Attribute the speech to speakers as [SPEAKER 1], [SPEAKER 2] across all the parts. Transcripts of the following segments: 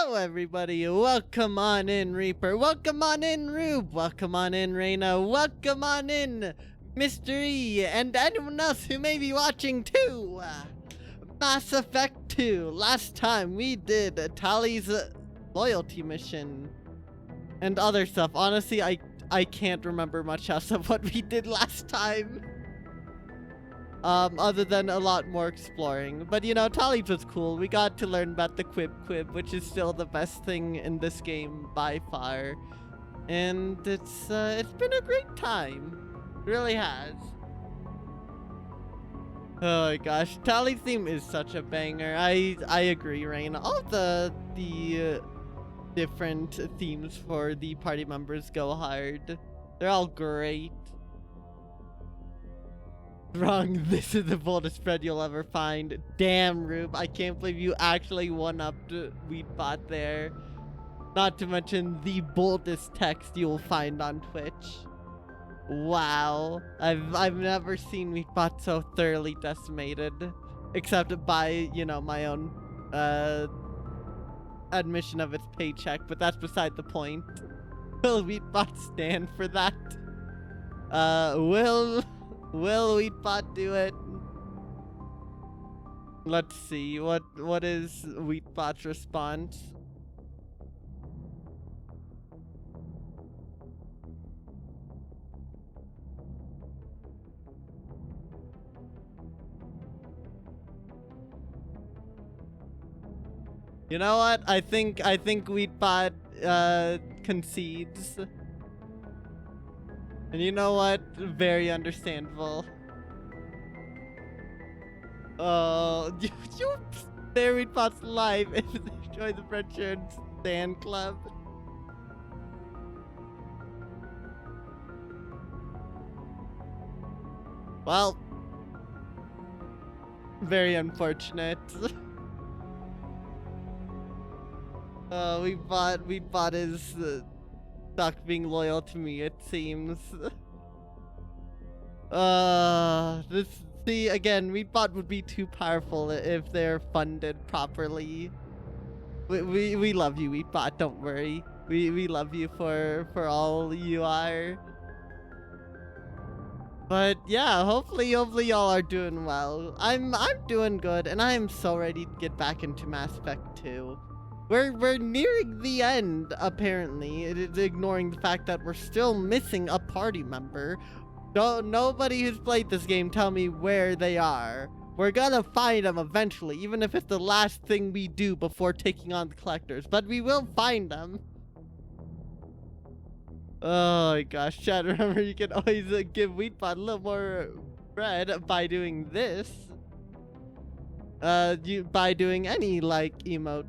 [SPEAKER 1] Hello everybody, welcome on in Reaper, welcome on in Rube, welcome on in Reina, welcome on in Mystery, and anyone else who may be watching too. Mass Effect 2, last time we did Tali's loyalty mission and other stuff. Honestly, I can't remember much else of what we did last time. Other than a lot more exploring. But you know, Tali's was cool. We got to learn about the Qwib-Qwib, which is still the best thing in this game by far. And it's been a great time. It really has. Oh my gosh, Tali's theme is such a banger. I agree, Rain. All the different themes for the party members go hard. They're all great. Wrong, this is the boldest spread you'll ever find. Damn, Rube, I can't believe you actually one-upped Qwib-Qwib there. Not to mention the boldest text you will find on Twitch. Wow, I've never seen Qwib-Qwib so thoroughly decimated. Except by, you know, my own admission of its paycheck, but that's beside the point. Will Qwib-Qwib stand for that? Will Qwib-Qwib do it? Let's see, what is Qwib-Qwib's response? You know what? I think Qwib-Qwib concedes. And you know what? Very understandable. Oh, you spare Qwib-Qwib's life if they join the Friendship Stand Club. Well, very unfortunate. Qwib-Qwib is stuck being loyal to me, it seems. See, again, Qwib-Qwib would be too powerful if they're funded properly. We love you, Qwib-Qwib, don't worry. We love you for all you are. But yeah, hopefully y'all are doing well. I'm doing good, and I am so ready to get back into Mass Effect 2. We're nearing the end, apparently. It is ignoring the fact that we're still missing a party member. Nobody who's played this game tell me where they are. We're gonna find them eventually, even if it's the last thing we do before taking on the collectors. But we will find them. Oh my gosh, chat, remember you can always give Qwib-Qwib a little more bread by doing this. By doing any, like, emote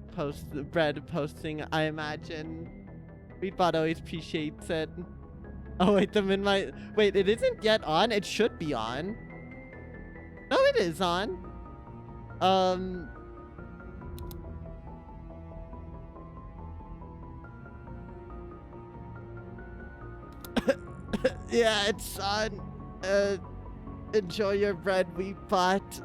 [SPEAKER 1] bread posting, I imagine. Qwib-Qwib always appreciates it. Oh wait, wait, it isn't yet on? It should be on. No, it is on. Yeah, it's on. Enjoy your bread, Qwib-Qwib.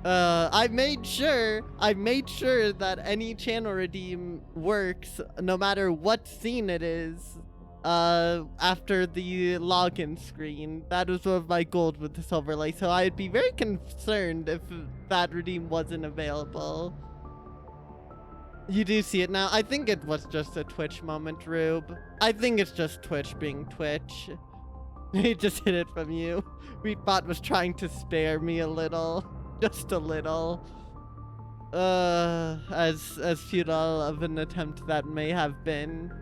[SPEAKER 1] I made sure that any channel redeem works no matter what scene it is, after the login screen. That was one of my goals with this overlay, so I'd be very concerned if that redeem wasn't available. You do see it now. I think it was just a Twitch moment, Rube. I think it's just Twitch being Twitch. He just hid it from you. Qwib-Qwib was trying to spare me a little. Just a little. As futile of an attempt that may have been.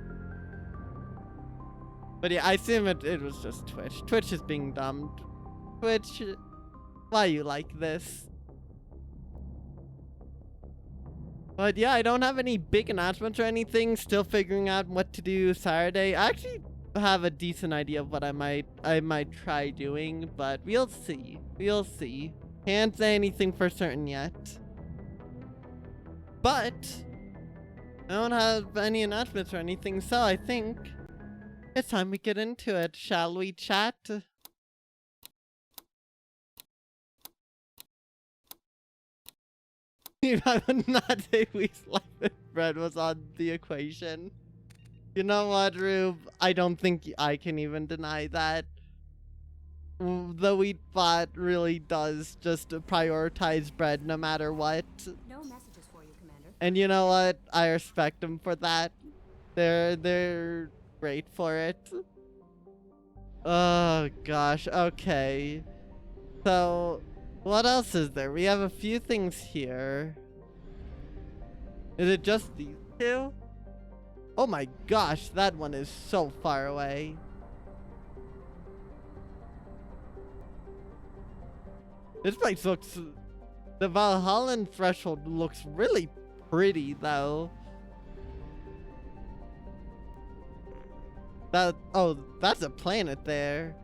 [SPEAKER 1] But yeah, I assume it was just Twitch. Twitch is being dumb. Twitch, why you like this? But yeah, I don't have any big announcements or anything. Still figuring out what to do Saturday. I actually have a decent idea of what I might try doing, but we'll see. We'll see. Can't say anything for certain yet. But I don't have any announcements or anything, so I think it's time we get into it. Shall we, chat? I would not say wheat life and bread was on the equation. You know what, Rube? I don't think I can even deny that. The wheat bot really does just prioritize bread no matter what.
[SPEAKER 2] No messages for you, Commander.
[SPEAKER 1] And you know what? I respect them for that. They're great for it. Oh gosh, okay. So, what else is there? We have a few things here. Is it just these two? Oh my gosh, that one is so far away. This place looks... The Valhallan threshold looks really pretty, though. Oh, that's a planet there.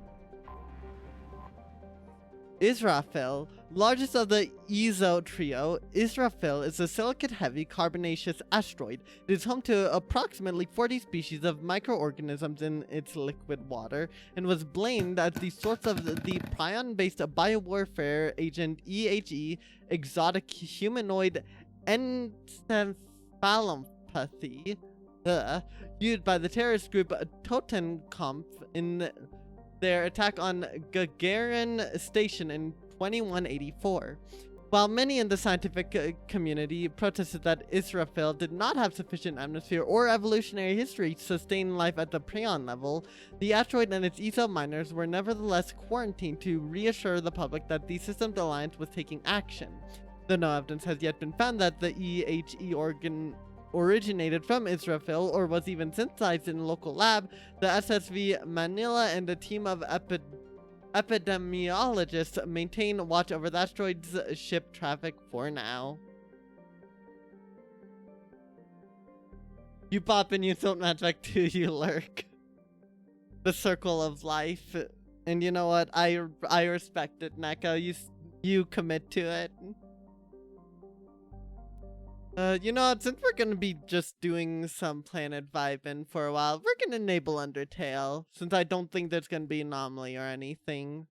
[SPEAKER 1] Israfil, largest of the Ezo trio, Israfil is a silicate-heavy carbonaceous asteroid. It is home to approximately 40 species of microorganisms in its liquid water, and was blamed as the source of the prion-based biowarfare agent EHE, exotic humanoid encephalopathy, used by the terrorist group Totenkampf in their attack on Gagarin Station in 2184. While many in the scientific community protested that Israfil did not have sufficient atmosphere or evolutionary history to sustain life at the prion level, the asteroid and its ESO miners were nevertheless quarantined to reassure the public that the Systems Alliance was taking action. Though no evidence has yet been found that the EHE organ originated from Israfil or was even synthesized in a local lab, the SSV Manila and a team of epidemiologists maintain watch over the asteroid's ship traffic for now. You pop and you don't magic to you lurk. The circle of life. And you know what? I respect it, Neko. You commit to it. You know what, since we're gonna be just doing some planet vibing for a while, we're gonna enable Undertale, since I don't think there's gonna be anomaly or anything.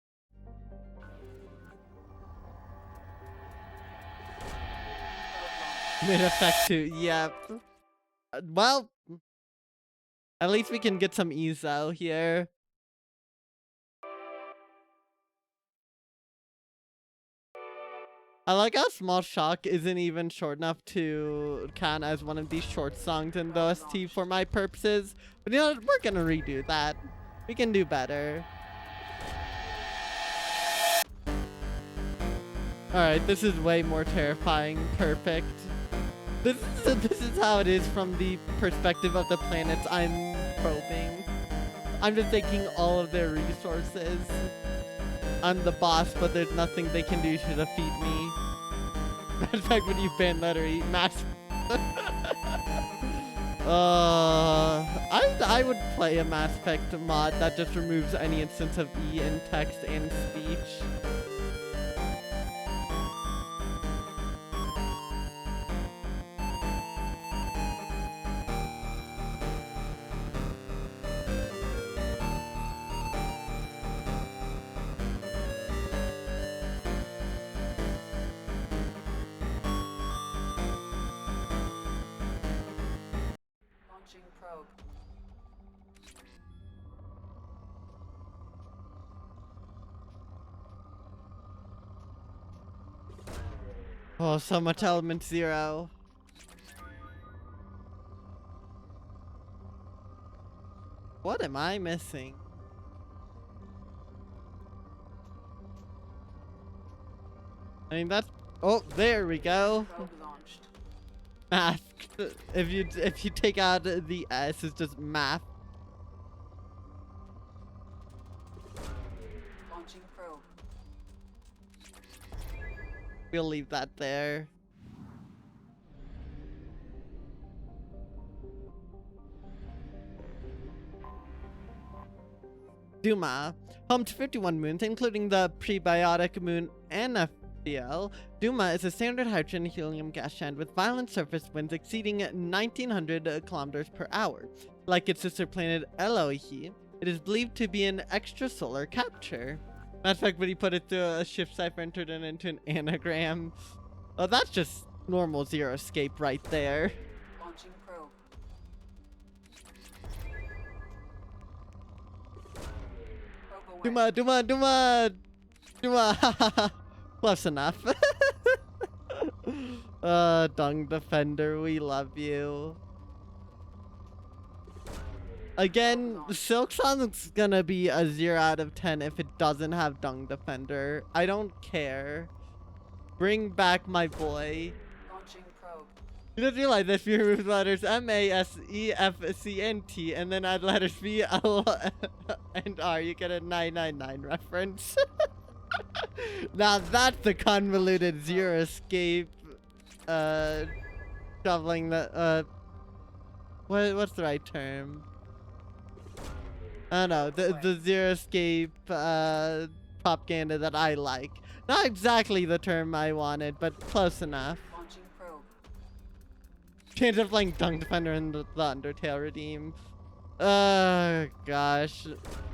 [SPEAKER 1] Mid effect 2, yep. Well, at least we can get some ESO here. I like how Small Shock isn't even short enough to count as one of these short songs in the OST for my purposes. But you know, we're gonna redo that. We can do better. Alright, this is way more terrifying. Perfect. This is how it is from the perspective of the planets I'm probing. I'm just taking all of their resources. I'm the boss, but there's nothing they can do to defeat me. Matter of fact, when you ban letter E, mass. I would play a Mass Effect mod that just removes any instance of E in text and speech.
[SPEAKER 2] Probe.
[SPEAKER 1] Oh, so much element 0. What am I missing? I mean, that's... Oh, there we go.
[SPEAKER 2] Probe launched.
[SPEAKER 1] Math. If you take out the S, it's just math.
[SPEAKER 2] Launching probe.
[SPEAKER 1] We'll leave that there. Duma, home to 51 moons, including the prebiotic moon Anaphiel. Duma is a standard hydrogen helium gas giant with violent surface winds exceeding 1900 kilometers per hour. Like its sister planet Elohi, it is believed to be an extrasolar capture. Matter of fact, when he put it through a shift cipher and turned it into an anagram. Oh, that's just normal zero escape right there.
[SPEAKER 2] Launching probe. Probe away.
[SPEAKER 1] Duma. Close enough. Dung Defender, we love you. Again, Silksong's gonna be a 0 out of 10 if it doesn't have Dung Defender. I don't care. Bring back my boy.
[SPEAKER 2] Launching probe.
[SPEAKER 1] You just realize if you remove letters M, A, S, E, F, C, and T, and then add letters B, L, and R, you get a 999 reference. Now that's the convoluted zero escape, shoveling the, what's the right term? I don't know, the zero escape, propaganda that I like. Not exactly the term I wanted, but close enough.
[SPEAKER 2] Launching probe.
[SPEAKER 1] Chance of playing Dung Defender in the Undertale Redeem. Oh gosh.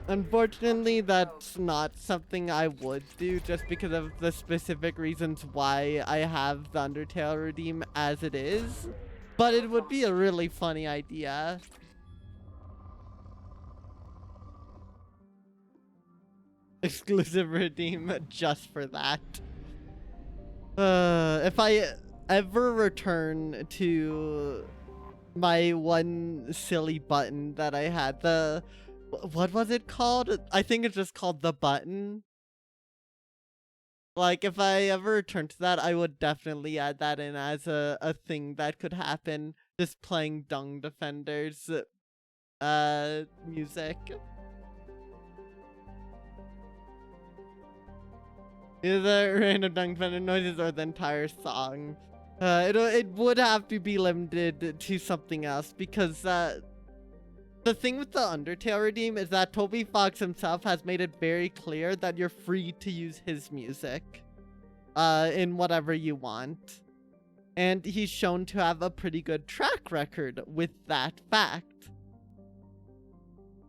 [SPEAKER 1] Unfortunately, that's not something I would do just because of the specific reasons why I have the Undertale Redeem as it is. But it would be a really funny idea. Exclusive redeem just for that. If I ever return to my one silly button that I had, what was it called? I think it's just called the button. Like, if I ever return to that, I would definitely add that in as a thing that could happen. Just playing Dung Defender's music. Either random Dung Defender noises or the entire song. It would have to be limited to something else because the thing with the Undertale Redeem is that Toby Fox himself has made it very clear that you're free to use his music in whatever you want. And he's shown to have a pretty good track record with that fact.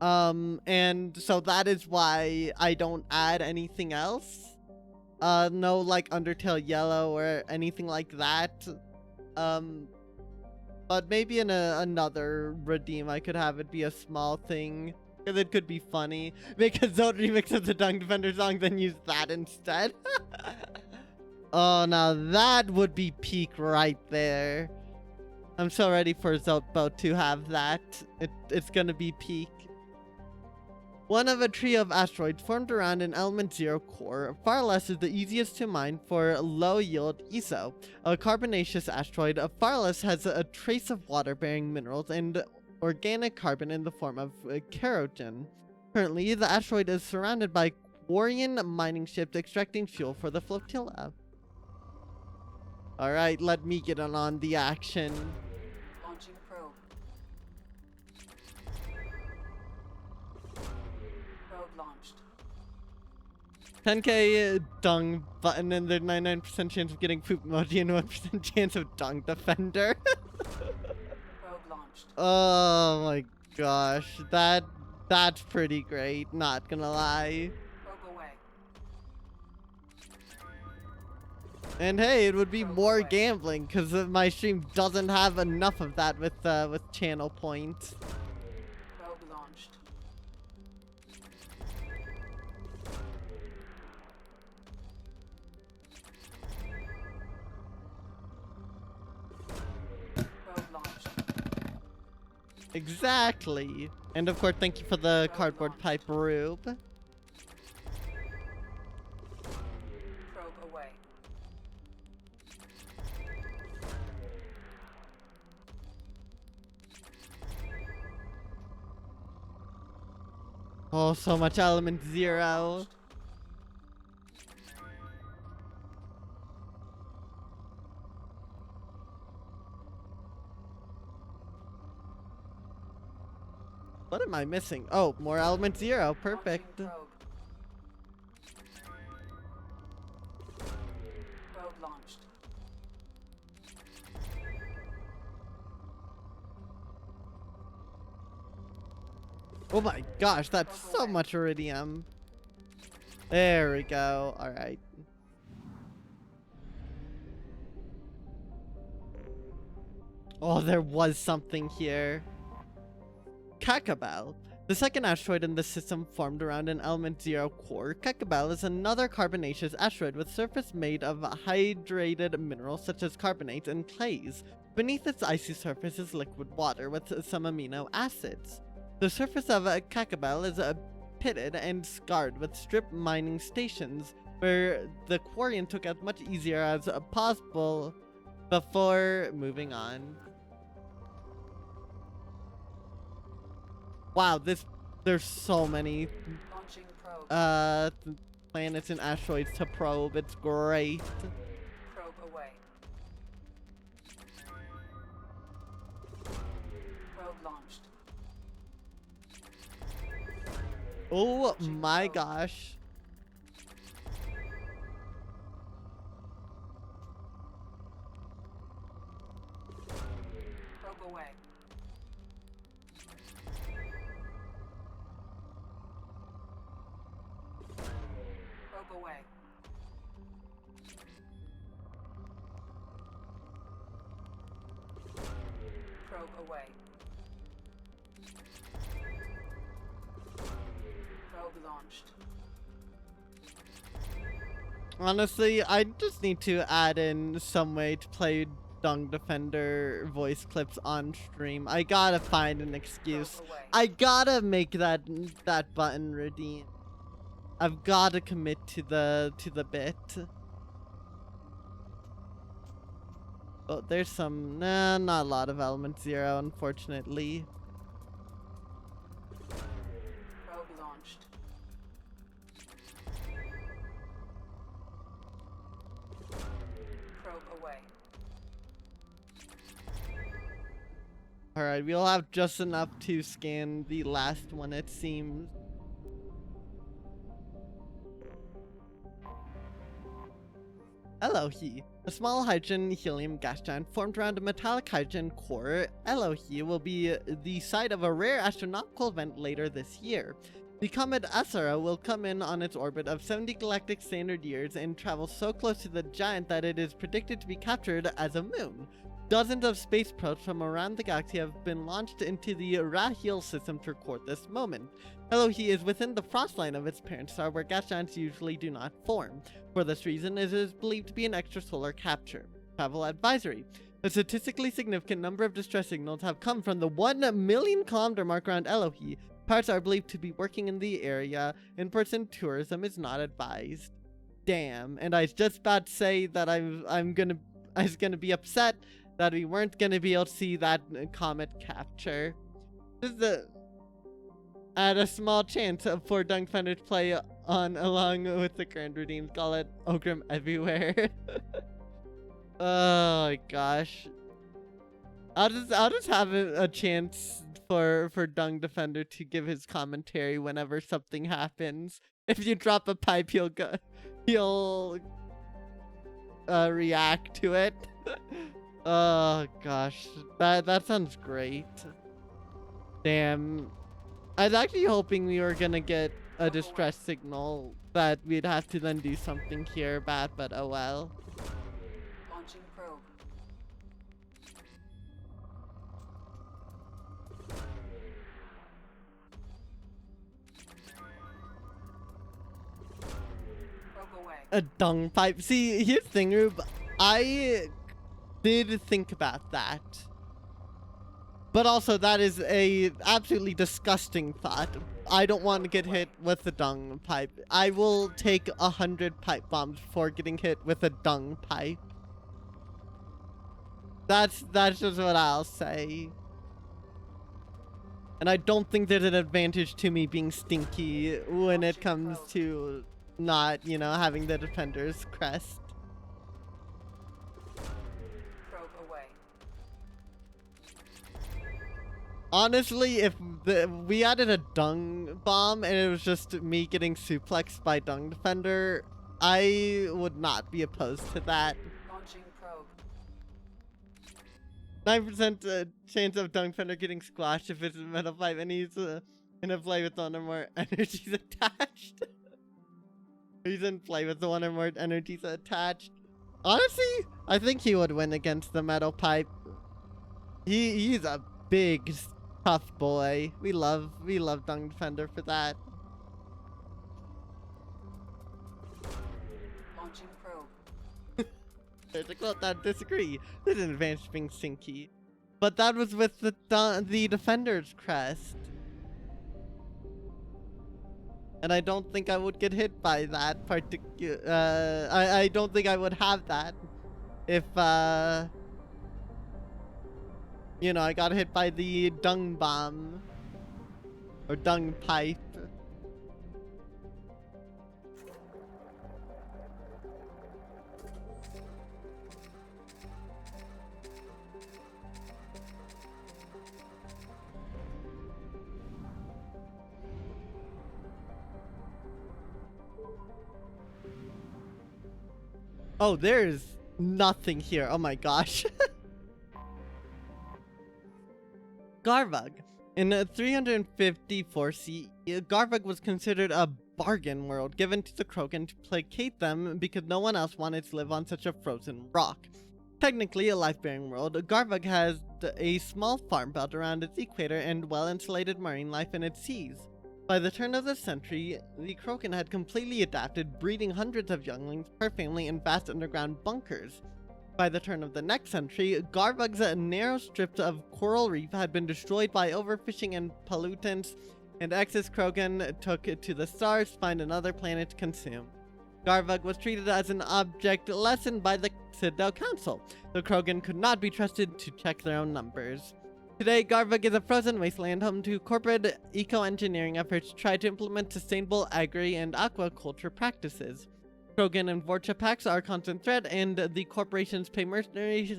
[SPEAKER 1] And so that is why I don't add anything else. No, like Undertale Yellow or anything like that. But maybe in another redeem, I could have it be a small thing. Because it could be funny. Make a Zone remix of the Dung Defender song, then use that instead. Oh, now that would be peak right there. I'm so ready for Zotbo to have that. It's gonna be peak. One of a trio of asteroids formed around an element 0 core, far less is the easiest to mine for low-yield ESO. A carbonaceous asteroid, far less has a trace of water-bearing minerals and organic carbon in the form of kerogen. Currently, the asteroid is surrounded by Quarian mining ships extracting fuel for the flotilla. Alright, let me get on the action.
[SPEAKER 2] Launching probe. Probe launched.
[SPEAKER 1] 10k dung button and there's 99% chance of getting poop emoji and 1% chance of Dung Defender.
[SPEAKER 2] Probe launched.
[SPEAKER 1] Oh my gosh, that's pretty great, not gonna lie.
[SPEAKER 2] Probe away.
[SPEAKER 1] And hey, it would be more gambling because my stream doesn't have enough of that with channel points.
[SPEAKER 2] Probe launched. Probe launched.
[SPEAKER 1] Exactly. And of course, thank you for the cardboard pipe, Rube.
[SPEAKER 2] Probe away.
[SPEAKER 1] Oh, so much element 0. What am I missing? Oh, more element 0. Perfect.
[SPEAKER 2] Launching probe. Probe launched.
[SPEAKER 1] Oh my gosh, that's so much iridium. There we go. All right. Oh, there was something here. Kakabel. The second asteroid in the system formed around an element 0 core. Kakabel is another carbonaceous asteroid with surface made of hydrated minerals such as carbonates and clays. Beneath its icy surface is liquid water with some amino acids. The surface of Kakabel is pitted and scarred with strip mining stations where the quarrying took as much easier as possible before moving on. Wow, there's so many
[SPEAKER 2] Launching probe.
[SPEAKER 1] planets and asteroids to probe. It's great.
[SPEAKER 2] Probe away. Probe launched.
[SPEAKER 1] Oh my gosh.
[SPEAKER 2] Probe away. Probe away. Probe away. Probe launched.
[SPEAKER 1] Honestly, I just need to add in some way to play Dung Defender voice clips on stream. I gotta find an excuse.
[SPEAKER 2] Probe away.
[SPEAKER 1] I gotta make that button redeem. I've gotta commit to the bit. Oh, there's some not a lot of element 0, unfortunately.
[SPEAKER 2] Probe launched. Probe away.
[SPEAKER 1] Alright, we'll have just enough to scan the last one, it seems. Elohi. A small hydrogen helium gas giant formed around a metallic hydrogen core. Elohi will be the site of a rare astronomical event later this year. The comet Asara will come in on its orbit of 70 galactic standard years and travel so close to the giant that it is predicted to be captured as a moon. Dozens of space probes from around the galaxy have been launched into the Rahil system to record this moment. Elohi is within the frost line of its parent star where gas giants usually do not form. For this reason, it is believed to be an extrasolar capture. Travel advisory. A statistically significant number of distress signals have come from the 1 million kilometer mark around Elohi. Pirates are believed to be working in the area. In-person tourism is not advised. Damn, and I was just about to say that I was gonna be upset that we weren't gonna be able to see that comet capture. This is a small chance for Dung Defender to play on along with the current redeems. Call it Ogrim everywhere. Oh my gosh. I'll just have a chance for Dung Defender to give his commentary whenever something happens. If you drop a pipe, he'll react to it. Oh gosh, that sounds great. Damn. I was actually hoping we were gonna get a distress signal that we'd have to then do something here about, but oh well.
[SPEAKER 2] Launching probe. Probe away.
[SPEAKER 1] A dung pipe. See, here's the thing, Rube. I did think about that. But also, that is a absolutely disgusting thought. I don't want to get hit with a dung pipe. I will take 100 pipe bombs before getting hit with a dung pipe. That's just what I'll say. And I don't think there's an advantage to me being stinky when it comes to not, having the defender's crest.
[SPEAKER 2] Probe away.
[SPEAKER 1] Honestly, if we added a dung bomb and it was just me getting suplexed by Dung Defender, I would not be opposed to that.
[SPEAKER 2] Launching probe.
[SPEAKER 1] 9% chance of Dung Defender getting squashed if it's a metal pipe and he's in a play with one or more energies attached. He's in play with the one or more energies attached. Honestly, I think he would win against the metal pipe. He's a big, tough boy. We love Dung Defender for that.
[SPEAKER 2] Launching probe.
[SPEAKER 1] There's a quote that disagree. This is an advantage being sinky. But that was with the Defender's crest. And I don't think I would get hit by that particular... I don't think I would have that if, you know, I got hit by the dung bomb. Or dung pipe. Oh, there's nothing here. Oh my gosh. Garvug. In 354 CE, Garvug was considered a bargain world given to the Krogan to placate them because no one else wanted to live on such a frozen rock. Technically a life-bearing world, Garvug has a small farm belt around its equator and well-insulated marine life in its seas. By the turn of the century, the Krogan had completely adapted, breeding hundreds of younglings per family in vast underground bunkers. By the turn of the next century, Garvug's narrow strips of coral reef had been destroyed by overfishing and pollutants, and excess Krogan took to the stars to find another planet to consume. Garvug was treated as an object lesson by the Citadel Council. The Krogan could not be trusted to check their own numbers. Today, Garvug is a frozen wasteland home to corporate eco-engineering efforts to try to implement sustainable agri- and aquaculture practices. Krogan and Vorcha packs are a constant threat, and the corporations pay mercenaries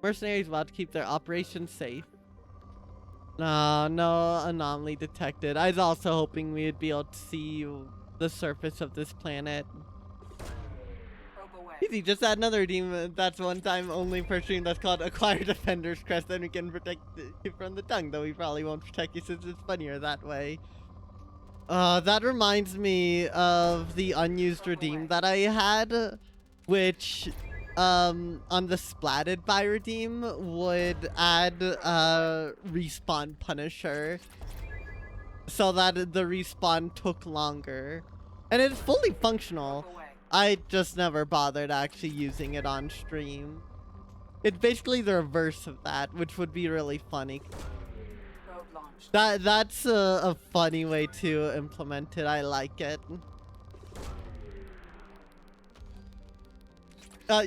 [SPEAKER 1] well to keep their operations safe. No anomaly detected. I was also hoping we would be able to see the surface of this planet. Easy, just add another redeem. That's one time only per stream that's called Acquire Defender's Crest, then we can protect you from the tongue, though we probably won't protect you since it's funnier that way. That reminds me of the unused redeem that I had, which, on the splatted by redeem would add, respawn Punisher, so that the respawn took longer. And it's fully functional. I just never bothered actually using it on stream. It's basically the reverse of that, which would be really funny. That's a funny way to implement it. I like it.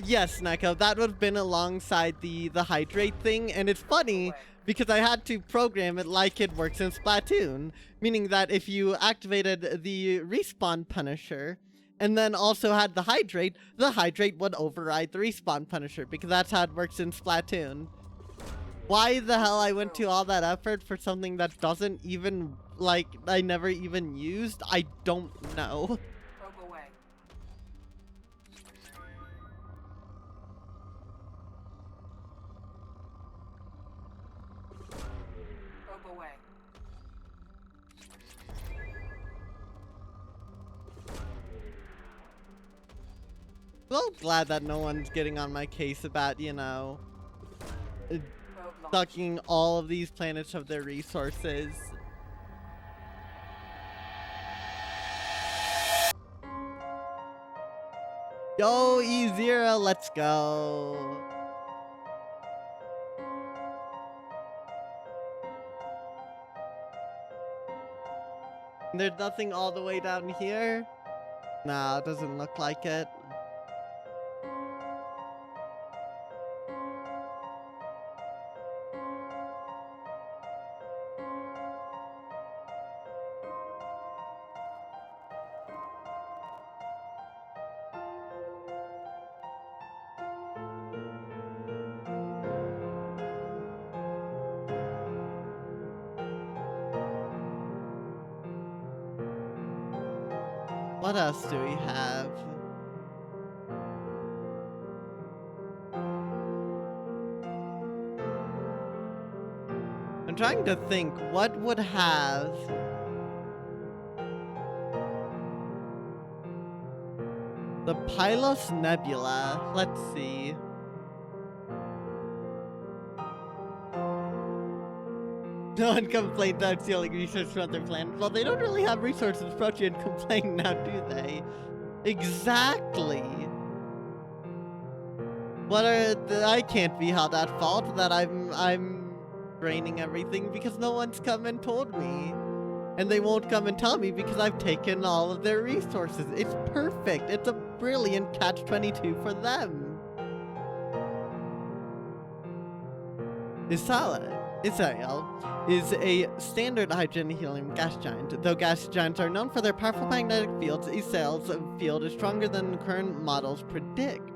[SPEAKER 1] Yes, Neko, that would have been alongside the hydrate thing, and it's funny because I had to program it like it works in Splatoon, meaning that if you activated the respawn Punisher, and then also had the hydrate would override the respawn Punisher, because that's how it works in Splatoon. Why the hell I went to all that effort for something that doesn't even, like, I never even used, I don't know. Well, glad that no one's getting on my case about, you know, sucking all of these planets of their resources. Yo, E0, let's go. There's nothing all the way down here? Nah, it doesn't look like it. What else do we have? I'm trying to think what would have the Pylos Nebula. Let's see. No one complained about stealing resources from their planet. Well, they don't really have resources. Protean complain now, do they? Exactly. I can't be held at fault that I'm draining everything because no one's come and told me. And they won't come and tell me because I've taken all of their resources. It's perfect. It's a brilliant catch-22 for them. Israel is a standard hydrogen helium gas giant. Though gas giants are known for their powerful magnetic fields, Israel's field is stronger than current models predict.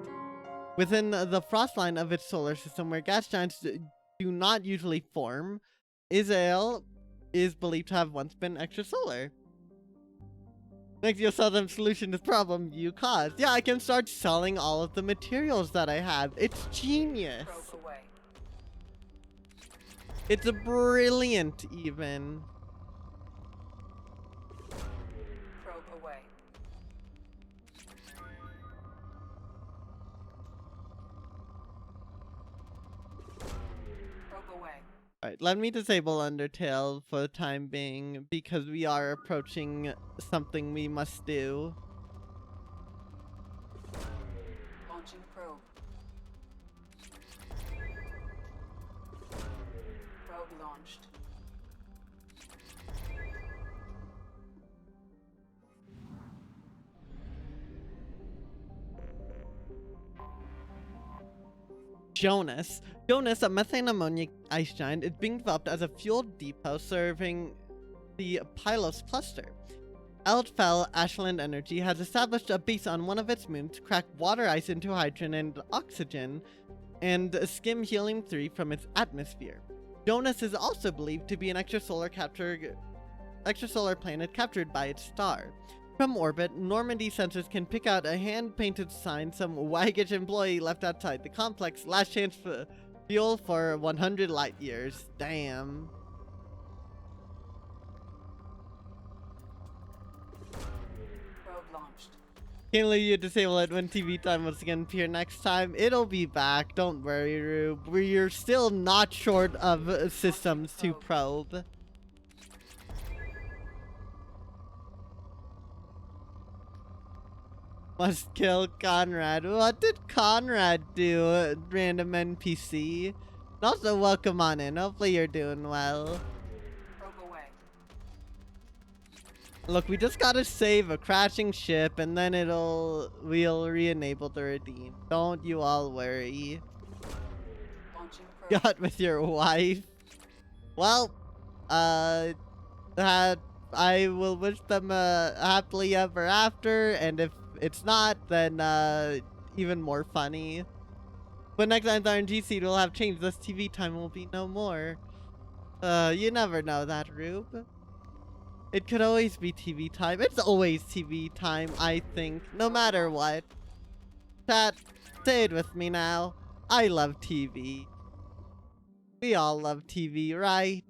[SPEAKER 1] Within the frost line of its solar system, where gas giants do not usually form, Israel is believed to have once been extrasolar. Next, you'll sell them solution to the problem you caused. Yeah, I can start selling all of the materials that I have. It's genius.
[SPEAKER 2] Probe away.
[SPEAKER 1] It's a brilliant, even.
[SPEAKER 2] Probe away. Probe away.
[SPEAKER 1] Alright, let me disable Undertale for the time being, because we are approaching something we must do.
[SPEAKER 2] Launching probe. Probe launched.
[SPEAKER 1] Jonas. Jonas, a methane ammonia ice giant, is being developed as a fuel depot serving the Pylos cluster. Eldfell Ashland Energy has established a base on one of its moons to crack water ice into hydrogen and oxygen and skim helium-3 from its atmosphere. Jonas is also believed to be an extrasolar planet captured by its star. From orbit, Normandy sensors can pick out a hand-painted sign some waggish employee left outside the complex. Last chance for fuel for 100 light years. Damn.
[SPEAKER 2] Probe launched.
[SPEAKER 1] Can't let you disable it when TV time once again appear next time. It'll be back. Don't worry, Rube. We're still not short of systems to probe. Must kill Conrad. What did Conrad do, random NPC? Also, welcome on in. Hopefully you're doing well.
[SPEAKER 2] Probe away.
[SPEAKER 1] Look, we just gotta save a crashing ship and then we'll re-enable the redeem. Don't you all worry.
[SPEAKER 2] Launching probe.
[SPEAKER 1] Got with your wife. Well, that I will wish them happily ever after, and if it's not, then even more funny. But next time's RNG seed will have changed. This TV time will be no more. You never know that, Rube. It could always be TV time. It's always TV time, I think, no matter what. Chat, say it with me now. I love TV. We all love TV, right?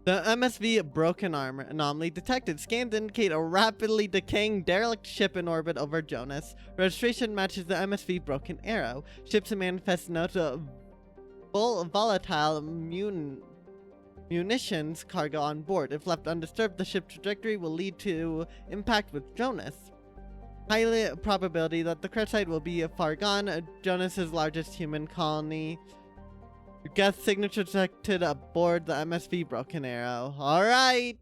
[SPEAKER 1] The MSV Broken Arm anomaly detected. Scans indicate a rapidly decaying derelict ship in orbit over Jonas. Registration matches the MSV Broken Arrow. Ships manifest note of volatile munitions cargo on board. If left undisturbed, the ship's trajectory will lead to impact with Jonas. Highly probability that the crash site will be far gone. Jonas's largest human colony. Guest signature detected aboard the MSV Broken Arrow. Alright!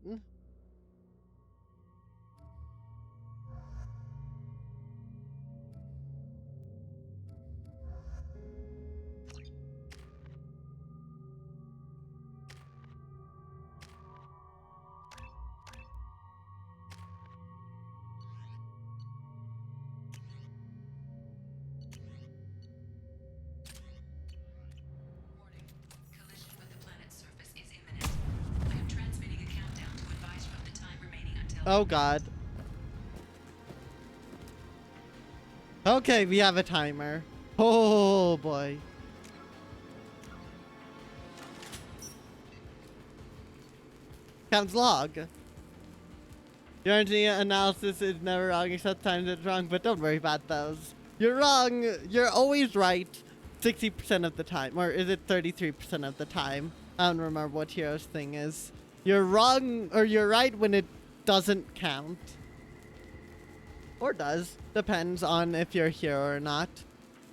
[SPEAKER 1] Oh god. Okay, we have a timer. Oh boy. Counts log. Your engineer analysis is never wrong except times it's wrong, but don't worry about those. You're wrong. You're always right. 60% of the time, or is it 33% of the time? I don't remember what Hero's thing is. You're wrong, or you're right when it doesn't count. Or does. Depends on if you're a hero or not.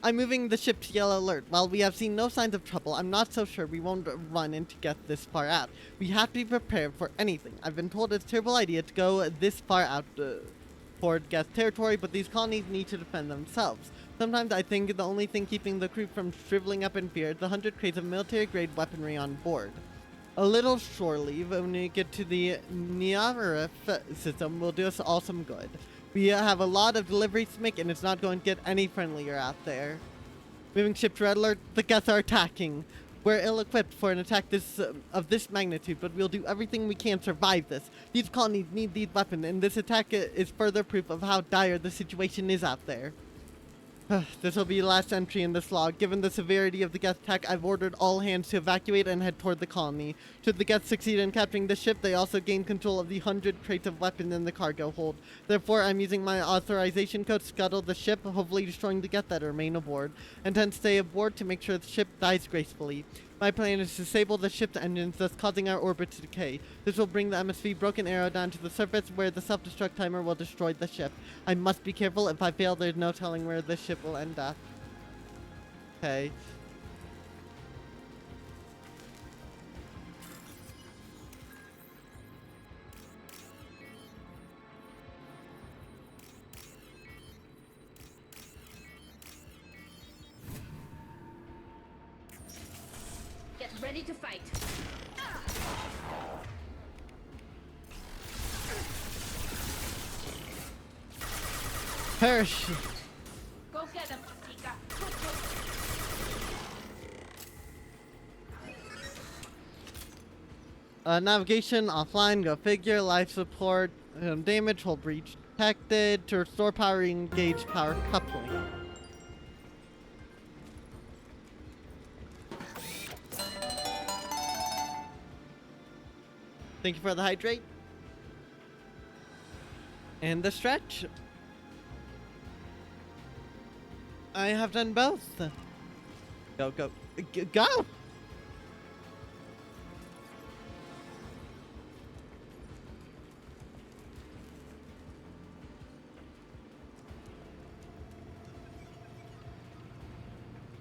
[SPEAKER 1] I'm moving the ship to yellow alert. While we have seen no signs of trouble, I'm not so sure we won't run in to get this far out. We have to be prepared for anything. I've been told it's a terrible idea to go this far out toward Geth territory, but these colonies need to defend themselves. Sometimes I think the only thing keeping the crew from shriveling up in fear is the 100 crates of military-grade weaponry on board. A little shore leave when we get to the Niarif system will do us all some good. We have a lot of deliveries to make, and it's not going to get any friendlier out there. Moving ship to red alert, the Geth are attacking. We're ill-equipped for an attack of this magnitude, but we'll do everything we can to survive this. These colonies need these weapons, and this attack is further proof of how dire the situation is out there. This will be the last entry in this log. Given the severity of the Geth attack, I've ordered all hands to evacuate and head toward the colony. Should the Geth succeed in capturing the ship, they also gain control of the 100 crates of weapons in the cargo hold. Therefore, I'm using my authorization code to scuttle the ship, hopefully destroying the Geth that remain aboard, and then stay aboard to make sure the ship dies gracefully. My plan is to disable the ship's engines, thus causing our orbit to decay. This will bring the MSV Broken Arrow down to the surface, where the self-destruct timer will destroy the ship. I must be careful. If I fail, there's no telling where this ship will end up. Okay.
[SPEAKER 3] Get ready to fight.
[SPEAKER 1] Perish.
[SPEAKER 3] Go get him, Chica.
[SPEAKER 1] Navigation offline, go figure, life support, damage, hull breach detected, to restore power, engage power coupling. Thank you for the hydrate. And the stretch. I have done both. Go, go, go!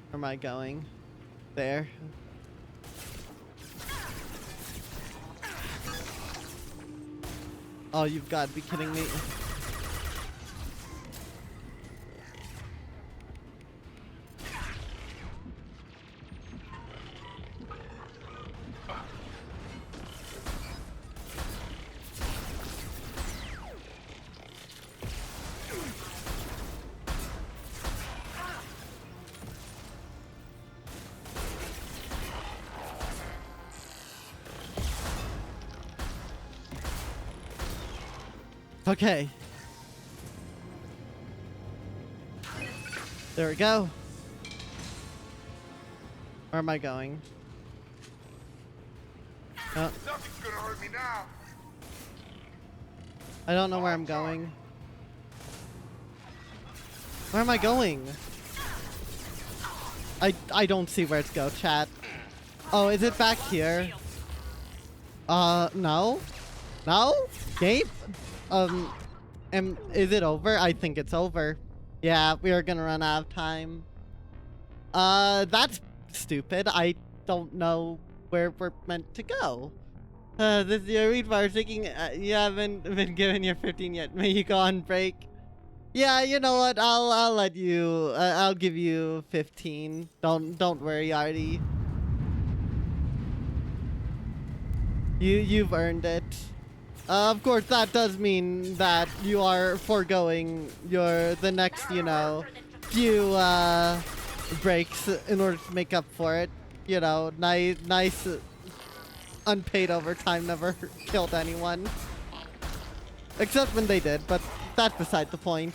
[SPEAKER 1] Where am I going? There. Oh, you've got to be kidding me. Okay. There we go. Where am I going? Oh,
[SPEAKER 4] Nothing's gonna hurt me now.
[SPEAKER 1] I don't know where I'm going. Where am I going? I don't see where to go, chat. Oh, is it back here? No? No? Gabe? Is it over? I think it's over. Yeah, we are gonna run out of time. That's stupid. I don't know where we're meant to go. This is your read bar thinking you haven't been given your 15 yet. May you go on break. Yeah, you know what? I'll let you. I'll give you 15. Don't worry, Artie. You've earned it. Of course, that does mean that you are foregoing the next, you know, few breaks in order to make up for it. You know, nice unpaid overtime never killed anyone. Except when they did, but that's beside the point.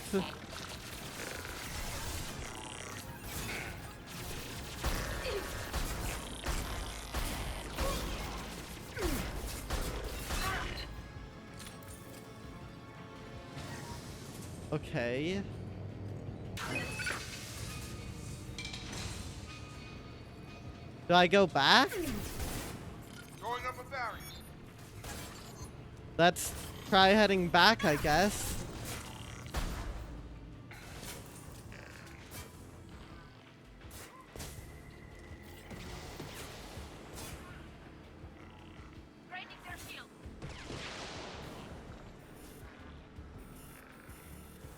[SPEAKER 1] Okay. Do I go back?
[SPEAKER 4] Going up a barrier.
[SPEAKER 1] Let's try heading back, I guess.
[SPEAKER 3] Raising their shield.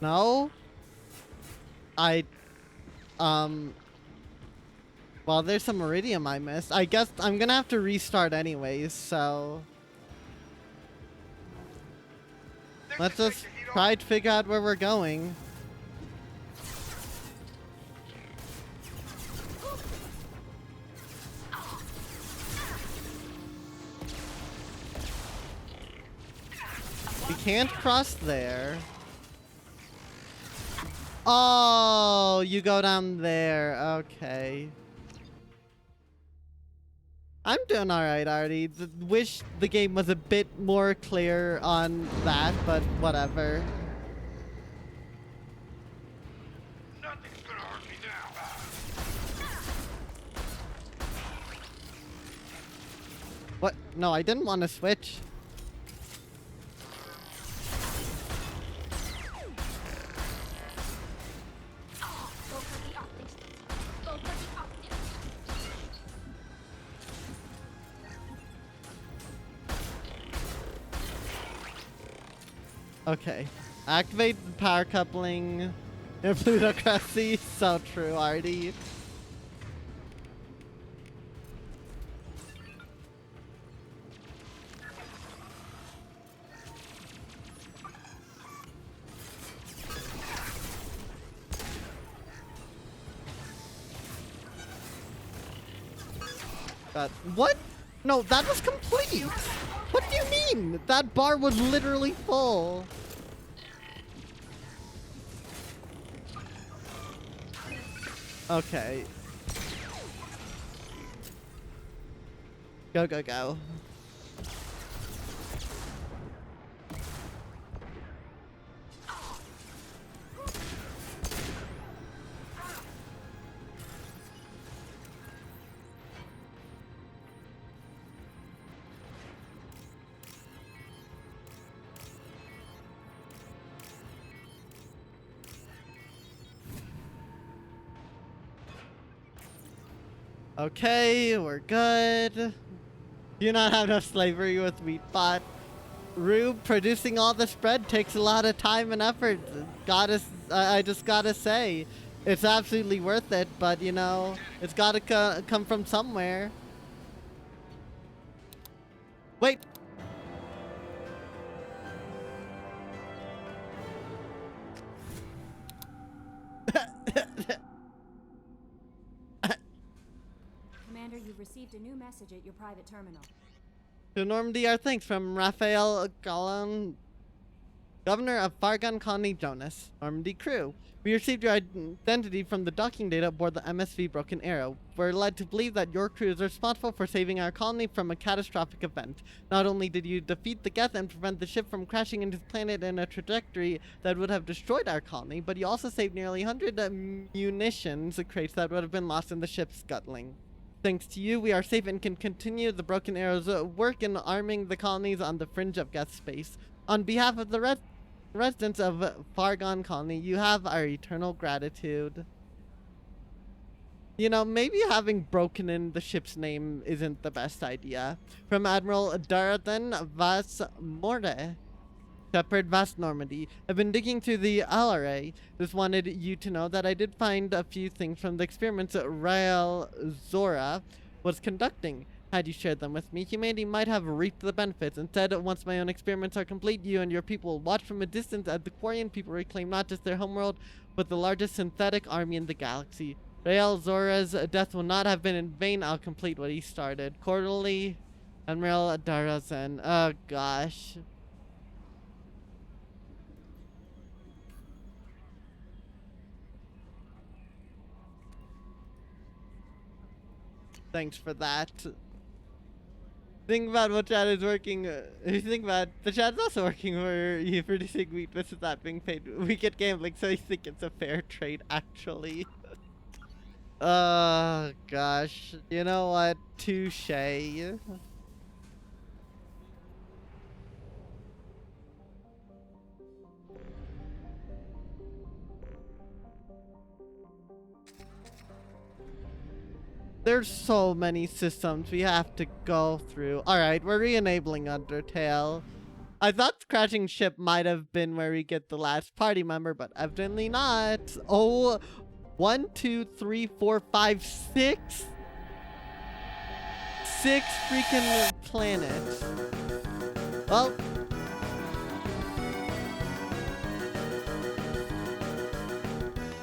[SPEAKER 1] No? Well, there's some iridium I missed. I guess I'm gonna have to restart anyways, so... Let's just try to figure out where we're going. We can't cross there. Oh, you go down there. Okay. I'm doing alright, Artie. Wish the game was a bit more clear on that, but whatever.
[SPEAKER 4] Nothing's gonna hurt me now.
[SPEAKER 1] What? No, I didn't want to switch.
[SPEAKER 3] Go for the optics. Go for the optics.
[SPEAKER 1] Okay. Activate the power coupling. In plutocracy. So true, Artie. What? No, that was complete! What do you mean? That bar was literally full. Okay. Go, go, go. Okay, we're good. Do you not have enough slavery with Wheatbot? Rube, producing all this bread takes a lot of time and effort. I just gotta say, it's absolutely worth it, but you know, it's gotta come from somewhere. Wait.
[SPEAKER 5] Commander, you've received a new message at your private terminal.
[SPEAKER 1] To Normandy, our thanks from Raphael Golan, Governor of Fargon Colony Jonas, Normandy crew. We received your identity from the docking data aboard the MSV Broken Arrow. We're led to believe that your crew is responsible for saving our colony from a catastrophic event. Not only did you defeat the Geth and prevent the ship from crashing into the planet in a trajectory that would have destroyed our colony, but you also saved nearly 100 munitions crates that would have been lost in the ship's scuttling. Thanks to you, we are safe and can continue the Broken Arrow's work in arming the colonies on the fringe of Geth space. On behalf of the residents of Fargon Colony, you have our eternal gratitude. You know, maybe having broken in the ship's name isn't the best idea. From Admiral Darathan Vas Morde. Shepherd Vast Normandy. I've been digging through the LRA. Just wanted you to know that I did find a few things from the experiments Rael Zora was conducting. Had you shared them with me, humanity might have reaped the benefits. Instead, once my own experiments are complete, you and your people will watch from a distance as the Quarian people reclaim not just their homeworld, but the largest synthetic army in the galaxy. Rael Zora's death will not have been in vain. I'll complete what he started. Quarterly, Admiral Darazan. Oh gosh. Thanks for that. Think about what chat is working. You think about the chat's also working for you producing wheat versus that being paid. We get gambling, so you think it's a fair trade, actually. Oh god. gosh. You know what? Touche. There's so many systems we have to go through. Alright, we're re-enabling Undertale. I thought crashing ship might have been where we get the last party member, but evidently not. Oh, 1, 2, 3, 4, 5, 6? 6 freaking planets. Well.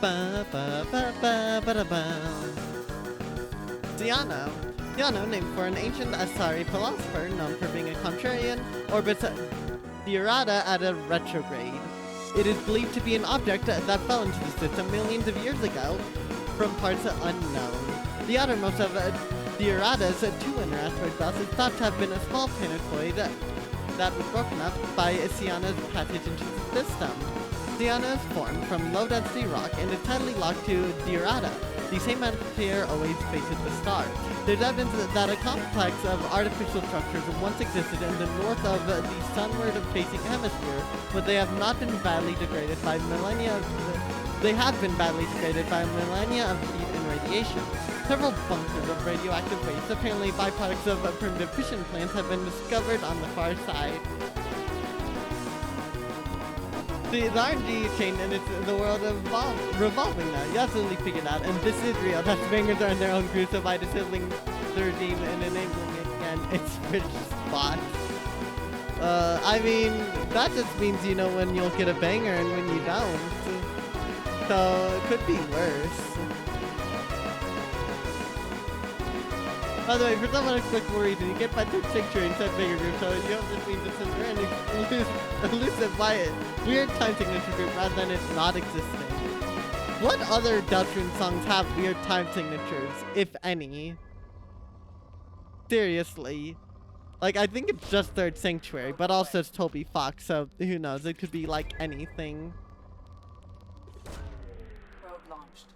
[SPEAKER 1] Ba ba ba ba ba da ba. Diano, named for an ancient Asari philosopher known for being a contrarian, orbits Diarada at a retrograde. It is believed to be an object that fell into the system millions of years ago from parts unknown. The outermost of Diarada's two inner asteroid belts is thought to have been a small planetoid that was broken up by Siana's passage into the system. Siana is formed from low-density rock and is tightly locked to Diarada, the same atmosphere always faces the star. There's evidence that a complex of artificial structures once existed in the north of the sunward-facing hemisphere, but they have not been badly degraded by millennia of heat and radiation. Several bunkers of radioactive waste, apparently byproducts of primitive fission plants, have been discovered on the far side. The RNG chain and it's the world of revolving now. You absolutely figured out, and this is real. That bangers are in their own group, so by disabling the regime and enabling it again, it's rich spot. I mean, that just means you know when you'll get a banger and when you don't. So it could be worse. By the way, for some unexplicable reason, you get by third sanctuary inside bigger group, so you hope this means it's a random elusive by it. Weird time signature group rather than it not existing. What other Deltarune songs have weird time signatures, if any? Seriously. Like, I think it's just Third Sanctuary, but also it's Toby Fox, so who knows? It could be like anything.
[SPEAKER 2] Probe launched.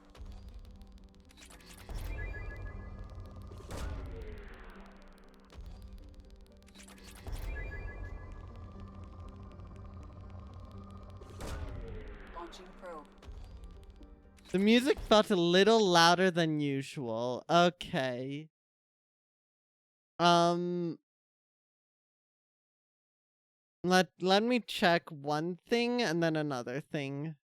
[SPEAKER 2] Launching probe.
[SPEAKER 1] The music felt a little louder than usual. Okay. Let me check one thing and then another thing.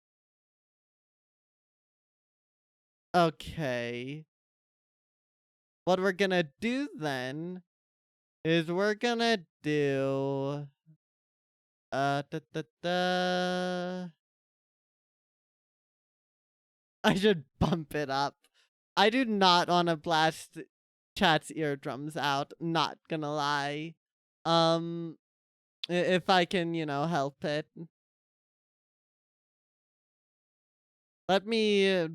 [SPEAKER 1] Okay. What we're gonna do then is we're gonna do da, da, da. I should bump it up. I do not want to blast chat's eardrums out, not gonna lie. If I can, you know, help it. Let me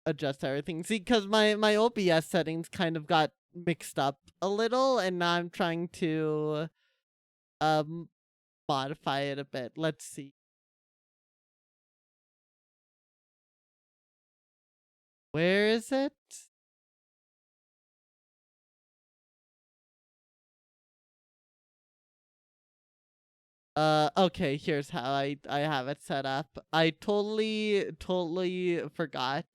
[SPEAKER 1] adjust everything. See, because my OBS settings kind of got mixed up a little, and now I'm trying to modify it a bit. Let's see. Where is it? Okay, here's how I have it set up. I totally forgot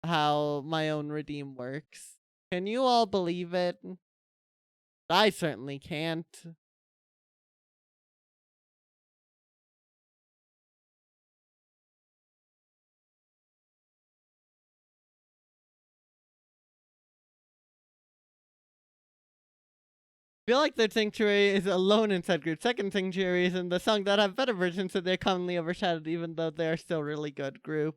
[SPEAKER 1] how my own redeem works. Can you all believe it? I certainly can't. I feel like Third Sanctuary is alone inside group. Second Sanctuary is in the song that have better versions, so they're commonly overshadowed, even though they're still really good group.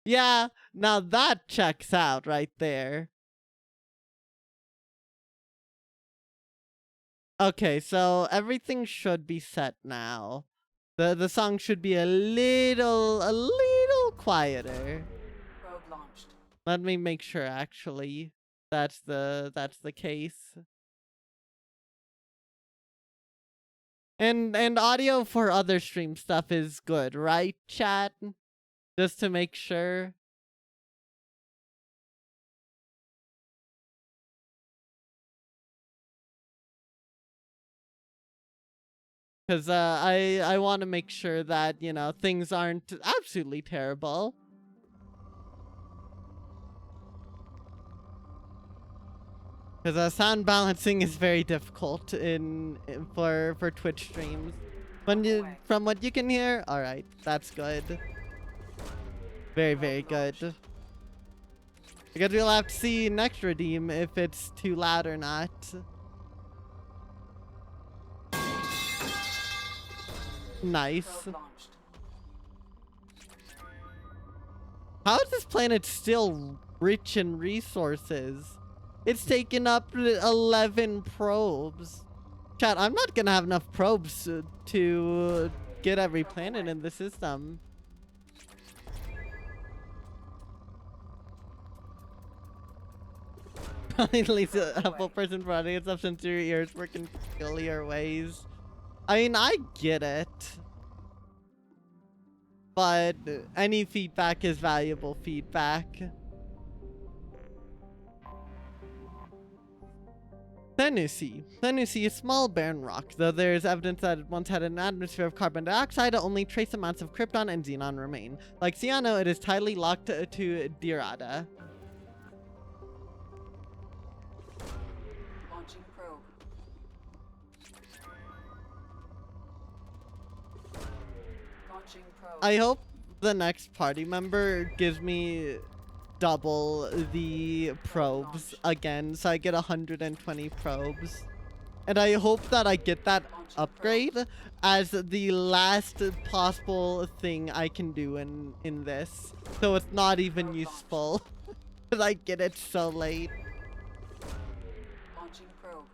[SPEAKER 1] Yeah, now that checks out right there. Okay, so everything should be set now. The song should be a little quieter.
[SPEAKER 2] Probe launched.
[SPEAKER 1] Let me make sure actually that's the case. And audio for other stream stuff is good, right, chat? Just to make sure. Because I want to make sure that, you know, things aren't absolutely terrible. Because sound balancing is very difficult for Twitch streams. From what you can hear, all right, that's good. Very, very good. I guess we'll have to see next redeem if it's too loud or not. Nice.
[SPEAKER 2] Probe launched.
[SPEAKER 1] How is this planet still rich in resources? It's taken up 11 probes. Chat, I'm not gonna have enough probes to get every planet in the system. Probably least a full person providing its substance through your ears work in peculiar ways. I mean, I get it. But any feedback is valuable feedback. Tennessee. Tennessee is small, barren rock. Though there is evidence that it once had an atmosphere of carbon dioxide, only trace amounts of krypton and xenon remain. Like Cyano, it is tightly locked to Dirada.
[SPEAKER 2] Launching probe. Launching probe.
[SPEAKER 1] I hope the next party member gives me double the probes again, so I get 120 probes. And I hope that I get that upgrade as the last possible thing I can do in this. So it's not even useful. Because I get it so late.
[SPEAKER 2] Launching probe.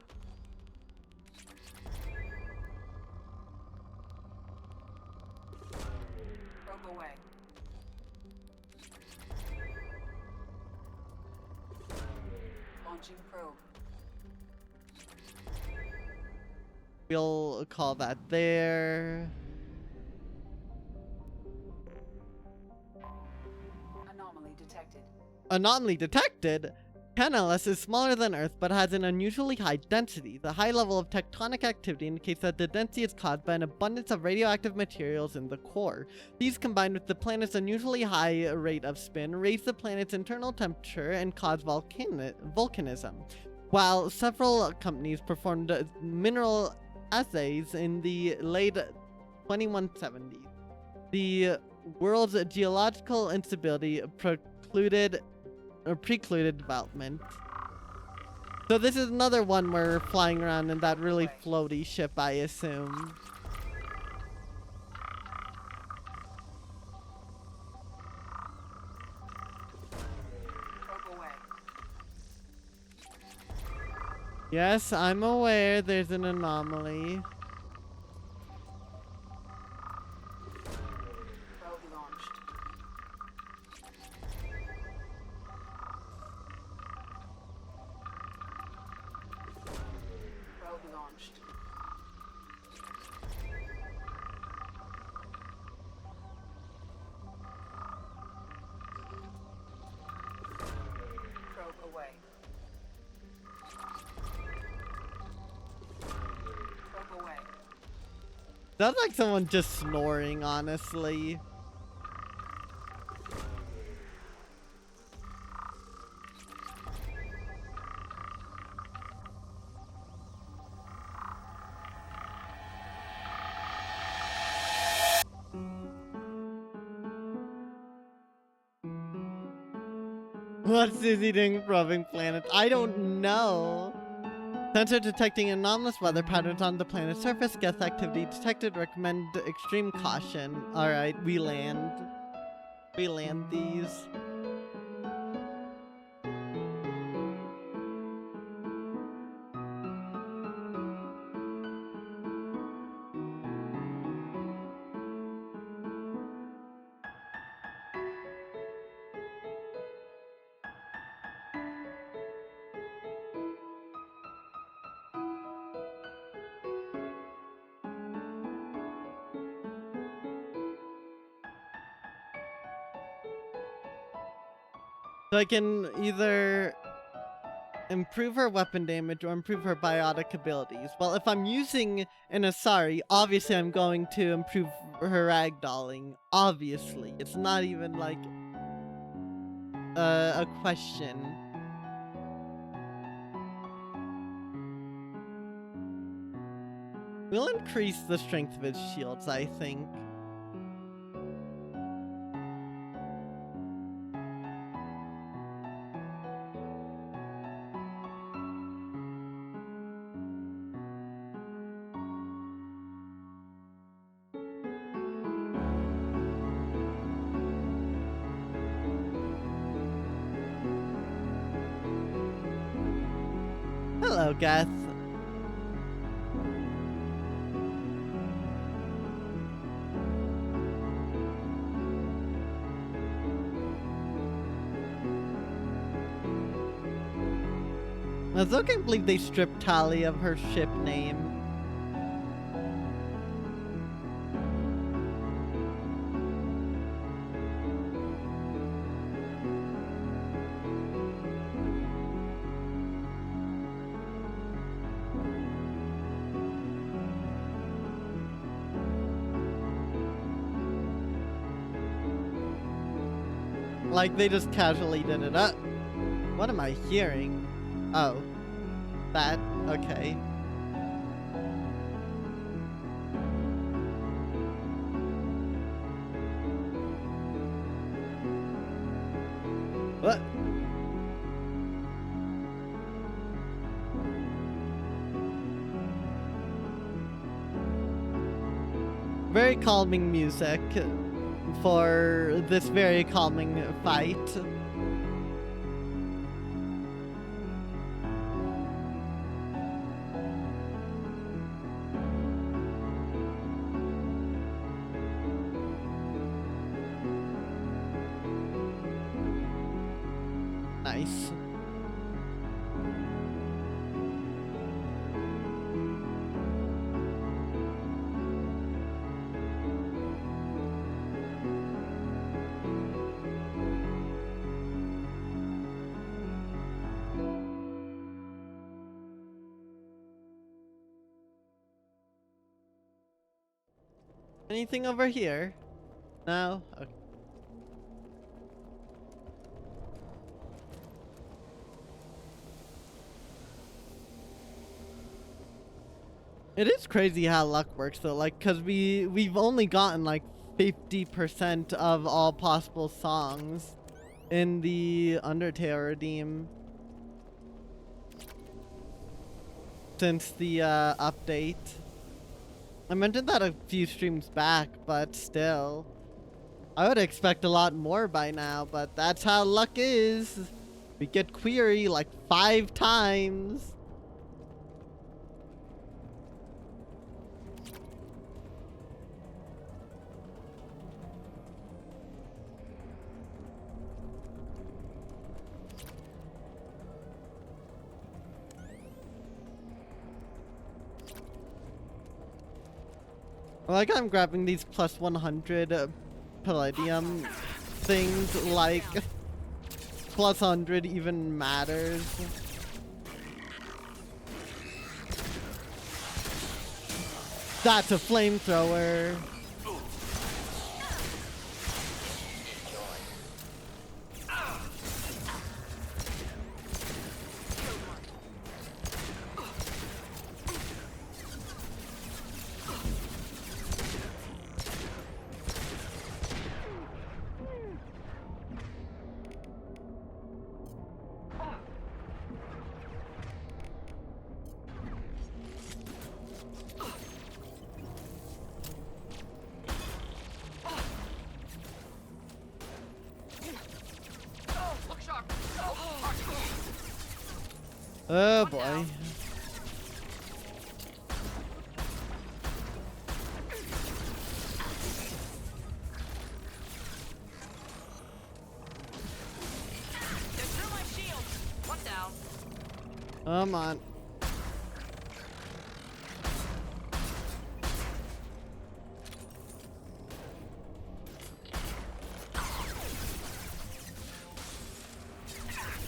[SPEAKER 2] Probe away. Launching probe.
[SPEAKER 1] We'll call that there.
[SPEAKER 2] Anomaly detected.
[SPEAKER 1] Anomaly detected? KNLS is smaller than Earth, but has an unusually high density. The high level of tectonic activity indicates that the density is caused by an abundance of radioactive materials in the core. These, combined with the planet's unusually high rate of spin, raise the planet's internal temperature and cause volcanism. While several companies performed mineral assays in the late 2170s, the world's geological instability precluded development. So this is another one where we're flying around in that really floaty ship, I assume.
[SPEAKER 2] Probe away.
[SPEAKER 1] Yes, I'm aware there's an anomaly.
[SPEAKER 2] Probe launched. Probe launched. Probe away. Probe away.
[SPEAKER 1] That's like someone just snoring, honestly. What's Susie doing probing planets? I don't know. Sensor detecting anomalous weather patterns on the planet's surface. Gas activity detected. Recommend extreme caution. Alright, we land. We land these. So I can either Improve her weapon damage or improve her biotic abilities. Well, if I'm using an Asari, obviously I'm going to improve her ragdolling. Obviously. It's not even like a question. We'll increase the strength of his shields, I think. Hello, Geth. I still can't believe they stripped Tali of her ship name. Like they just casually did it up. What am I hearing? Oh. That, okay. What? Very calming music for this very calming fight. Nice. Anything over here? No? Okay. It is crazy how luck works though, like, cause we've only gotten like 50% of all possible songs in the Undertale Redeem since the update. I mentioned that a few streams back, but still. I would expect a lot more by now, but that's how luck is. We get query like 5 times. Like I'm grabbing these plus 100 palladium things like plus 100 even matters. That's a flamethrower. Oh boy. Come on.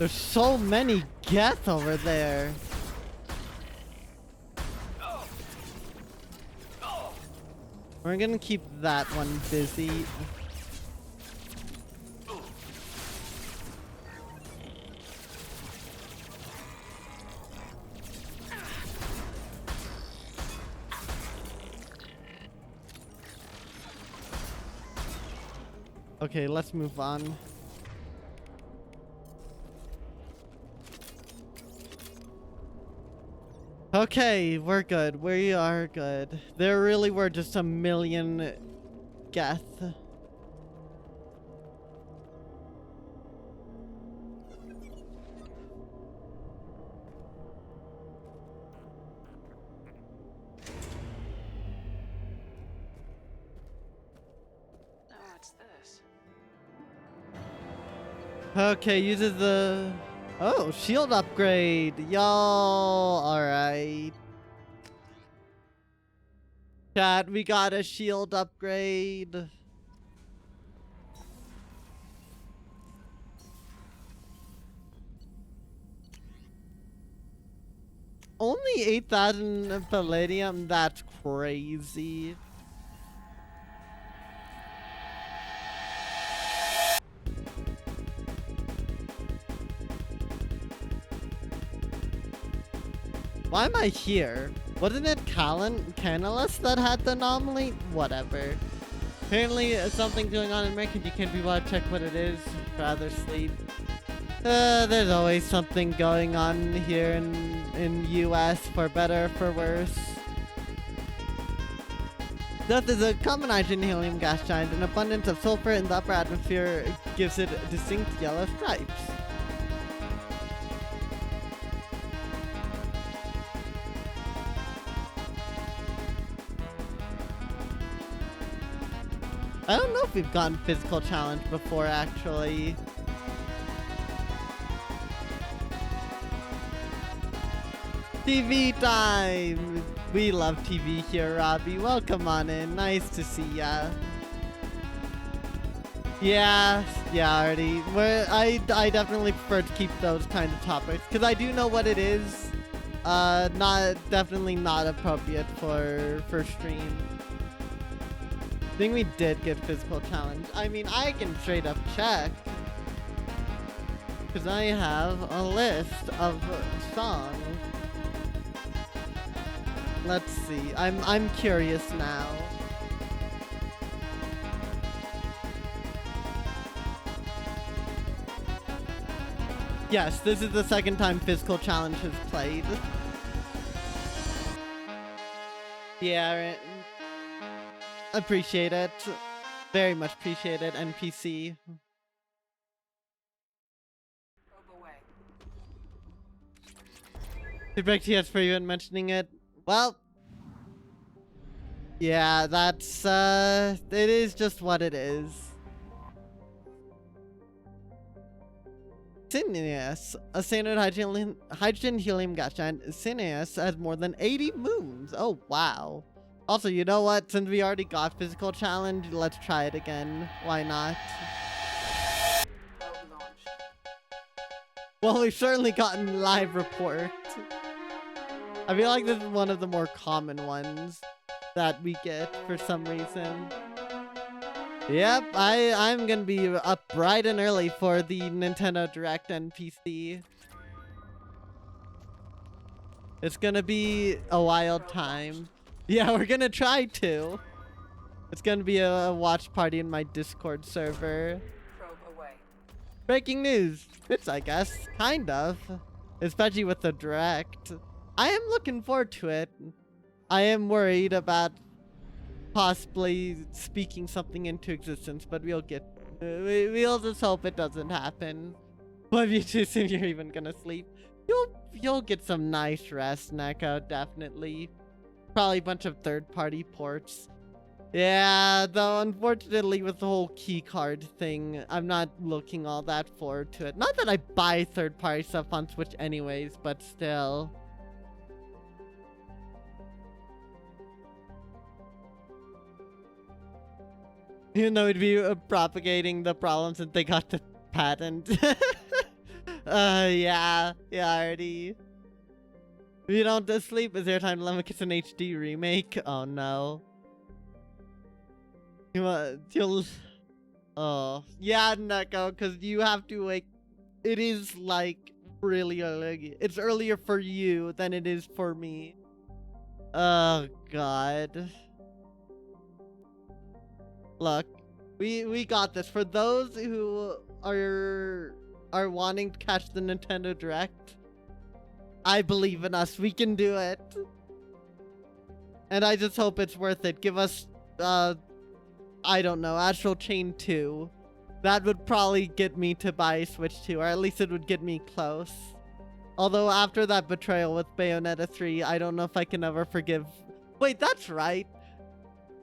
[SPEAKER 1] There's so many Geth over there. We're gonna keep that one busy. Okay, let's move on. Okay, we're good. We are good. There really were just a million Geth.
[SPEAKER 2] Oh, what's this?
[SPEAKER 1] Okay, uses the... Oh, shield upgrade. Y'all, alright. Chat, we got a shield upgrade. Only 8,000 palladium? That's crazy. Why am I here? Wasn't it Canalus that had the anomaly? Whatever. Apparently, something's going on in America. You can't be able to check what it is. Rather sleep. There's always something going on here in US, for better or for worse. Death is a common hydrogen helium gas giant. An abundance of sulfur in the upper atmosphere gives it distinct yellow stripes. I don't know if we've gotten physical challenge before, actually. TV time! We love TV here, Robbie. Welcome on in. Nice to see ya. Yeah, already. I definitely prefer to keep those kind of topics because I do know what it is. Definitely not appropriate for stream. I think we did get physical challenge. I mean, I can straight up check because I have a list of songs. Let's see. I'm curious now. Yes, this is the second time physical challenge has played. Yeah, appreciate it. Very much appreciate it, NPC.
[SPEAKER 2] Probe away.
[SPEAKER 1] Feedback TS for you and mentioning it. Well, yeah, that's, it is just what it is. Cineas, a standard hydrogen helium gas giant. Cineas has more than 80 moons. Oh, wow. Also, you know what? Since we already got physical challenge, let's try it again. Why not?
[SPEAKER 2] Probe launched.
[SPEAKER 1] Well, we've certainly gotten live report. I feel like this is one of the more common ones that we get for some reason. Yep, I'm gonna be up bright and early for the Nintendo Direct NPC. It's gonna be a wild time. Yeah, we're gonna try to. It's gonna be a watch party in my Discord server.
[SPEAKER 2] Probe away.
[SPEAKER 1] Breaking news. Bits, I guess. Kind of. Especially with the Direct. I am looking forward to it. I am worried about possibly speaking something into existence, but we'll just hope it doesn't happen. What if you too soon you're even gonna sleep? You'll get some nice rest, Neko, definitely. Probably a bunch of third-party ports. Yeah, though unfortunately with the whole key card thing, I'm not looking all that forward to it. Not that I buy third-party stuff on Switch anyways, but still. You know, we'd be propagating the problems that they got the patent. Yeah, already. If you don't sleep, is there time to let me get an HD remake? Oh no. You'll. Oh yeah, Neko, because you have to like. It is like really early. It's earlier for you than it is for me. Oh god. Look, we got this. For those who are wanting to catch the Nintendo Direct, I believe in us. We can do it. And I just hope it's worth it. Give us I don't know, Astral Chain 2. That would probably get me to buy Switch 2, or at least it would get me close. Although after that betrayal with Bayonetta 3, I don't know if I can ever forgive. Wait, that's right.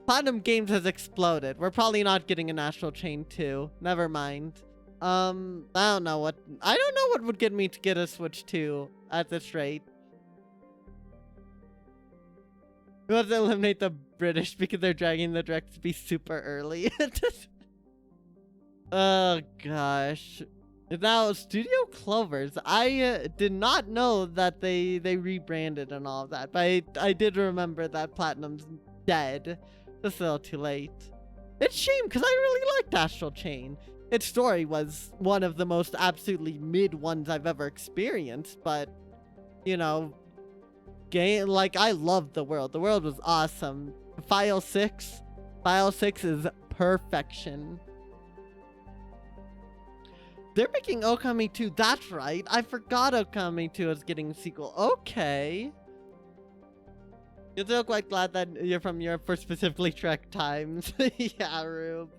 [SPEAKER 1] Platinum Games has exploded. We're probably not getting an Astral Chain 2. Never mind. I don't know what would get me to get a Switch 2 at this rate. We have to eliminate the British because they're dragging the Direct to be super early. Oh gosh. Now, Studio Clovers. I did not know that they rebranded and all of that, but I did remember that Platinum's dead. Just a little too late. It's a shame because I really liked Astral Chain. Its story was one of the most absolutely mid ones I've ever experienced, but you know, I loved the world. The world was awesome. File 6 is perfection. They're making Okami 2. That's right. I forgot Okami 2 was getting a sequel. Okay. You're still quite glad that you're from Europe for specifically Trek times. Yeah, Rube.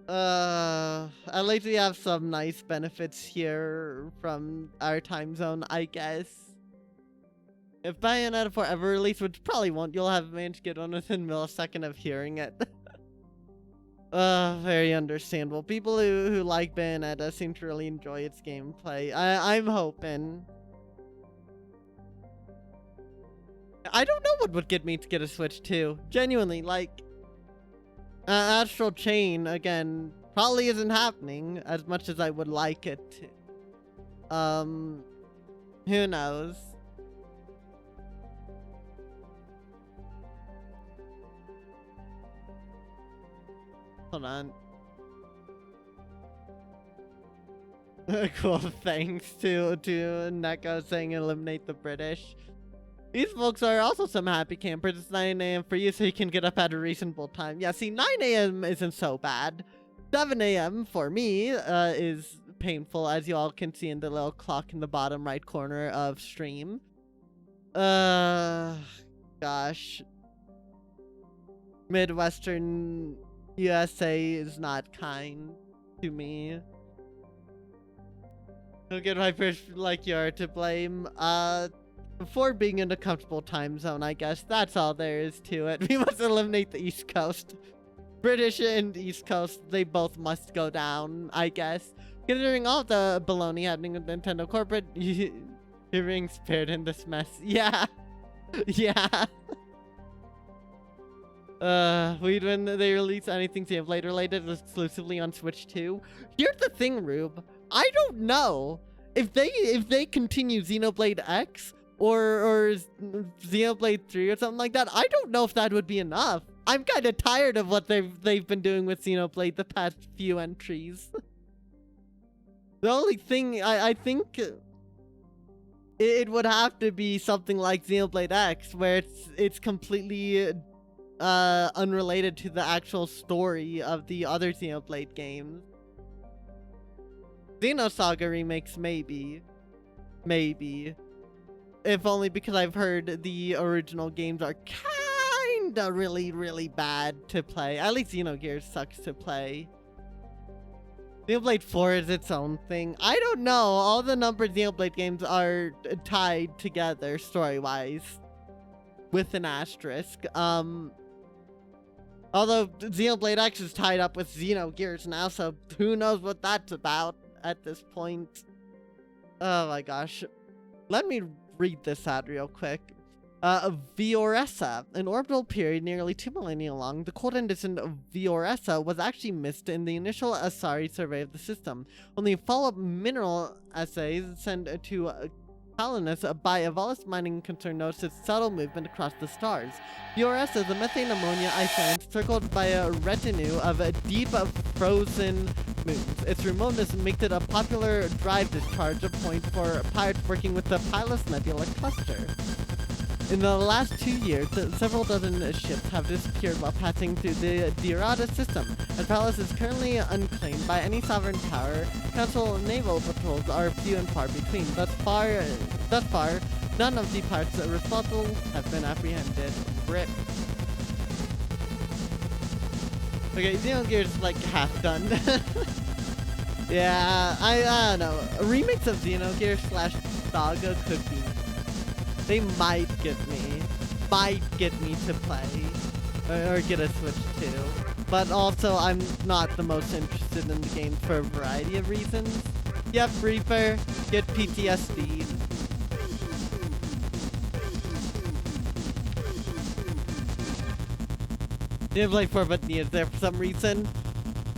[SPEAKER 1] At least we have some nice benefits here from our time zone, I guess. If Bayonetta 4 ever released, which probably won't, you'll have managed to get one within a millisecond of hearing it. Very understandable. People who like Bayonetta seem to really enjoy its gameplay. I'm hoping. I don't know what would get me to get a Switch 2. Genuinely, like, Astral Chain, again, probably isn't happening as much as I would like it to. Who knows? Hold on. Cool, thanks to Neko saying eliminate the British. These folks are also some happy campers. It's 9 a.m. for you, so you can get up at a reasonable time. Yeah, see, 9 a.m. isn't so bad. 7 a.m. for me is painful, as you all can see in the little clock in the bottom right corner of stream. Gosh. Midwestern USA is not kind to me. Look at my fish like you are to blame. For being in a comfortable time zone, I guess. That's all there is to it. We must eliminate the East Coast. British and East Coast, they both must go down, I guess. Considering all the baloney happening with Nintendo corporate, you're being spared in this mess. Yeah. Yeah. When they release anything Xenoblade related exclusively on Switch 2. Here's the thing, Rube. I don't know if they continue Xenoblade X or Xenoblade 3 or something like that. I don't know if that would be enough. I'm kind of tired of what they've been doing with Xenoblade the past few entries. The only thing I think it would have to be something like Xenoblade X, where it's completely unrelated to the actual story of the other Xenoblade games. Xenosaga remakes, maybe. If only because I've heard the original games are kinda really bad to play. At least Xenogears sucks to play. Xenoblade 4 is its own thing. I don't know. All the numbered Xenoblade games are tied together story-wise with an asterisk. Although Xenoblade X is tied up with Xenogears now, so who knows what that's about at this point. Oh my gosh. Let me read this ad real quick. Vioressa, an orbital period nearly 2 millennia long, the cold and distant Vioressa was actually missed in the initial Asari survey of the system. Only follow-up mineral assays sent to Calanus by Evolus mining concern noticed its subtle movement across the stars. Vioressa is a methane ammonia iceland circled by a retinue of deep frozen moons. Its remoteness makes it a popular drive discharge point for pirates working with the Pilus Nebula cluster. In the last 2 years, several dozen ships have disappeared while passing through the Dirada system. As Pallas is currently unclaimed by any sovereign power, Council naval patrols are few and far between. Thus far, none of the pirates responsible have been apprehended. RIP. Okay, Xenogears like half done. Yeah, I don't know. A remix of Xenogears / Saga could be. They might get me to play, or get a Switch too. But also, I'm not the most interested in the game for a variety of reasons. Yep, Reaper, get PTSD. Didn't play 4 but Nia's there for some reason.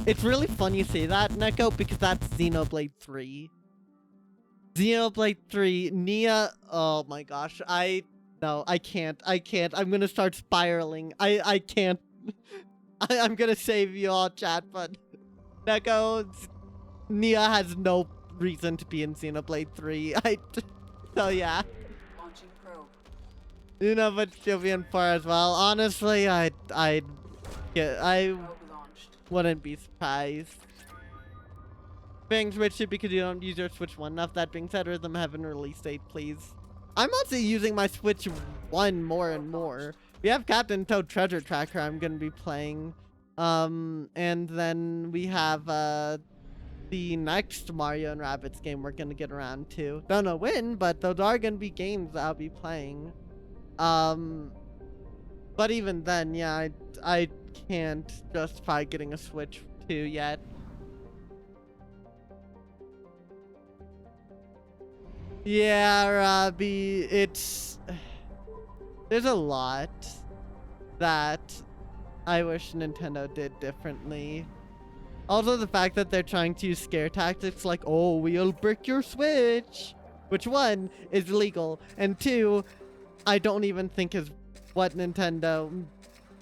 [SPEAKER 1] It's really fun you say that, Neko, because that's Xenoblade 3. Xenoblade 3, Nia, oh my gosh, no, I can't, I'm gonna start spiraling, I can't, I'm gonna save you all, chat, but Neko, Nia has no reason to be in Xenoblade 3, so yeah.
[SPEAKER 2] Launching probe.
[SPEAKER 1] You know, but she'll be in 4 as well, honestly, I
[SPEAKER 2] Probe launched.
[SPEAKER 1] wouldn't be surprised. Being Switch it because you don't use your Switch 1 enough. That being said, Rhythm Heaven release date, please. I'm also using my Switch 1 more and more. We have Captain Toad Treasure Tracker I'm gonna be playing. And then we have the next Mario and Rabbids game we're gonna get around to. Don't know when, but those are gonna be games I'll be playing. But even then, yeah, I can't justify getting a Switch 2 yet. Yeah, Robbie, there's a lot that I wish Nintendo did differently. Also, the fact that they're trying to use scare tactics like, oh, we'll brick your Switch, which one is legal, and 2, I don't even think is what Nintendo,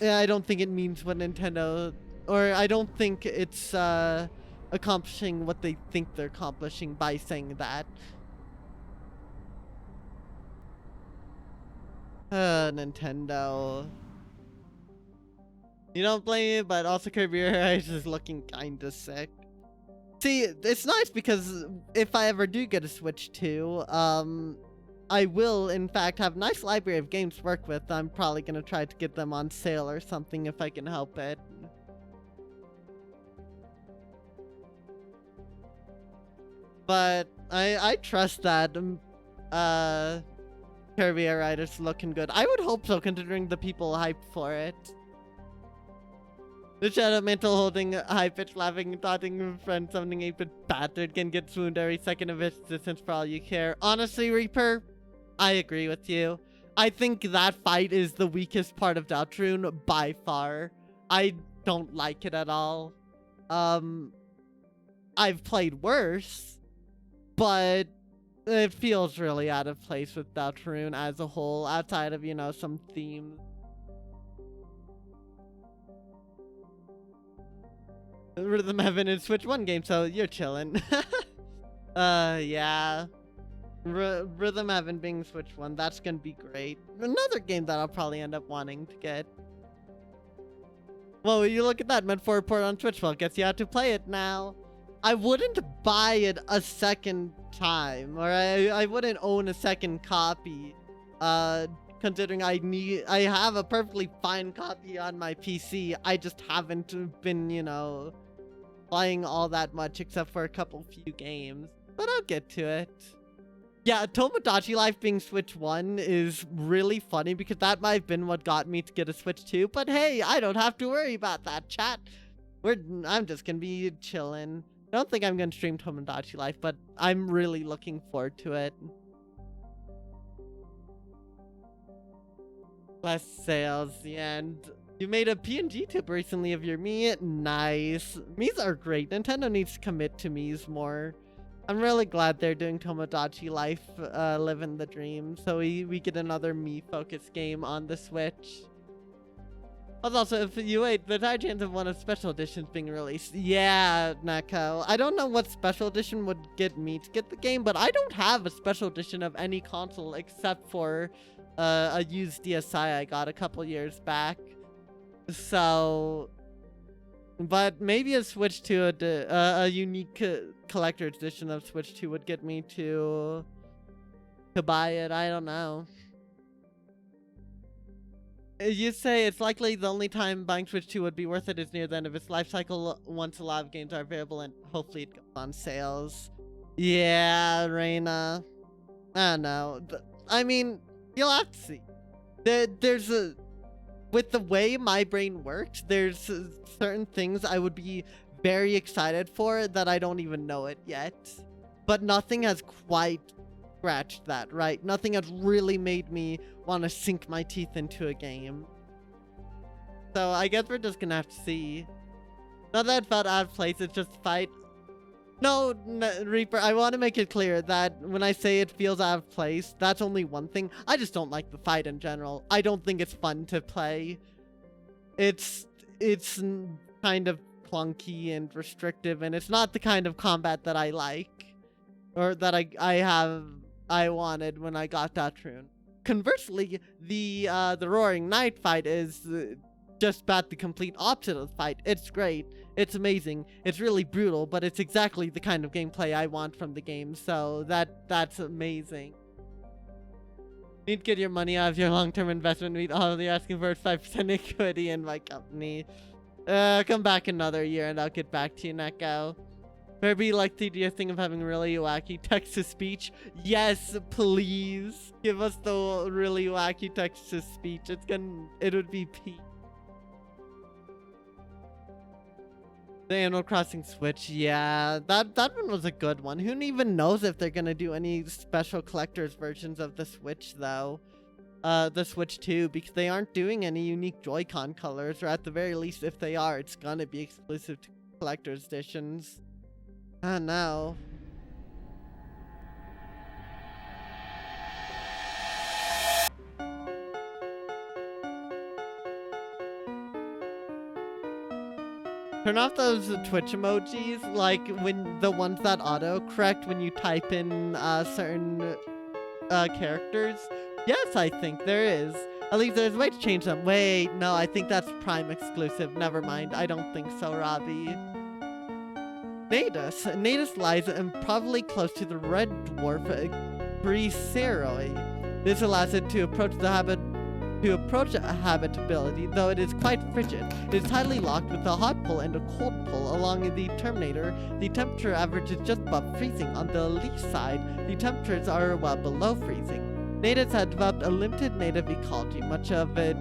[SPEAKER 1] I don't think it means what Nintendo, or I don't think it's accomplishing what they think they're accomplishing by saying that. Nintendo. You don't blame me, but also Kirby Your Eyes is looking kinda sick. See, it's nice because if I ever do get a Switch 2, I will, in fact, have a nice library of games to work with. I'm probably gonna try to get them on sale or something if I can help it. But I trust that Kirby Air Rider's looking good. I would hope so, considering the people hyped for it. The Shadow Mantle holding high-pitched laughing, taunting friend summoning 8-bit bastard can get swooned every second of its distance for all you care. Honestly, Reaper, I agree with you. I think that fight is the weakest part of Deltarune by far. I don't like it at all. I've played worse, but it feels really out of place with Deltarune as a whole, outside of, you know, some themes. Rhythm Heaven is Switch 1 game, so you're chillin'. Yeah. Rhythm Heaven being Switch 1, that's gonna be great. Another game that I'll probably end up wanting to get. Well, you look at that, meant for report on Twitch, well, guess you have to play it now. I wouldn't buy it a second time, or I wouldn't own a second copy, considering I have a perfectly fine copy on my PC. I just haven't been, you know, playing all that much except for a few games, but I'll get to it. Yeah, Tomodachi Life being Switch 1 is really funny because that might have been what got me to get a Switch 2, but hey, I don't have to worry about that, chat. I'm just gonna be chillin'. I don't think I'm gonna stream Tomodachi Life, but I'm really looking forward to it. Less sales, yeah, and you made a PNG tip recently of your Mii. Nice. Mii's are great. Nintendo needs to commit to Mii's more. I'm really glad they're doing Tomodachi Life, living the dream, so we get another Mii-focused game on the Switch. Also, if you wait, there's a high chance of one of special editions being released. Yeah, Neko. I don't know what special edition would get me to get the game, but I don't have a special edition of any console except for a used DSi I got a couple years back. So, but maybe a Switch 2, a unique collector's edition of Switch 2 would get me to buy it. I don't know. You say it's likely the only time buying Switch 2 would be worth it is near the end of its life cycle once a lot of games are available and hopefully it goes on sales. Yeah, Reina. I don't know. I mean, you'll have to see. There's a... With the way my brain works, there's certain things I would be very excited for that I don't even know it yet. But nothing has quite scratched that, right? Nothing has really made me want to sink my teeth into a game. So I guess we're just gonna have to see. Not that it felt out of place, it's just fight. No, Reaper, I want to make it clear that when I say it feels out of place, that's only one thing. I just don't like the fight in general. I don't think it's fun to play. It's kind of clunky and restrictive, and it's not the kind of combat that I like. Or that I wanted when I got Datrun. Conversely, the Roaring Knight fight is just about the complete opposite of the fight. It's great. It's amazing. It's really brutal, but it's exactly the kind of gameplay I want from the game, so that's amazing. Need to get your money out of your long-term investment. All you're asking for is 5% equity in my company. Come back another year and I'll get back to you, Neko. Maybe like the idea thing of having really wacky text-to-speech. Yes, please. Give us the really wacky text-to-speech. It would be peak. The Animal Crossing Switch, yeah, that one was a good one. Who even knows if they're gonna do any special collector's versions of the Switch, though? The Switch 2, because they aren't doing any unique Joy-Con colors, or at the very least, if they are, it's gonna be exclusive to collector's editions. I don't know. Turn off those Twitch emojis, like when the ones that auto-correct when you type in certain characters. Yes, I think there is. At least there's a way to change them. Wait, no, I think that's Prime exclusive. Never mind, I don't think so, Robbie. Natus lies probably close to the red dwarf Briceroi. This allows it to approach habitability, though it is quite frigid. It is tightly locked with a hot pull and a cold pull. Along the Terminator, the temperature average is just above freezing. On the lee side, the temperatures are well below freezing. Natives have developed a limited native ecology. Much of it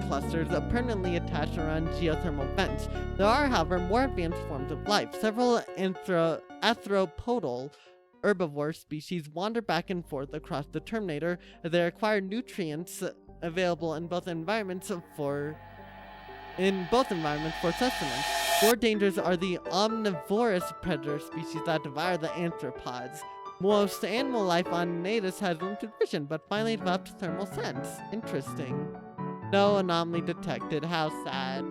[SPEAKER 1] clusters permanently attached around geothermal vents. There are, however, more advanced forms of life. Several arthropodal herbivore species wander back and forth across the Terminator. They acquire nutrients available in both environments for sustenance. More dangerous are the omnivorous predator species that devour the arthropods. Most animal life on Natus has limited vision, but finally developed thermal sense. Interesting. No anomaly detected. How sad.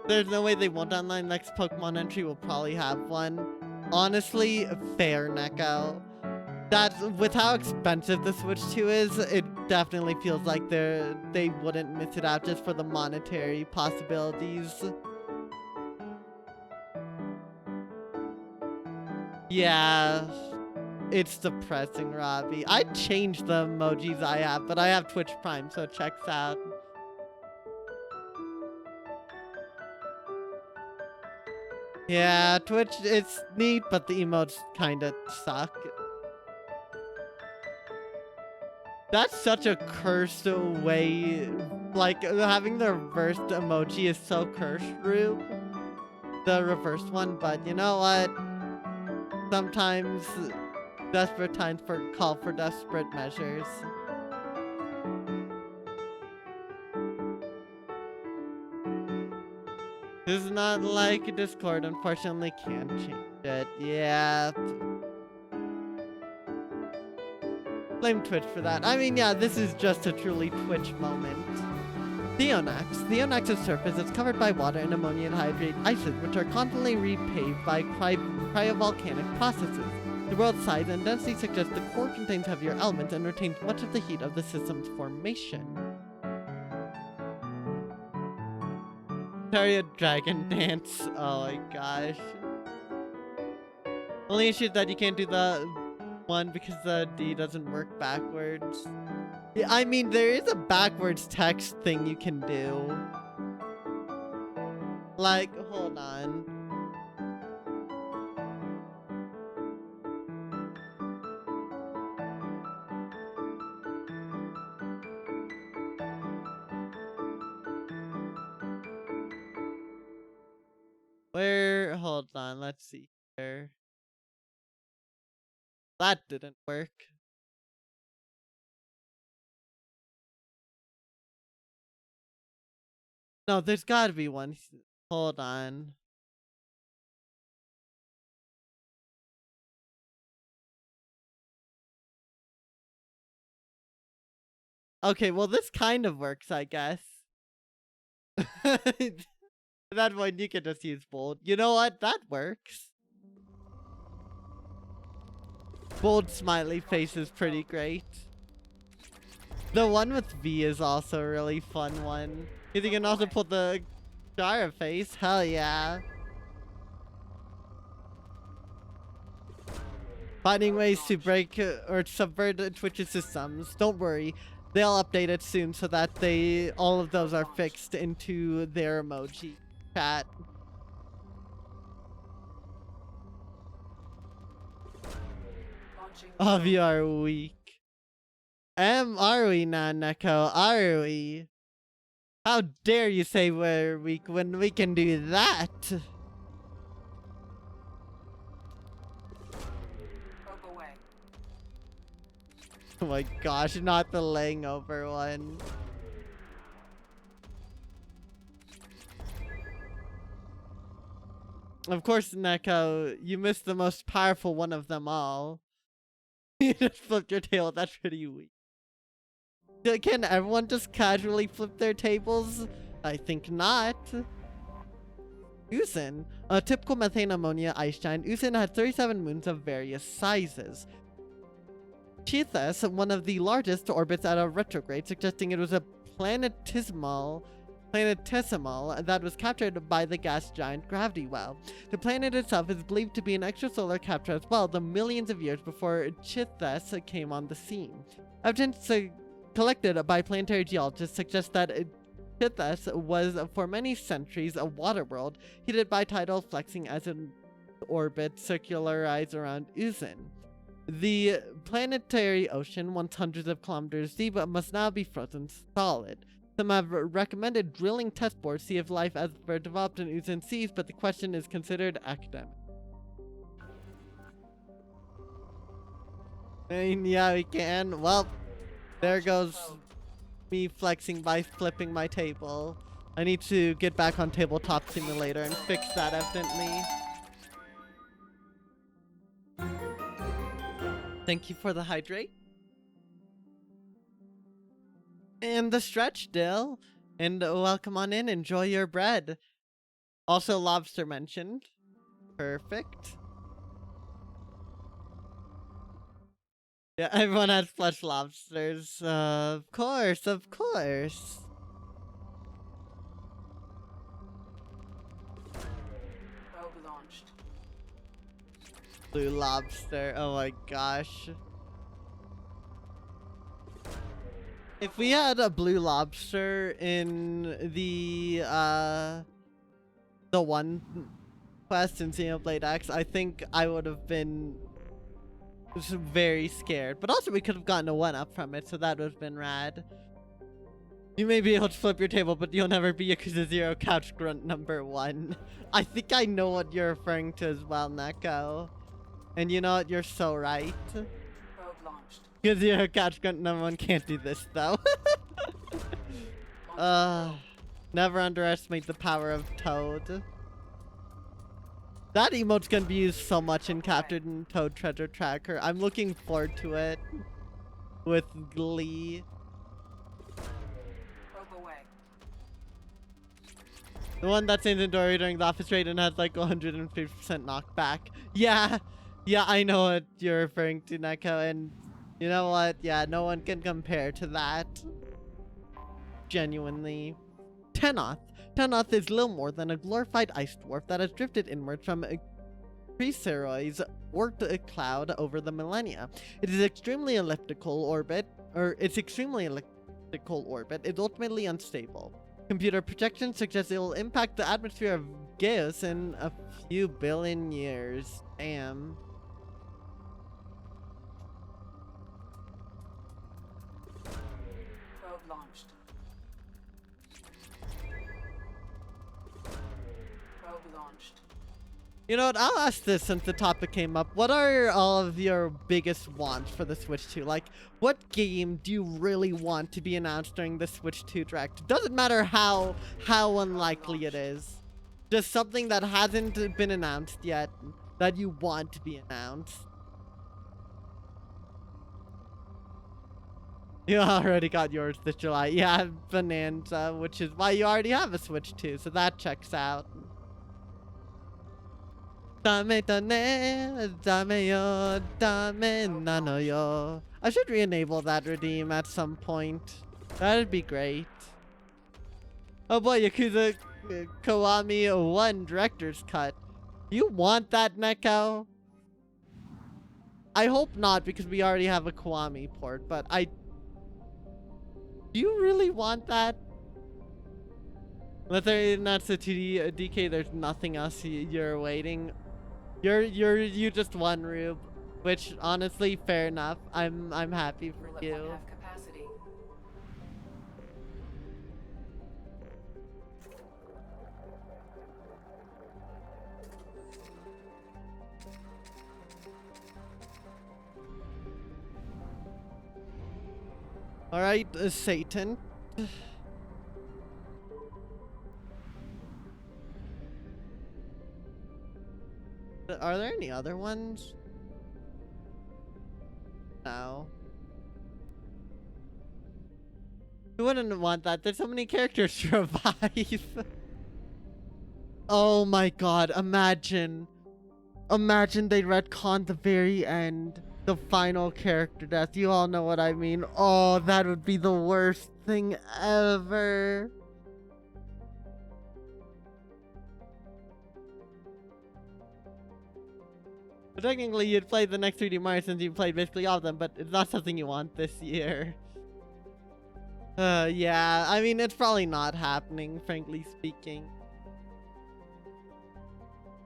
[SPEAKER 1] There's no way they won't online. Next Pokemon entry will probably have one. Honestly, fair, Neko. That's with how expensive the Switch 2 is, it definitely feels like they wouldn't miss it out just for the monetary possibilities. Yeah. It's depressing, Robbie. I'd change the emojis I have, but I have Twitch Prime, so it checks out. Yeah, Twitch, it's neat, but the emotes kinda suck. That's such a cursed way. Like, having the reversed emoji is so cursed, Rube. The reversed one, but you know what? Sometimes Desperate times call for desperate measures. This is not like Discord, unfortunately can't change it. Yeah. Blame Twitch for that. I mean, yeah, this is just a truly Twitch moment. Theonax. Theonax's surface is covered by water and ammonium hydrate ices, which are constantly repaved by cryovolcanic processes. The world's size and density suggest the core contains heavier elements and retains much of the heat of the system's formation. Chariot Dragon Dance. Oh my gosh. Only issue is that you can't do the one because the D doesn't work backwards. Yeah, I mean, there is a backwards text thing you can do. Like, hold on. Where, hold on, let's see here. That didn't work. No, there's gotta be one. Hold on. Okay, well this kind of works, I guess. At that point, you can just use bold. You know what? That works. Bold smiley face is pretty great. The one with V is also a really fun one. You can also put the Jara face. Hell yeah. Finding ways to break or subvert Twitch's systems. Don't worry. They'll update it soon so that all of those are fixed into their emoji chat. Of you are weak. Are we not, Neko? Are we? How dare you say we're weak when we can do that?
[SPEAKER 2] Probe away.
[SPEAKER 1] Oh my gosh, not the laying over one. Of course, Neko, you missed the most powerful one of them all. You just flipped your tail, that's pretty weak. Can everyone just casually flip their tables? I think not. Usin. A typical methane ammonia ice giant, Usin had 37 moons of various sizes. Chithas, one of the largest, orbits at a retrograde, suggesting it was a planetesimal that was captured by the gas giant gravity well. The planet itself is believed to be an extrasolar capture as well, though millions of years before Chithas came on the scene. Evidence collected by planetary geologists suggests that Chithas was for many centuries a water world, heated by tidal flexing as an orbit circularized around Usin. The planetary ocean, once hundreds of kilometers deep, must now be frozen solid. Some have recommended drilling test bores to see if life has developed in Usin seas, but the question is considered academic. And yeah, we can. Well, there goes me flexing by flipping my table. I need to get back on Tabletop Simulator and fix that evidently. Thank you for the hydrate. And the stretch, Dill. And welcome on in. Enjoy your bread. Also, lobster mentioned. Perfect. Yeah, everyone has flesh lobsters. Of course, of course.
[SPEAKER 2] Probe launched.
[SPEAKER 1] Blue lobster. Oh my gosh. If we had a blue lobster in the one quest in Xenoblade X, I think I would have been just very scared. But also we could have gotten a 1-up from it, so that would have been rad. You may be able to flip your table, but you'll never be Yakuza 0 Couch Grunt #1. I think I know what you're referring to as well, Neko. And you know what? You're so right.
[SPEAKER 2] Probe launched.
[SPEAKER 1] Because you're a catch grunt, no one can't do this though. Never underestimate the power of Toad. That emote's gonna be used so much in Captured in Toad Treasure Tracker. I'm looking forward to it with glee.
[SPEAKER 2] Probe away.
[SPEAKER 1] The one that's inventory during the office raid and has like 150% knockback. Yeah, I know what you're referring to, Neko, and you know what? Yeah, no one can compare to that. Genuinely. Tenoth. Tenoth is little more than a glorified ice dwarf that has drifted inward from Chrysaroid's orc cloud over the millennia. It is extremely elliptical orbit, it's ultimately unstable. Computer projections suggest it will impact the atmosphere of Geos in a few billion years. Damn.
[SPEAKER 2] Probe launched. Probe launched.
[SPEAKER 1] You know what? I'll ask this since the topic came up. What are all of your biggest wants for the Switch 2? Like, what game do you really want to be announced during the Switch 2 Direct? Doesn't matter how unlikely it is. Just something that hasn't been announced yet that you want to be announced. You already got yours this July. Yeah, Bonanza, which is why you already have a Switch 2, so that checks out. Dame yo, dame nano yo. I should re-enable that redeem at some point. That'd be great. Oh boy, Yakuza Kiwami 1 Director's Cut. You want that, Neko? I hope not, because we already have a Kiwami port, but do you really want that? Unless that's a 2D DK, there's nothing else you're waiting. You just won, Rube, which honestly, fair enough. I'm happy for
[SPEAKER 2] Let
[SPEAKER 1] you.
[SPEAKER 2] one have capacity.
[SPEAKER 1] All right, Satan. Are there any other ones? No. Who wouldn't want that? There's so many characters to revive. Oh my god, imagine. Imagine they retconned the very end. The final character death. You all know what I mean. Oh, that would be the worst thing ever. But technically, you'd play the next 3D Mario since you played basically all of them, but it's not something you want this year. Yeah, I mean, it's probably not happening, frankly speaking.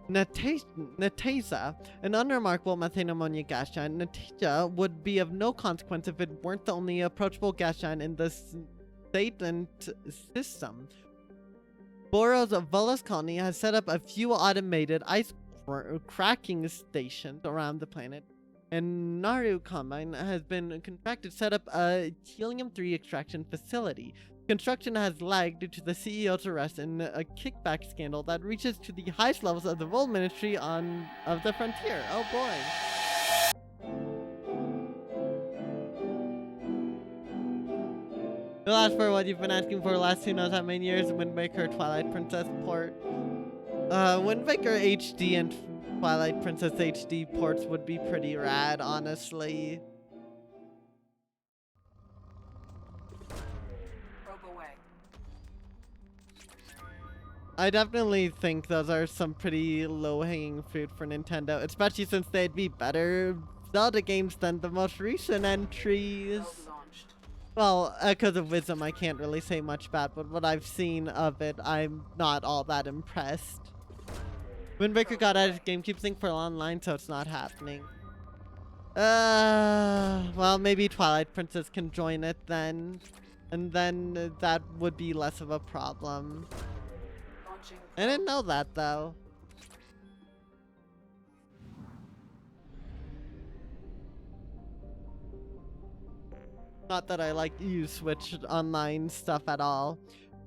[SPEAKER 1] Natesa, an unremarkable methane ammonia gas giant. Natesa would be of no consequence if it weren't the only approachable gas giant in the Satan system. Boros of Volos colony has set up a few automated ice cracking stations around the planet, and Naru Combine has been contracted to set up a helium-3 extraction facility. Construction has lagged due to the CEO's arrest in a kickback scandal that reaches to the highest levels of the Vol Ministry of the frontier. Oh boy. The last for what you've been asking for the last who knows how many years, Wind Waker Twilight Princess port. Wind Waker HD and Twilight Princess HD ports would be pretty rad, honestly. I definitely think those are some pretty low-hanging fruit for Nintendo, especially since they'd be better Zelda games than the most recent entries. Well, Echoes of Wisdom I can't really say much about, but what I've seen of it, I'm not all that impressed. Wind Waker got out of GameCube Sync for online, so it's not happening. Well, maybe Twilight Princess can join it then, and then that would be less of a problem. I didn't know that, though. Not that I like use Switch online stuff at all.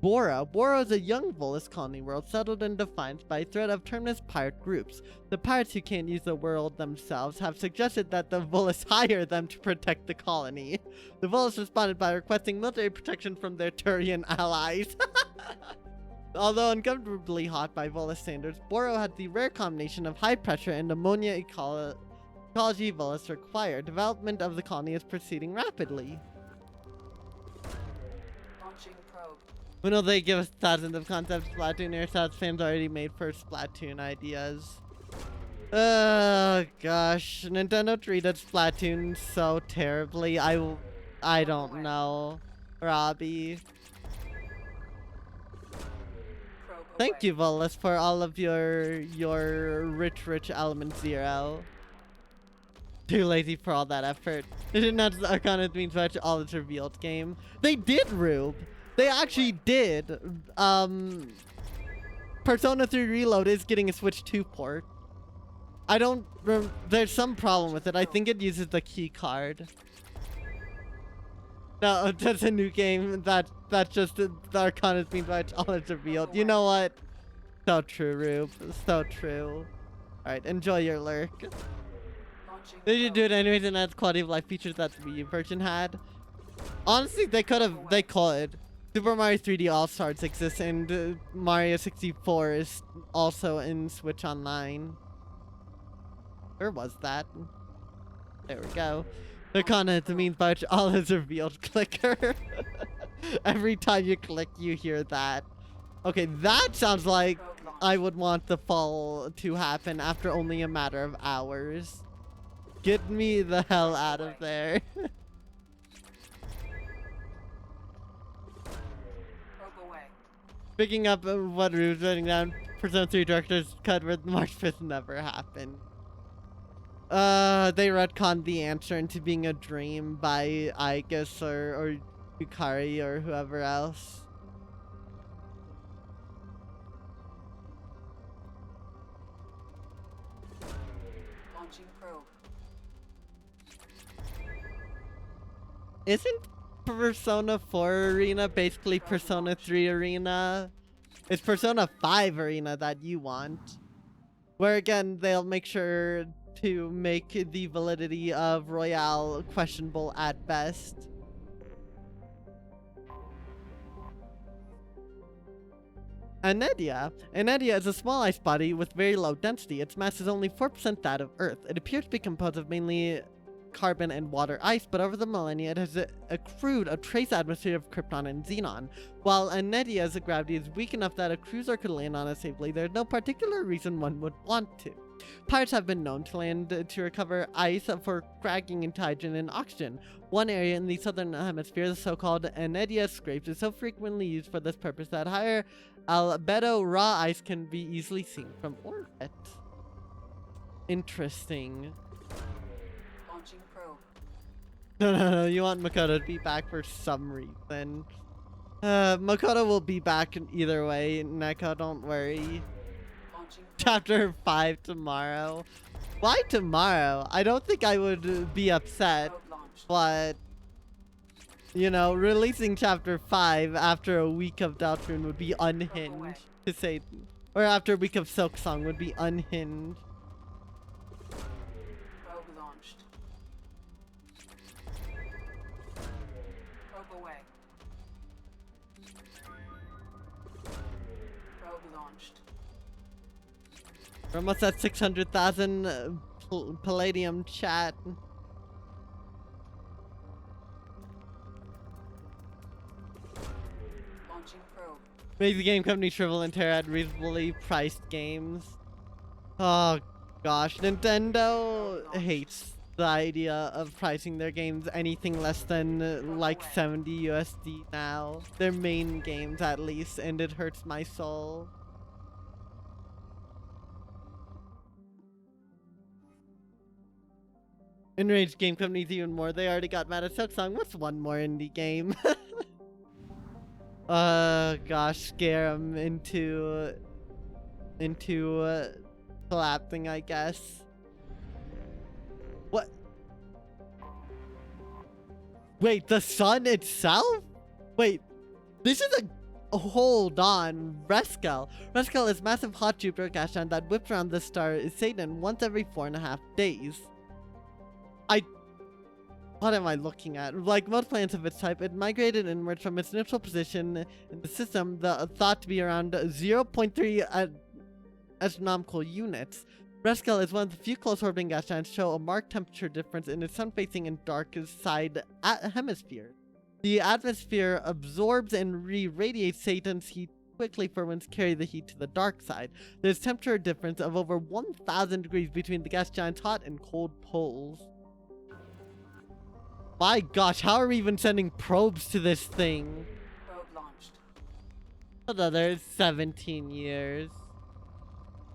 [SPEAKER 1] Bora. Bora is a young Volus colony world settled in defiance by a threat of terminus pirate groups. The pirates who can't use the world themselves have suggested that the Volus hire them to protect the colony. The Volus responded by requesting military protection from their Turian allies. Although uncomfortably hot by Volus standards, Boro had the rare combination of high pressure and ammonia ecology Volus require. Development of the colony is proceeding rapidly.
[SPEAKER 2] Launching probe.
[SPEAKER 1] We know they give us thousands of concepts Splatoon Airsats fans already made for Splatoon ideas. Oh gosh, Nintendo treated Splatoon so terribly. I don't know. Robbie.
[SPEAKER 2] Probe
[SPEAKER 1] Thank
[SPEAKER 2] away.
[SPEAKER 1] you, Volus, for all of your rich element 0. Too lazy for all that effort. They didn't have Arcana means much all its revealed game. They did, Rube. They actually did. Persona 3 Reload is getting a Switch 2 port. I don't there's some problem with it. I think it uses the key card. No, that's a new game. That's just the Arcana means much all its revealed. You know what? So true, Rube. So true. Alright, enjoy your lurk.
[SPEAKER 2] Launching
[SPEAKER 1] They should do
[SPEAKER 2] probe.
[SPEAKER 1] it anyways and add quality of life features that the Wii version had. Honestly, they could. Super Mario 3D All-Stars exists and Mario 64 is also in Switch Online. Where was that? There we go. The content means by which all is revealed clicker. Every time you click, you hear that. Okay, that sounds like
[SPEAKER 2] Probe launched.
[SPEAKER 1] I would want the fall to happen after only a matter of hours. Get me the hell out of there.
[SPEAKER 2] Probe away.
[SPEAKER 1] Picking up what Rube's writing down, Persona 3 Director's Cut with March 5th never happened. They retconned the answer into being a dream by Igus or Yukari or whoever else.
[SPEAKER 2] Launching probe.
[SPEAKER 1] Isn't Persona 4 Arena basically Persona 3 Arena? It's Persona 5 Arena that you want. Where again, they'll make sure to make the validity of Royale questionable at best. Anedia. Anedia is a small ice body with very low density. Its mass is only 4% that of Earth. It appears to be composed of mainly carbon and water ice, but over the millennia it has accrued a trace atmosphere of Krypton and Xenon. While Anedia's gravity is weak enough that a cruiser could land on it safely, there's no particular reason one would want to. Pirates have been known to land to recover ice for cracking into hydrogen and oxygen. One area in the southern hemisphere, the so-called Anedia Scrapes, is so frequently used for this purpose that higher albedo raw ice can be easily seen from orbit. Interesting.
[SPEAKER 2] Launching probe.
[SPEAKER 1] No, you want Makoto to be back for some reason. Makoto will be back either way, Neko, don't worry.
[SPEAKER 2] Launching probe.
[SPEAKER 1] Chapter 5 tomorrow. Why tomorrow? I don't think I would be upset,
[SPEAKER 2] Probe launched.
[SPEAKER 1] but you know, releasing chapter 5 after a week of Deltarune would be unhinged, to say, or after a week of Silk Song would be unhinged.
[SPEAKER 2] Probe launched. Probe away. Probe launched.
[SPEAKER 1] We're almost at 600,000 Palladium chat.
[SPEAKER 2] Launching probe.
[SPEAKER 1] Maybe the game company Shrivel and Terra had reasonably priced games. Oh gosh, Nintendo hates the idea of pricing their games anything less than like 70 USD now. Their main games at least, and it hurts my soul. Enraged game companies even more. They already got mad at Silksong. What's one more indie game? Gosh, scare them into collapsing, I guess. What? Wait, the sun itself? Wait, this is hold on. Reskel. Reskel is massive hot Jupiter gas giant that whips around the star Satan once every 4.5 days. What am I looking at? Like most planets of its type, it migrated inwards from its neutral position in the system, thought to be around 0.3 astronomical units. Reskel is one of the few close orbiting gas giants to show a marked temperature difference in its sun-facing and dark side hemisphere. The atmosphere absorbs and re-radiates Satan's heat quickly for winds carry the heat to the dark side. There's temperature difference of over 1,000 degrees between the gas giant's hot and cold poles. My gosh, how are we even sending probes to this thing?
[SPEAKER 2] Probe launched.
[SPEAKER 1] Another 17 years.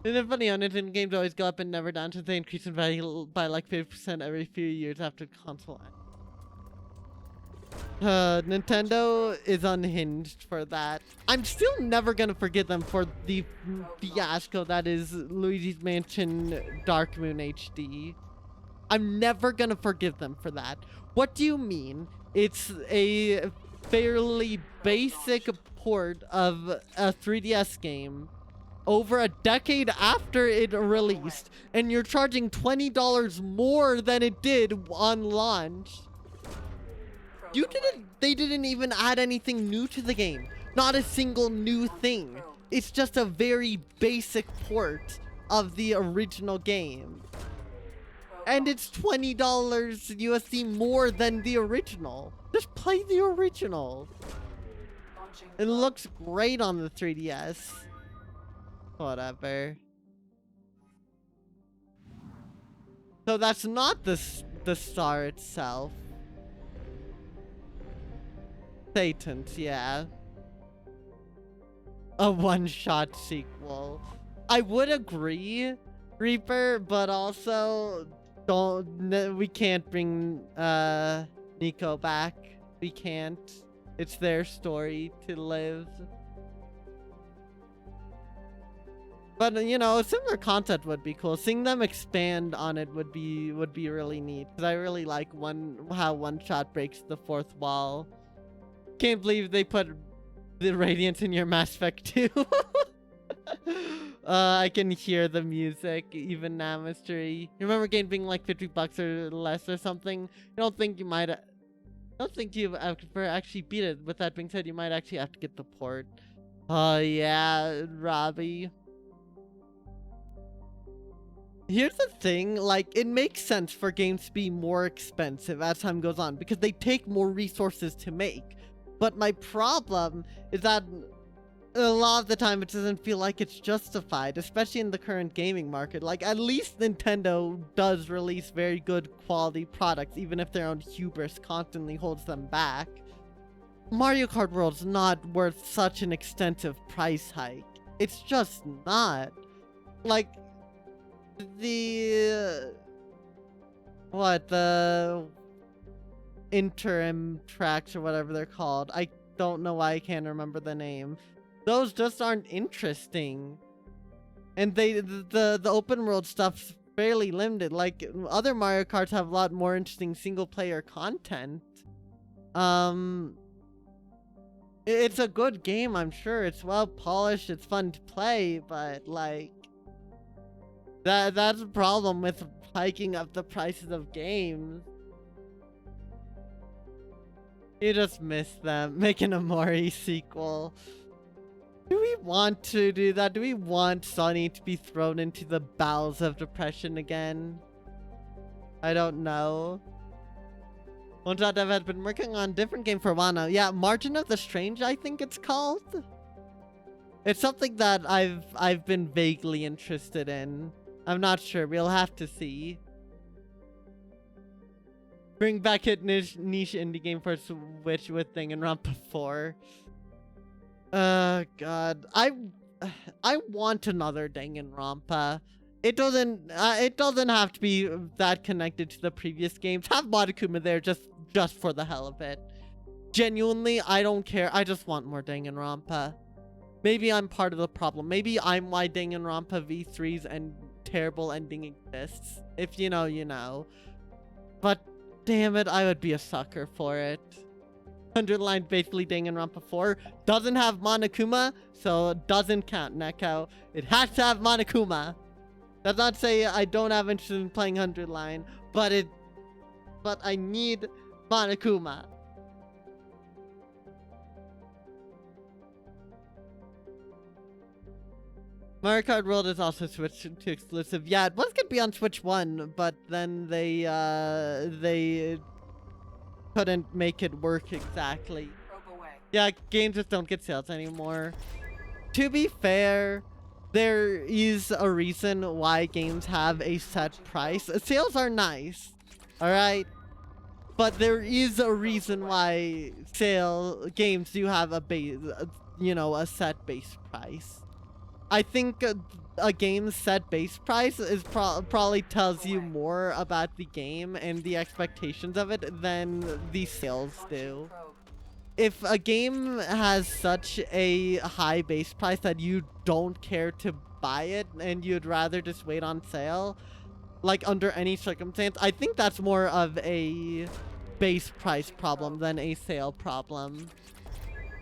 [SPEAKER 1] Isn't it funny how Nintendo games always go up and never down since they increase in value by like 50% every few years after console ends? Nintendo is unhinged for that. I'm still never gonna forget them for the fiasco that is Luigi's Mansion Dark Moon HD. I'm never gonna forgive them for that. What do you mean? It's a fairly basic port of a 3DS game over a decade after it released, and you're charging $20 more than it did on launch. They didn't even add anything new to the game. Not a single new thing. It's just a very basic port of the original game. And it's $20 USD more than the original. Just play the original. It looks great on the 3DS. Whatever. So that's not the star itself. Satan's, yeah. A one-shot sequel. I would agree, Reaper, but also we can't bring Nico back. We can't. It's their story to live. But you know, a similar concept would be cool. Seeing them expand on it would be really neat. Cause I really like how one shot breaks the fourth wall. Can't believe they put the Radiance in your Mass Effect 2. I can hear the music even now, Mystery. You remember game being like $50 or less or something? I don't think you actually beat it. With that being said, you might actually have to get the port. Oh yeah, Robbie. Here's the thing, like, it makes sense for games to be more expensive as time goes on because they take more resources to make. But my problem is that a lot of the time it doesn't feel like it's justified, especially in the current gaming market. Like, at least Nintendo does release very good quality products, even if their own hubris constantly holds them back. Mario Kart World's not worth such an extensive price hike. It's just not. Like, the interim tracks or whatever they're called. I don't know why I can't remember the name. Those just aren't interesting. And the open world stuff's fairly limited. Like, other Mario Karts have a lot more interesting single player content. It's a good game, I'm sure. It's well polished, it's fun to play, but like that's a problem with hiking up the prices of games. You just miss them. Making a Mori sequel. Do we want to do that? Do we want Sonny to be thrown into the bowels of depression again? I don't know. One.dev has been working on a different game for a while now. Yeah, Margin of the Strange, I think it's called. It's something that I've been vaguely interested in. I'm not sure. We'll have to see. Bring back a niche indie game for Switch with Danganronpa 4. God. I want another Danganronpa. It doesn't have to be that connected to the previous games. Have Monokuma there just for the hell of it. Genuinely, I don't care. I just want more Danganronpa. Maybe I'm part of the problem. Maybe I'm why Danganronpa V3's and terrible ending exists. If you know, you know. But damn it, I would be a sucker for it. 100 line basically Danganronpa 4 doesn't have Monokuma, so it doesn't count, Neko. It has to have Monokuma. Does not say I don't have interest in playing 100 line, but I need Monokuma. Mario Kart World is also Switch 2 exclusive. Yeah, it was gonna be on Switch 1, but then they couldn't make it work exactly.
[SPEAKER 2] Probe away.
[SPEAKER 1] Yeah, games just don't get sales anymore. To be fair, there is a reason why games have a set price. Sales are nice, alright? But there is a reason why games do have a base, a set base price. I think a game's set base price is probably tells you more about the game and the expectations of it than the sales do.
[SPEAKER 2] Probe.
[SPEAKER 1] If a game has such a high base price that you don't care to buy it and you'd rather just wait on sale, like under any circumstance, I think that's more of a base price problem than a sale problem.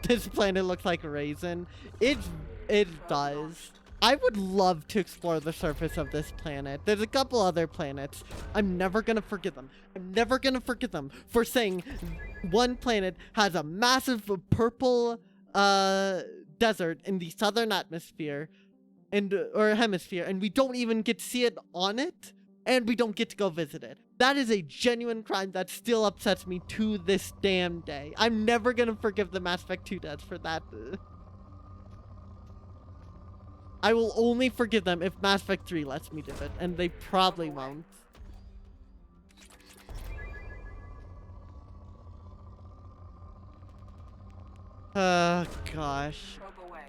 [SPEAKER 1] This planet looks like a raisin. It does. I would love to explore the surface of this planet. There's a couple other planets. I'm never gonna forget them. I'm never gonna forget them for saying one planet has a massive purple desert in the southern atmosphere or hemisphere, and we don't even get to see it on it, and we don't get to go visit it. That is a genuine crime that still upsets me to this damn day. I'm never gonna forgive the Mass Effect 2 devs for that. I will only forgive them if Mass Effect 3 lets me do it, and they probably won't. Gosh.
[SPEAKER 2] Probe away.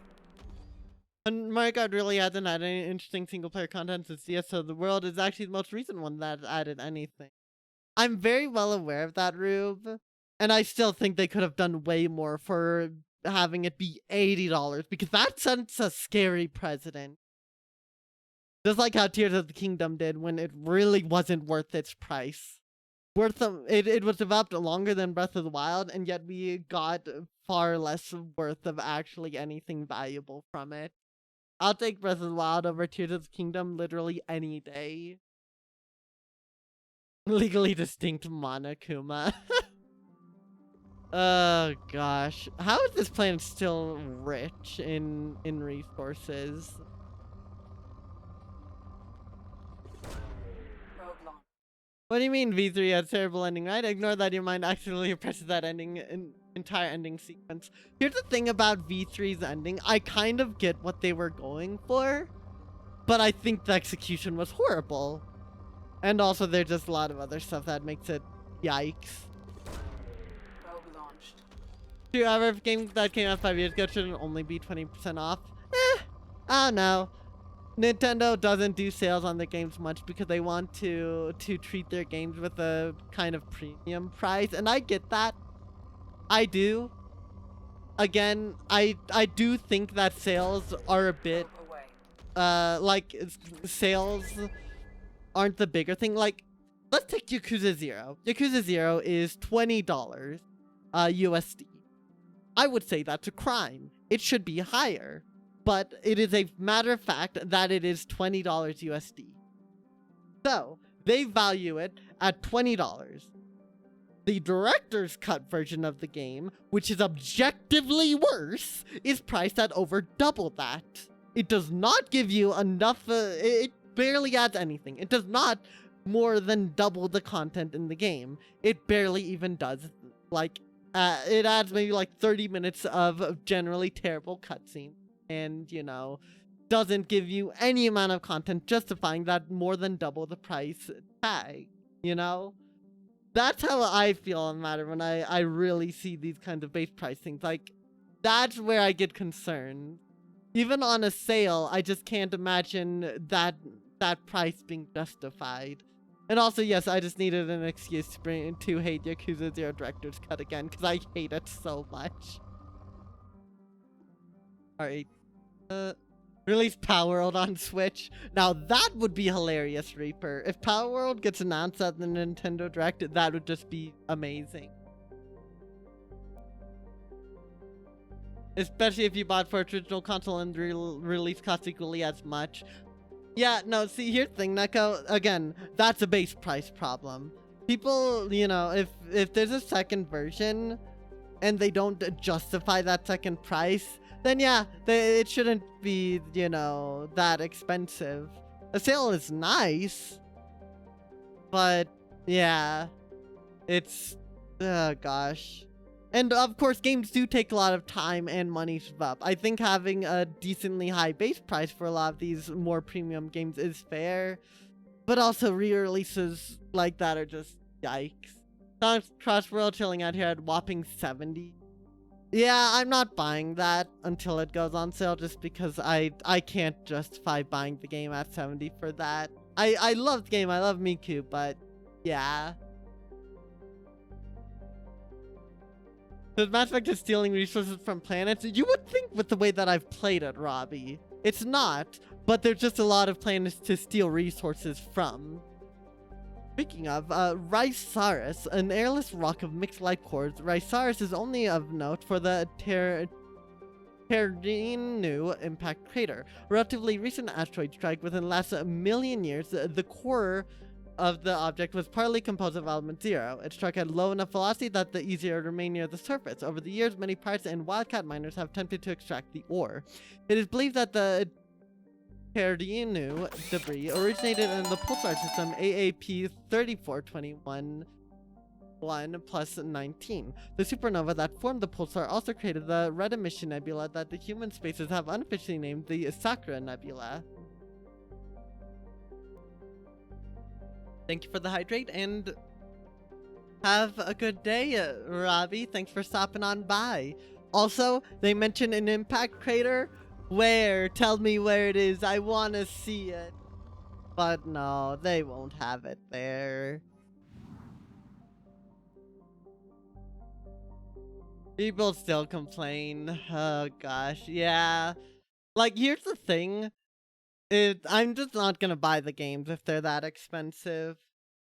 [SPEAKER 1] And Mario Kart really hasn't had any interesting single-player content since DS, so the world is actually the most recent one that added anything. I'm very well aware of that, Rube, and I still think they could have done way more for having it be $80, because that sets a scary precedent. Just like how Tears of the Kingdom did when it really wasn't worth its price. It was developed longer than Breath of the Wild, and yet we got far less worth of actually anything valuable from it. I'll take Breath of the Wild over Tears of the Kingdom literally any day. Legally distinct Monokuma. Oh gosh. How is this planet still rich in resources?
[SPEAKER 2] Probe launch.
[SPEAKER 1] What do you mean V3 had a terrible ending, right? Ignore that, your mind accidentally oppresses that entire ending sequence. Here's the thing about V3's ending. I kind of get what they were going for, but I think the execution was horrible. And also there's just a lot of other stuff that makes it yikes.
[SPEAKER 2] Probe launched.
[SPEAKER 1] Do you ever, if a game that came out 5 years ago shouldn't only be 20% off? I don't know. Nintendo doesn't do sales on their games much because they want to treat their games with a kind of premium price, and I get that. I do. Again, I do think that sales are a bit
[SPEAKER 2] Probe away.
[SPEAKER 1] sales aren't the bigger thing. Like, let's take Yakuza 0. Yakuza 0 is $20 USD. I would say that's a crime. It should be higher. But it is a matter of fact that it is $20 USD. So, they value it at $20. The director's cut version of the game, which is objectively worse, is priced at over double that. It does not give you enough, it barely adds anything. It does not more than double the content in the game. It barely even does, like, it adds maybe like 30 minutes of generally terrible cutscenes. And, doesn't give you any amount of content justifying that more than double the price tag, That's how I feel on the matter when I really see these kinds of base price things. Like, that's where I get concerned. Even on a sale, I just can't imagine that price being justified. And also, yes, I just needed an excuse to hate Yakuza 0 Director's Cut again, because I hate it so much. Alright. Release Power World on Switch. Now that would be hilarious, Reaper. If Power World gets announced at the Nintendo Direct, that would just be amazing. Especially if you bought for its original console and the release cost equally as much. Yeah, no, see, here's the thing, Neko. Again, that's a base price problem. People, you know, if there's a second version and they don't justify that second price, then yeah, it shouldn't be, you know, that expensive. A sale is nice, but yeah, it's, oh gosh. And of course, games do take a lot of time and money to develop. I think having a decently high base price for a lot of these more premium games is fair, but also re-releases like that are just yikes. Sonic Cross World chilling out here at whopping 70. Yeah, I'm not buying that until it goes on sale just because I can't justify buying the game at 70 for that. I love the game, I love ME2, but yeah. So Mass Effect is stealing resources from planets? You would think with the way that I've played it, Robbie. It's not, but there's just a lot of planets to steal resources from. Speaking of, Rhysaris, an airless rock of mixed light cores. Rhysaris is only of note for the New impact crater. A relatively recent asteroid strike within the last million years. The core of the object was partly composed of element 0. It struck at low enough velocity that the easier to remain near the surface. Over the years, many pirates and wildcat miners have attempted to extract the ore. It is believed that the New debris originated in the pulsar system AAP 3421 1 plus 19. The supernova that formed the pulsar also created the red emission nebula that the human spaces have unofficially named the Sakura Nebula. Thank you for the hydrate and have a good day, Robbie. Thanks for stopping on by. Also, they mentioned an impact crater. Where? Tell me where it is. I want to see it. But no, they won't have it there. People still complain. Oh gosh, yeah. Like, here's the thing. I'm just not gonna buy the games if they're that expensive.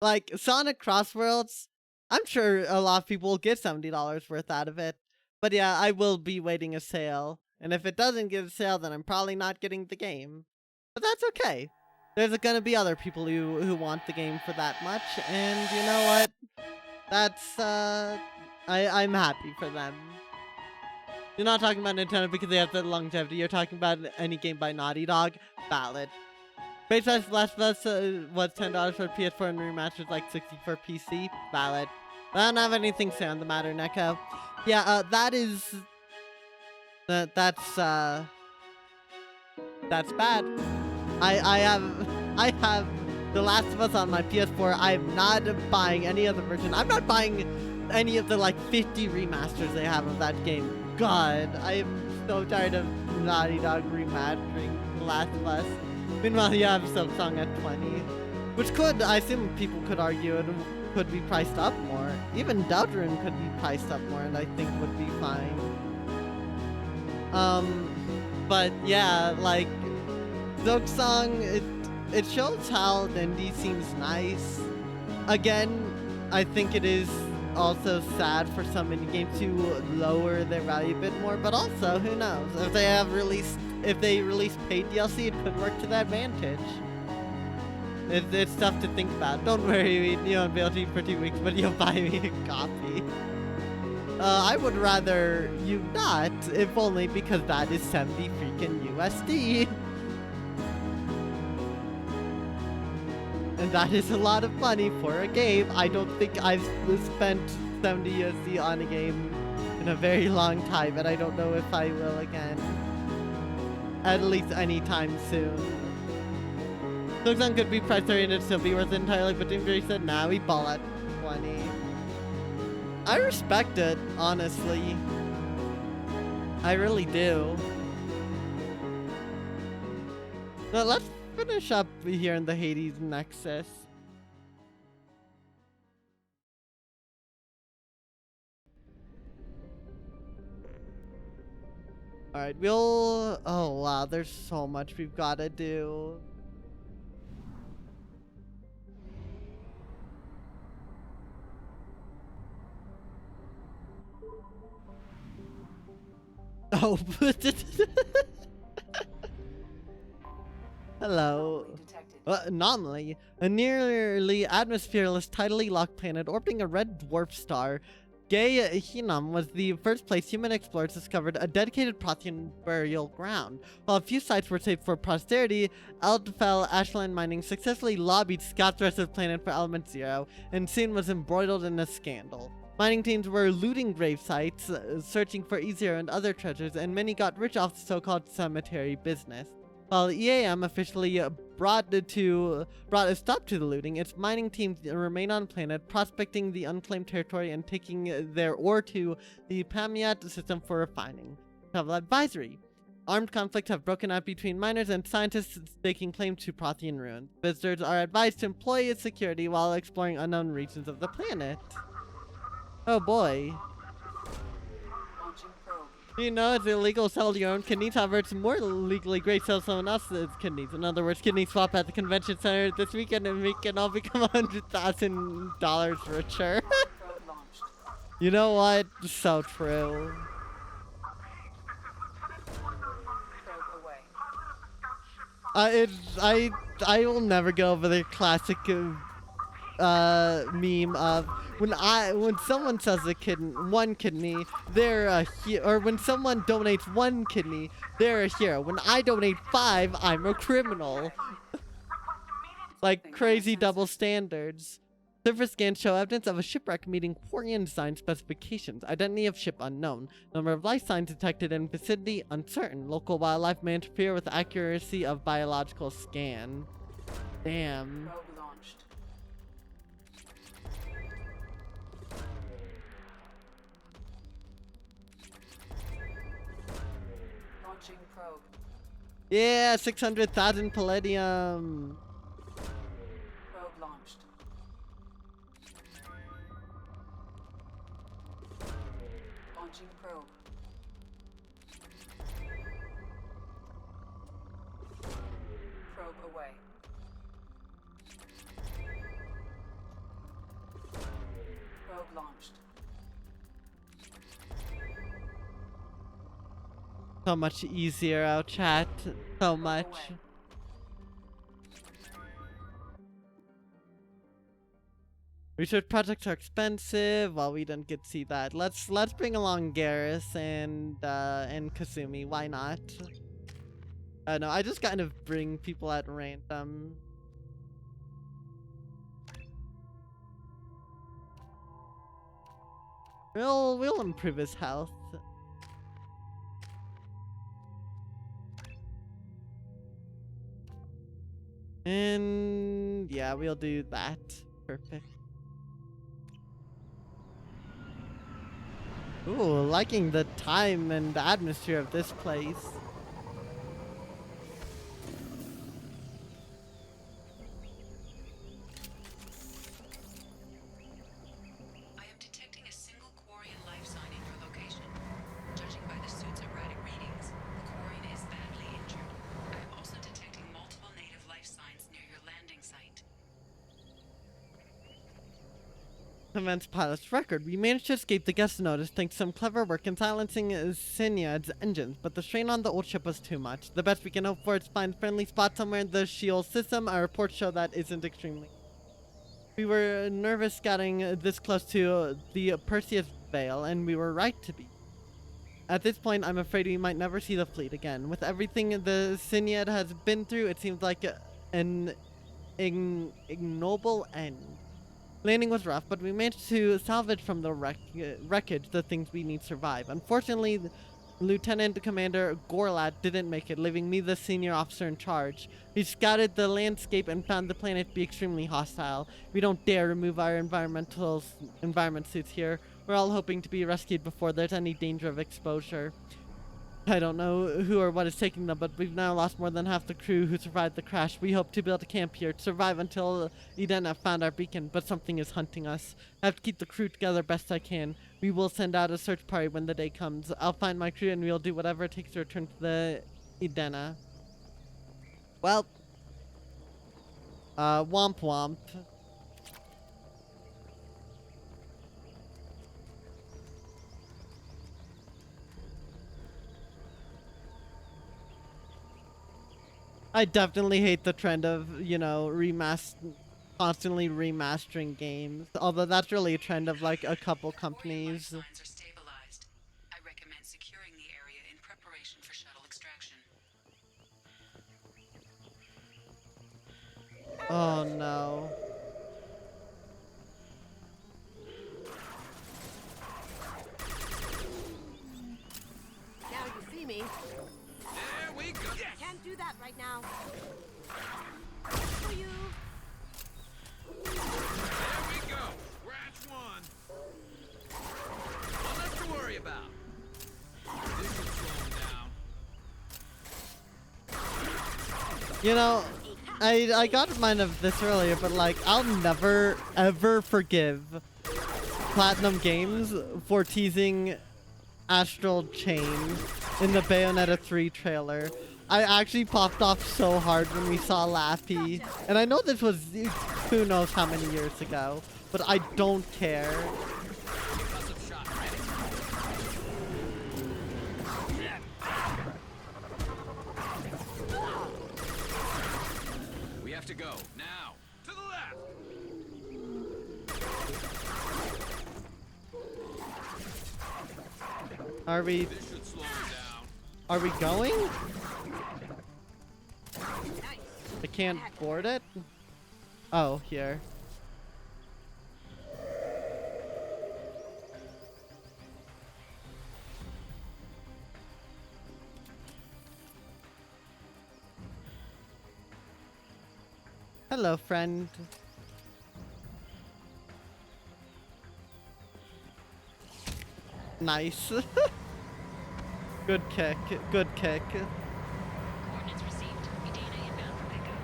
[SPEAKER 1] Like, Sonic Crossworlds, I'm sure a lot of people will get $70 worth out of it. But yeah, I will be waiting a sale. And if it doesn't get a sale, then I'm probably not getting the game. But that's okay. There's gonna be other people who want the game for that much. And you know what? That's, I'm happy for them. You're not talking about Nintendo because they have the longevity. You're talking about any game by Naughty Dog. Valid. Base price Last of Us was $10 for PS4 and remastered like $60 for PC. Valid. I don't have anything to say on the matter, Neko. Yeah, that's bad. I have The Last of Us on my PS4. I'm not buying any other version. I'm not buying any of the like 50 remasters they have of that game. God, I am so tired of Naughty Dog remastering The Last of Us. Meanwhile, you have Silksong at 20, which could, I assume people could argue it could be priced up more. Even Deltarune could be priced up more, and I think would be fine. But yeah, like Silksong, it shows how indie seems nice. Again, I think it is also sad for some indie games to lower their value a bit more, but also, who knows? If they release paid DLC, it could work to their advantage. It's tough to think about. Don't worry, you won't be able to eat for 2 weeks, but you'll buy me a copy. I would rather you not, if only because that is 70 freaking USD. And that is a lot of money for a game. I don't think I've spent 70 USD on a game in a very long time, and I don't know if I will again. At least anytime soon. Silksong could be priced and it'd still be worth it entirely, but Doomsday said, nah, we ball at 20. I respect it, honestly. I really do. But let's finish up here in the Hades Nexus. Alright, we'll... Oh, wow, there's so much we've got to do. Oh, hello.
[SPEAKER 2] Anomaly detected.
[SPEAKER 1] Anomaly. A nearly atmosphereless, tidally locked planet orbiting a red dwarf star. Gay Hinam was the first place human explorers discovered a dedicated Prothean burial ground. While a few sites were saved for posterity, Eldfell Ashland Mining successfully lobbied Scott's restive planet for Element Zero, and soon was embroiled in a scandal. Mining teams were looting grave sites, searching for E0 and other treasures, and many got rich off the so-called cemetery business. While EAM officially brought a stop to the looting, its mining teams remain on planet, prospecting the unclaimed territory and taking their ore to the Pamiat system for refining. Travel advisory. Armed conflicts have broken out between miners and scientists staking claim to Prothean ruins. Visitors are advised to employ its security while exploring unknown regions of the planet. Oh boy.
[SPEAKER 2] Launching probe.
[SPEAKER 1] You know, it's illegal to sell your own kidneys, however, it's more legally great to sell someone else's kidneys. In other words, kidney swap at the convention center this weekend and we can all become $100,000 richer.
[SPEAKER 2] Probe launched.
[SPEAKER 1] You know what? So true.
[SPEAKER 2] Probe away.
[SPEAKER 1] I will never get over the classic meme of when someone sells one kidney, they're a or when someone donates one kidney, they're a hero. When I donate 5, I'm a criminal. Like crazy double standards. Surface scans show evidence of a shipwreck meeting Quarian design specifications. Identity of ship unknown. Number of life signs detected in vicinity uncertain. Local wildlife may interfere with the accuracy of biological scan. Damn.
[SPEAKER 2] Probe launched. Launching probe.
[SPEAKER 1] Yeah, 600,000 palladium.
[SPEAKER 2] Probe launched. Launching probe. Probe away. Probe launched.
[SPEAKER 1] So much easier out, chat. So much.
[SPEAKER 2] Away.
[SPEAKER 1] Research projects are expensive. Well, we didn't get to see that. Let's bring along Garrus and Kasumi. Why not? No, I just kind of bring people at random. We'll improve his health. And yeah, we'll do that. Perfect. Ooh, liking the time and the atmosphere of this place.
[SPEAKER 6] I am detecting a single Quarian life sign in your location. Judging by the suit's erratic readings, the Quarian is badly injured. I am also detecting multiple native life signs near your landing site.
[SPEAKER 1] Commence pilot's record. We managed to escape the guest notice thanks to some clever work in silencing Syniad's engines, but the strain on the old ship was too much. The best we can hope for is to find a friendly spot somewhere in the Sheol system. Our reports show that isn't extremely. We were nervous scouting this close to the Perseus Veil, and we were right to be. At this point, I'm afraid we might never see the fleet again. With everything the Syniad has been through, it seems like an ignoble end. Landing was rough, but we managed to salvage from the wreckage the things we need to survive. Unfortunately, Lieutenant Commander Gorlat didn't make it, leaving me the senior officer in charge. We scouted the landscape and found the planet to be extremely hostile. We don't dare remove our environment suits here. We're all hoping to be rescued before there's any danger of exposure. I don't know who or what is taking them, but we've now lost more than half the crew who survived the crash. We hope to build a camp here to survive until Edena found our beacon, but something is hunting us. I have to keep the crew together best I can. We will send out a search party when the day comes. I'll find my crew and we'll do whatever it takes to return to the Edena. Well, womp womp. I definitely hate the trend of, you know, constantly remastering games. Although that's really a trend of like a couple companies.
[SPEAKER 6] Life signs are stabilized. I recommend securing the area in preparation for shuttle extraction.
[SPEAKER 1] Oh no.
[SPEAKER 7] Now you see me.
[SPEAKER 4] There we go. Yes!
[SPEAKER 7] Can't do that right now. For you.
[SPEAKER 4] There we go. Scratch one. All left to worry about. This should slow him down.
[SPEAKER 1] You know, I got reminded of this earlier, but like I'll never ever forgive Platinum Games for teasing Astral Chain in the Bayonetta 3 trailer. I actually popped off so hard when we saw Lappy, and I know this was who knows how many years ago, but I don't care.
[SPEAKER 4] Concussive shot ready. We have to go now. To the left.
[SPEAKER 1] Are we
[SPEAKER 4] This should slow him down.
[SPEAKER 1] are we going?
[SPEAKER 7] Nice.
[SPEAKER 1] I can't board it? Oh, here. Hello, friend. Nice. Good kick. Good kick.
[SPEAKER 3] Coordinates received. Edena inbound for pickup.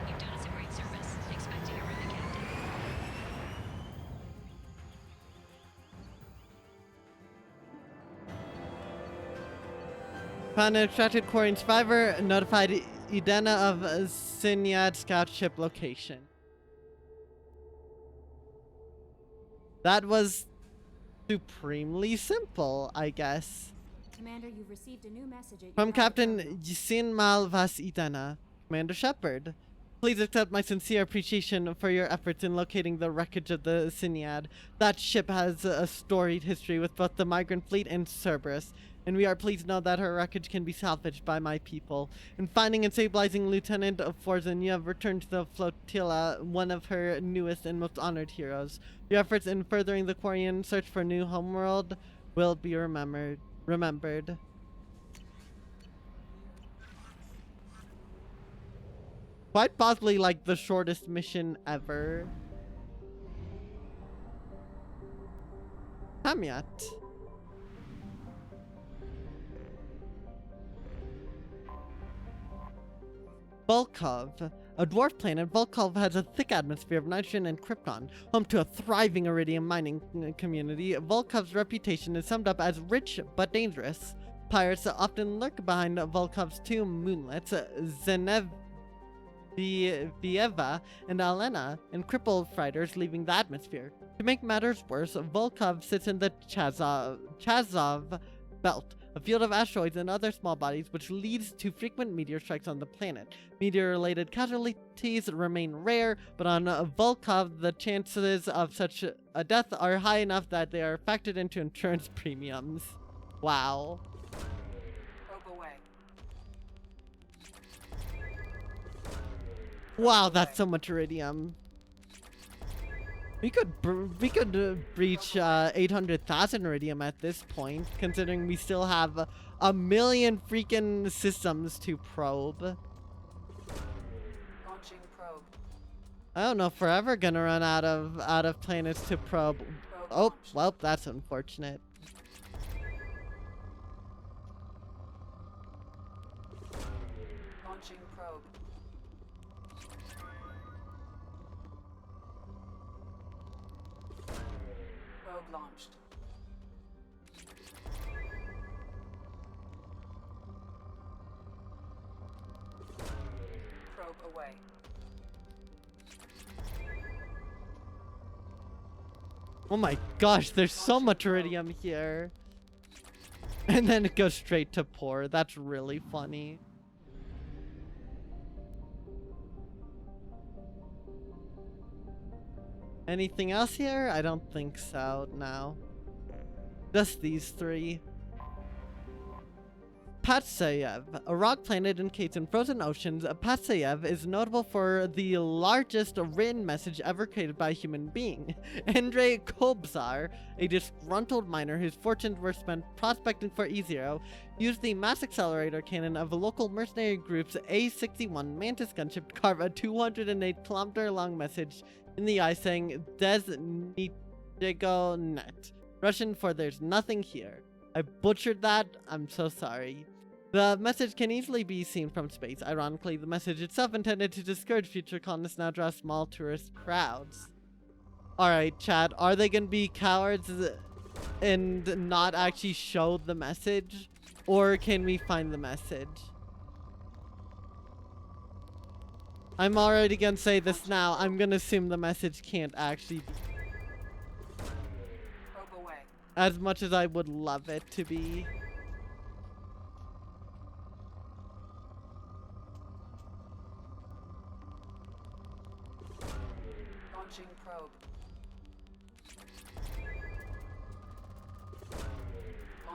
[SPEAKER 3] You've done us a great service. Expecting a ride, Captain.
[SPEAKER 1] Found an extracted Quarian survivor. Notified Edena of Sinyad scout ship location. That was supremely simple, I guess.
[SPEAKER 5] Commander, you've received a new message at your
[SPEAKER 1] From
[SPEAKER 5] private
[SPEAKER 1] Captain
[SPEAKER 5] terminal.
[SPEAKER 1] Yisin Malvas Edena, Commander Shepard. Please accept my sincere appreciation for your efforts in locating the wreckage of the Sinyad. That ship has a storied history with both the migrant fleet and Cerberus, and we are pleased to know that her wreckage can be salvaged by my people. In finding and stabilizing Lieutenant Forzen, you have returned to the flotilla one of her newest and most honored heroes. Your efforts in furthering the Quarian search for a new homeworld will be remembered. Quite possibly like the shortest mission ever. Hamiat. Volkov. A dwarf planet, Volkov has a thick atmosphere of nitrogen and krypton. Home to a thriving iridium mining community, Volkov's reputation is summed up as rich but dangerous. Pirates often lurk behind Volkov's two moonlets, Vieva and Alena, and cripple fighters leaving the atmosphere. To make matters worse, Volkov sits in the Chazov belt, a field of asteroids and other small bodies which leads to frequent meteor strikes on the planet. Meteor-related casualties remain rare, but on Volkov, the chances of such a death are high enough that they are factored into insurance premiums. Wow.
[SPEAKER 2] Probe away.
[SPEAKER 1] Wow, that's so much iridium. We could breach 800,000 iridium at this point, considering we still have a million freaking systems to probe.
[SPEAKER 2] Launching probe.
[SPEAKER 1] I don't know if we're ever gonna run out of planets to probe.
[SPEAKER 2] Probe
[SPEAKER 1] Oh,
[SPEAKER 2] launched.
[SPEAKER 1] well, that's unfortunate.
[SPEAKER 2] Probe launched. Probe away.
[SPEAKER 1] Oh my gosh, there's so much iridium here. And then it goes straight to poor. That's really funny. Anything else here? I don't think so, no. Just these three. Patsayev, a rock planet encased in frozen oceans, Patsayev is notable for the largest written message ever created by a human being. Andrei Kobzar, a disgruntled miner whose fortunes were spent prospecting for E0, used the mass accelerator cannon of a local mercenary group's A-61 Mantis gunship to carve a 208-kilometer-long message in the ice saying, Des Nichego Net, Russian for there's nothing here. I butchered that, I'm so sorry. The message can easily be seen from space. Ironically, the message itself intended to discourage future colonists now draw small tourist crowds. Alright, chat, are they gonna be cowards and not actually show the message? Or can we find the message? I'm already gonna say this now. I'm gonna assume the message can't actually be.
[SPEAKER 2] Probe away.
[SPEAKER 1] As much as I would love it to be.
[SPEAKER 2] Launching probe.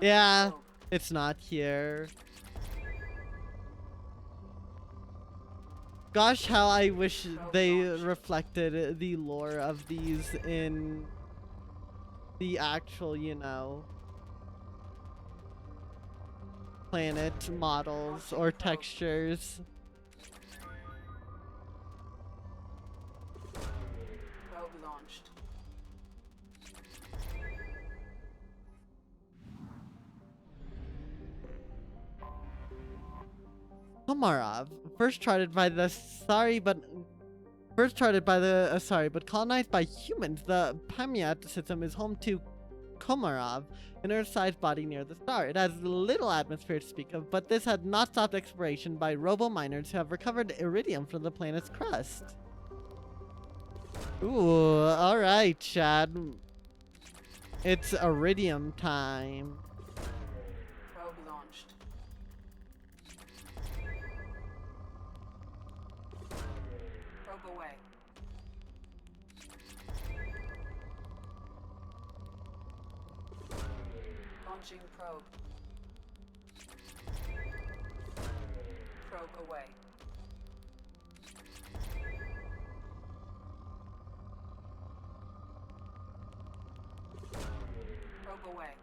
[SPEAKER 2] Launching
[SPEAKER 1] Yeah,
[SPEAKER 2] probe.
[SPEAKER 1] it's not here. Gosh, how I wish they reflected the lore of these in the actual, you know, planet models or textures.
[SPEAKER 2] Probe launched.
[SPEAKER 1] Komarov, first charted by the colonized by humans. The Pamiat system is home to Komarov, an Earth-sized body near the star. It has little atmosphere to speak of, but this had not stopped exploration by robo-miners who have recovered iridium from the planet's crust. Ooh, alright, Chad. It's iridium time.
[SPEAKER 2] Probe launched. Probe away. Launching probe. Probe away. Probe away.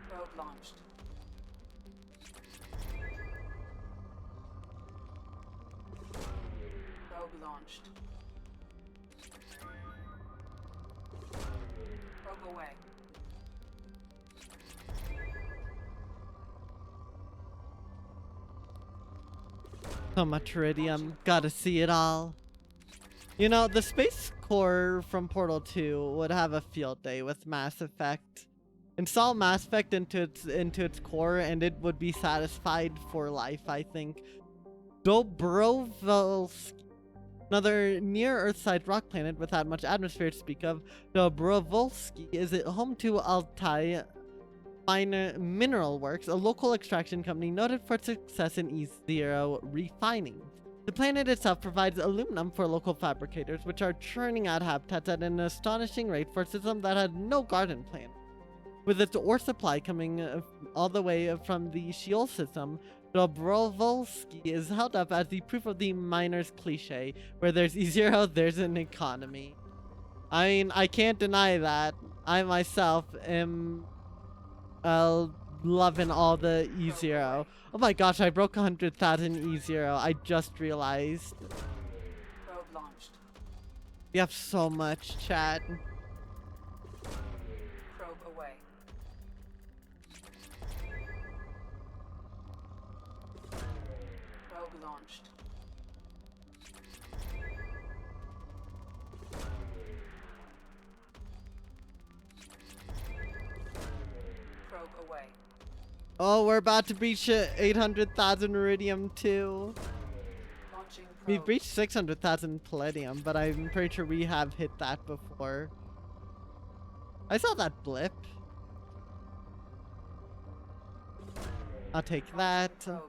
[SPEAKER 2] Probe launched. Probe launched. Probe away.
[SPEAKER 1] So much iridium. Gotta see it all. You know, the Space Corps from Portal 2 would have a field day with Mass Effect. Install Mass Effect into its core and it would be satisfied for life, I think. Dobrovolsky, another near-Earth-sized rock planet without much atmosphere to speak of, Dobrovolsky is home to Altai Mineral Works, a local extraction company noted for its success in E0 refining. The planet itself provides aluminum for local fabricators, which are churning out habitats at an astonishing rate for a system that had no garden plan. With its ore supply coming all the way from the Sheol system, Dobrovolsky is held up as the proof of the miner's cliche, where there's E0, there's an economy. I mean, I can't deny that. I myself am loving all the E0. Oh my gosh, I broke 100,000 E0. I just realized.
[SPEAKER 2] Probe launched.
[SPEAKER 1] We have so much, chat.
[SPEAKER 2] Probe away. Probe launched. away.
[SPEAKER 1] Oh, we're about to breach 800,000 iridium too.
[SPEAKER 2] Launching
[SPEAKER 1] We've
[SPEAKER 2] probe.
[SPEAKER 1] breached 600,000 palladium, but I'm pretty sure we have hit that before. I saw that blip. I'll take that.
[SPEAKER 2] Probe.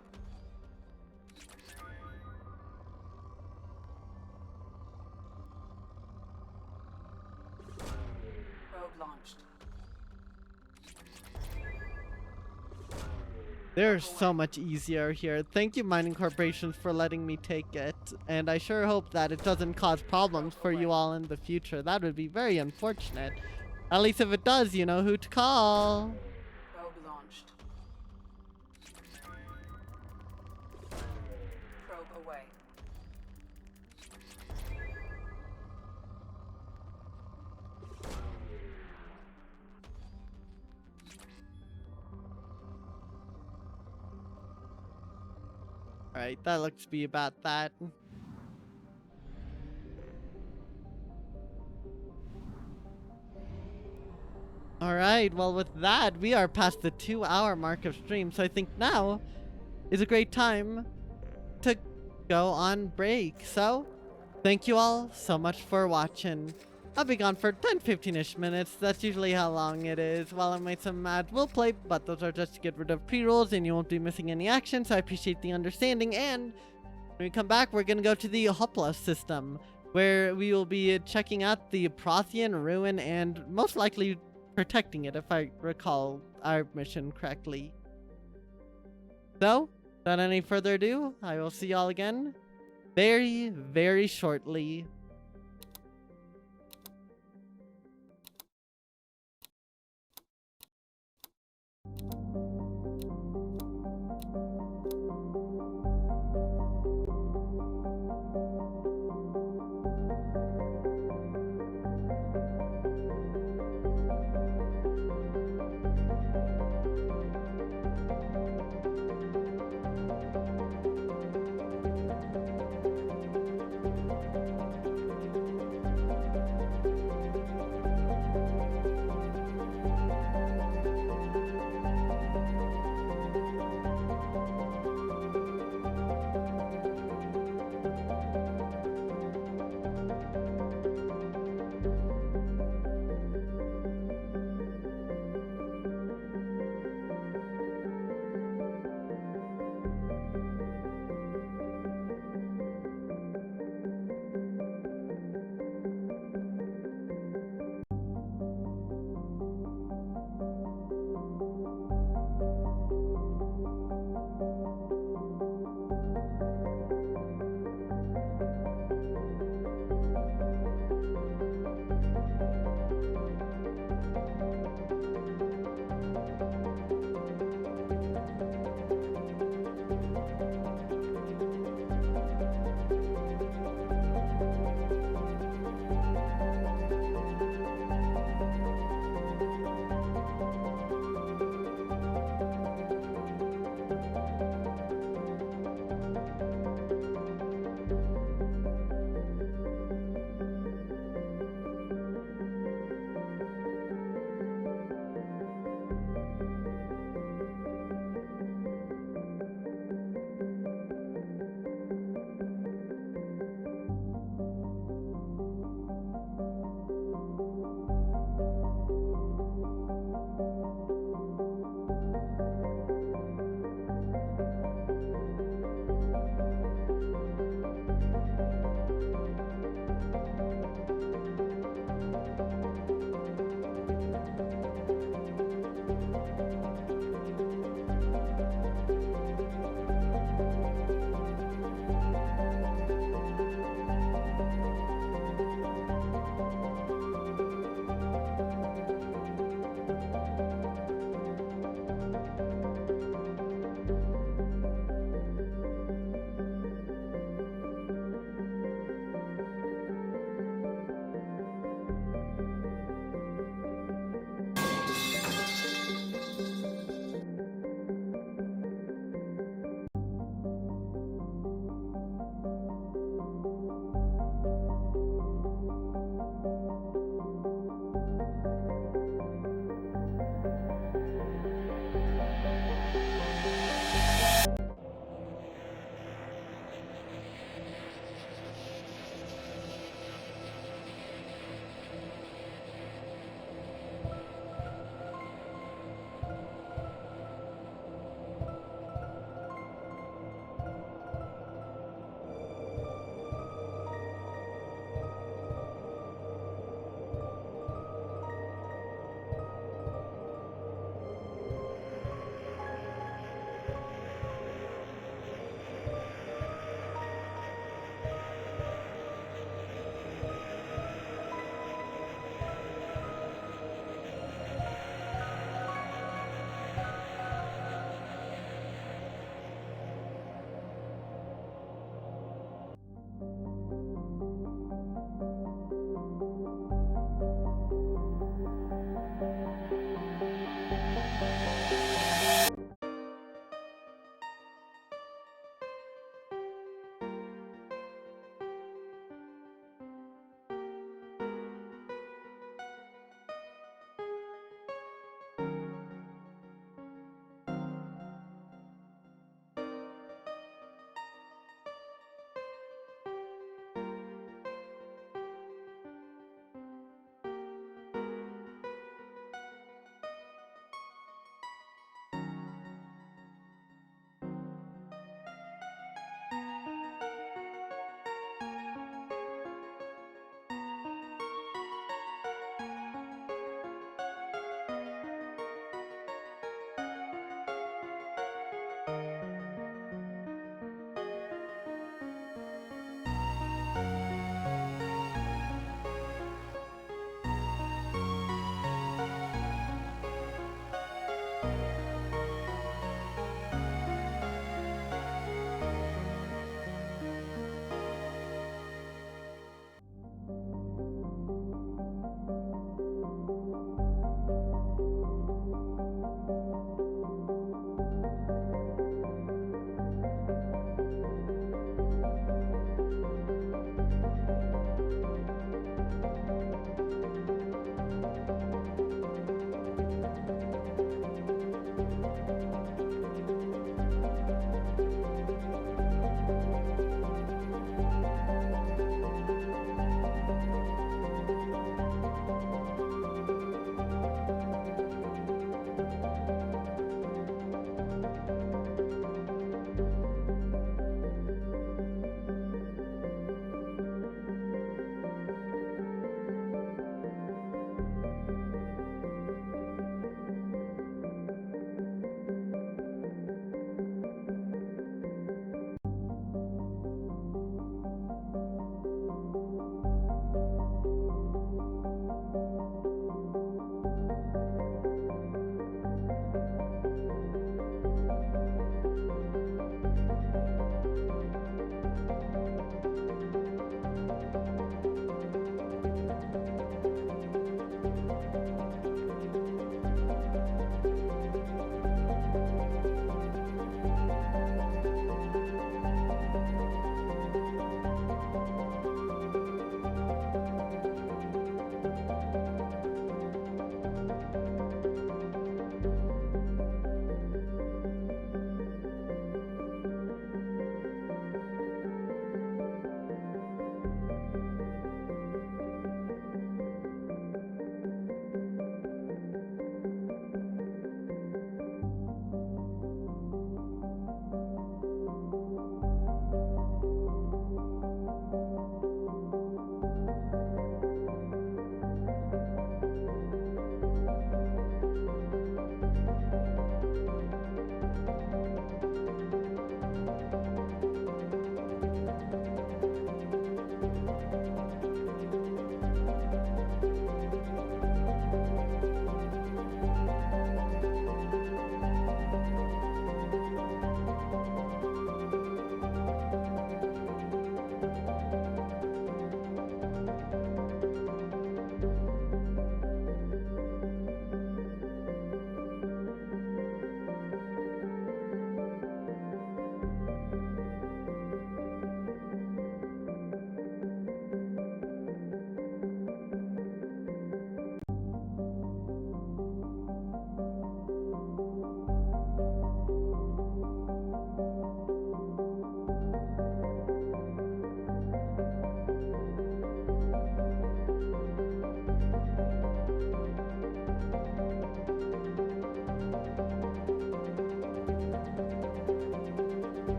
[SPEAKER 2] Probe launched.
[SPEAKER 1] They're so much easier here. Thank you, mining corporations, for letting me take it. And I sure hope that it doesn't cause problems for you all in the future. That would be very unfortunate. At least if it does, you know who to call.
[SPEAKER 2] Probe launched. Probe away.
[SPEAKER 1] Alright, that looks to be about that. Alright, well with that, we are past the 2-hour mark of stream, so I think now is a great time to go on break. So, thank you all so much for watching. I'll be gone for 10-15ish minutes. That's usually how long it is. While I might some ads will play, but those are just to get rid of pre-rolls and you won't be missing any action, so I appreciate the understanding. And when we come back, we're gonna go to the Hopla system, where we will be checking out the Prothean ruin and most likely protecting it, if I recall our mission correctly. So, without any further ado, I will see y'all again very, very shortly.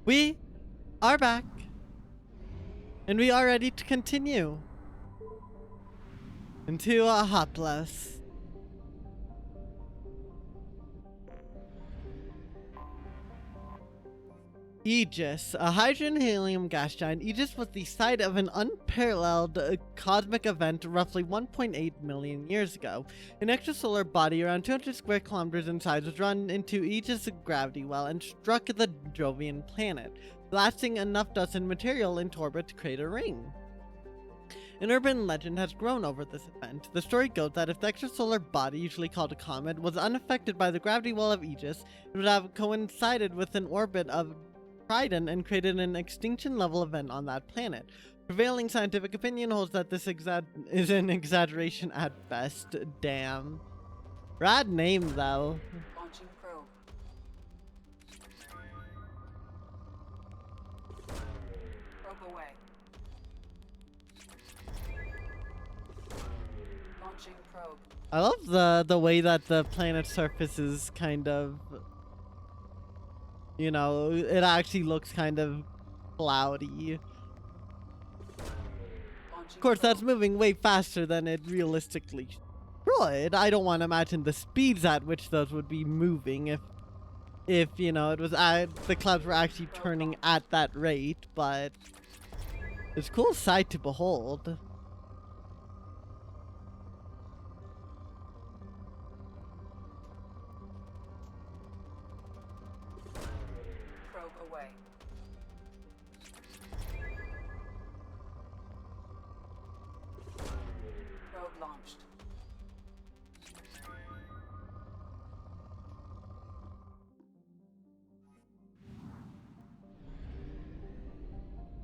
[SPEAKER 1] We are back. And we are ready to continue into a Hoplos. Aegis, a hydrogen-helium gas giant. Aegis was the site of an unparalleled cosmic event roughly 1.8 million years ago. An extrasolar body around 200 square kilometers in size was run into Aegis' gravity well and struck the Jovian planet, blasting enough dust and material into orbit to create a ring. An urban legend has grown over this event. The story goes that if the extrasolar body, usually called a comet, was unaffected by the gravity well of Aegis, it would have coincided with an orbit of Trident and created an extinction-level event on that planet. Prevailing scientific opinion holds that this is an exaggeration at best. Damn. Rad name, though.
[SPEAKER 2] Launching probe. Probe away. Launching probe.
[SPEAKER 1] I love the way that the planet's surface is kind of, you know, it actually looks kind of cloudy. Of course, that's moving way faster than it realistically should. I don't want to imagine the speeds at which those would be moving if you know, it was the clouds were actually turning at that rate, but it's a cool sight to behold.
[SPEAKER 2] Probe away. Probe launched.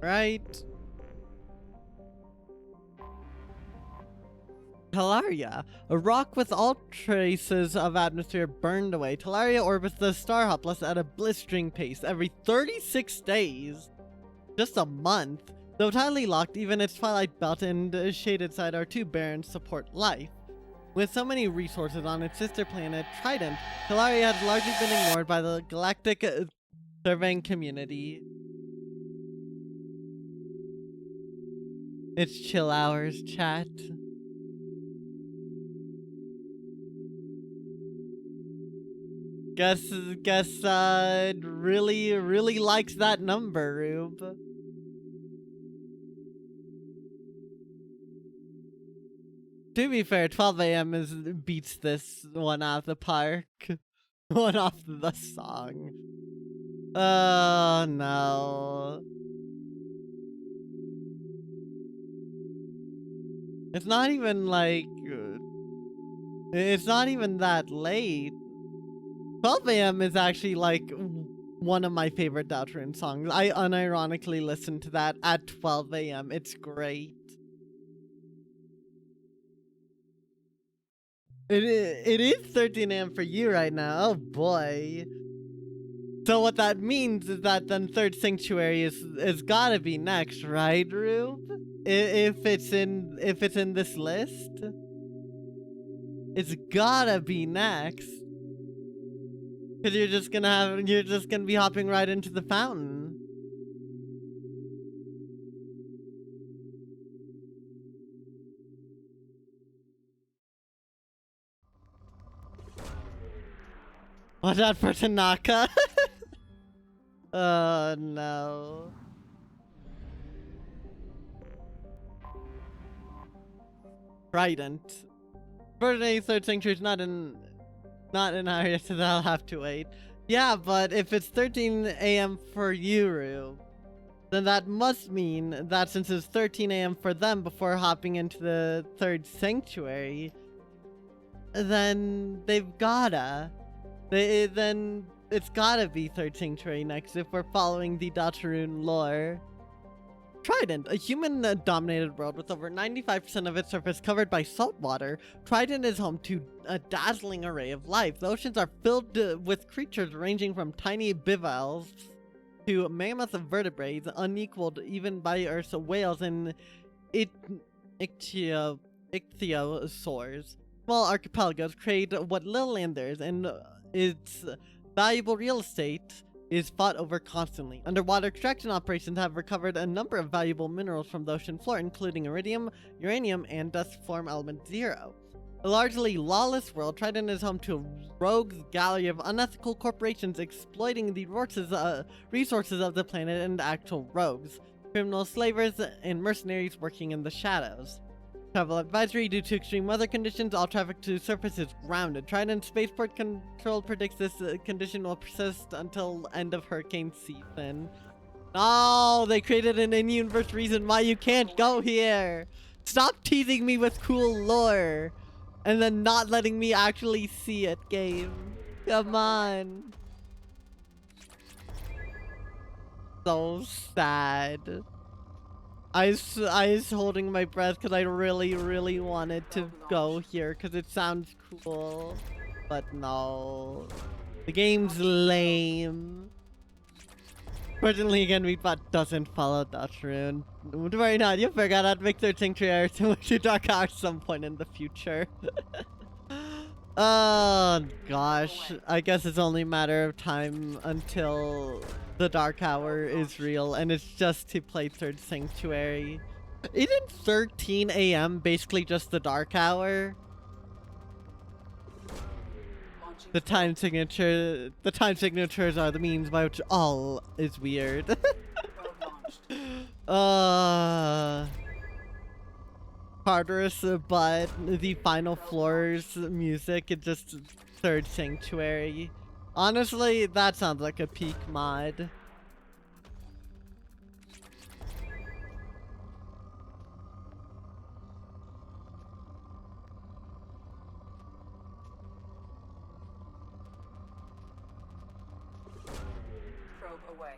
[SPEAKER 1] Right. Talaria, a rock with all traces of atmosphere burned away. Talaria orbits the star Hoplos at a blistering pace every 36 days. Just a month. Though tidally locked, even its twilight belt and shaded side are too barren to support life. With so many resources on its sister planet, Trident, Talaria has largely been ignored by the galactic surveying community. It's chill hours, chat. Guess, really likes that number, Rube. To be fair, 12 a.m. beats this one out of the park. One off the song. Oh, no. It's not even, like... It's not even that late. 12 a.m. is actually, like, one of my favorite Deltarune songs. I unironically listen to that at 12 a.m. It's great. It is 13 a.m. for you right now. Oh, boy. So what that means is that then Third Sanctuary is gotta be next, right, Rube? If it's in this list, it's gotta be next. Cause you're just gonna be hopping right into the fountain. Watch out for Tanaka. Oh no. Trident. Birthday Third Sanctuary is not in area, so that'll have to wait. Yeah, but if it's 13 a.m. for Yuru, then that must mean that since it's 13 a.m. for them before hopping into the Third Sanctuary, then they've gotta. Then it's gotta be Third Sanctuary next if we're following the Deltarune lore. Trident, a human-dominated world with over 95% of its surface covered by salt water, Trident is home to a dazzling array of life. The oceans are filled with creatures ranging from tiny bivalves to mammoth vertebrates, unequaled even by Earth's whales and ichthyosaurs. Small archipelagos create what little land there is, and its valuable real estate is fought over constantly. Underwater extraction operations have recovered a number of valuable minerals from the ocean floor, including iridium, uranium, and dust form element 0. A largely lawless world, Trident is home to a rogues gallery of unethical corporations exploiting the resources of the planet and actual rogues, criminal slavers, and mercenaries working in the shadows. Travel advisory: due to extreme weather conditions, all traffic to surface is grounded. Trident Spaceport Control predicts this condition will persist until end of hurricane season. Oh, they created an in-universe reason why you can't go here. Stop teasing me with cool lore and then not letting me actually see it, game. Come on. So sad. I was holding my breath because I really wanted to go here because it sounds cool. But no. The game's lame. Fortunately, again, Meatbot doesn't follow Dutch Rune. Don't worry not, you forgot I'd make their Sanctuary similar to Dark Hour at some point in the future. Oh gosh, I guess it's only a matter of time until the Dark Hour is real, and it's just to play Third Sanctuary. Isn't 13 AM basically just the Dark Hour? The time signatures are the means by which all is weird. Tartarus, but the final floors music, it just Third Sanctuary. Honestly, that sounds like a peak mod.
[SPEAKER 2] Probe away.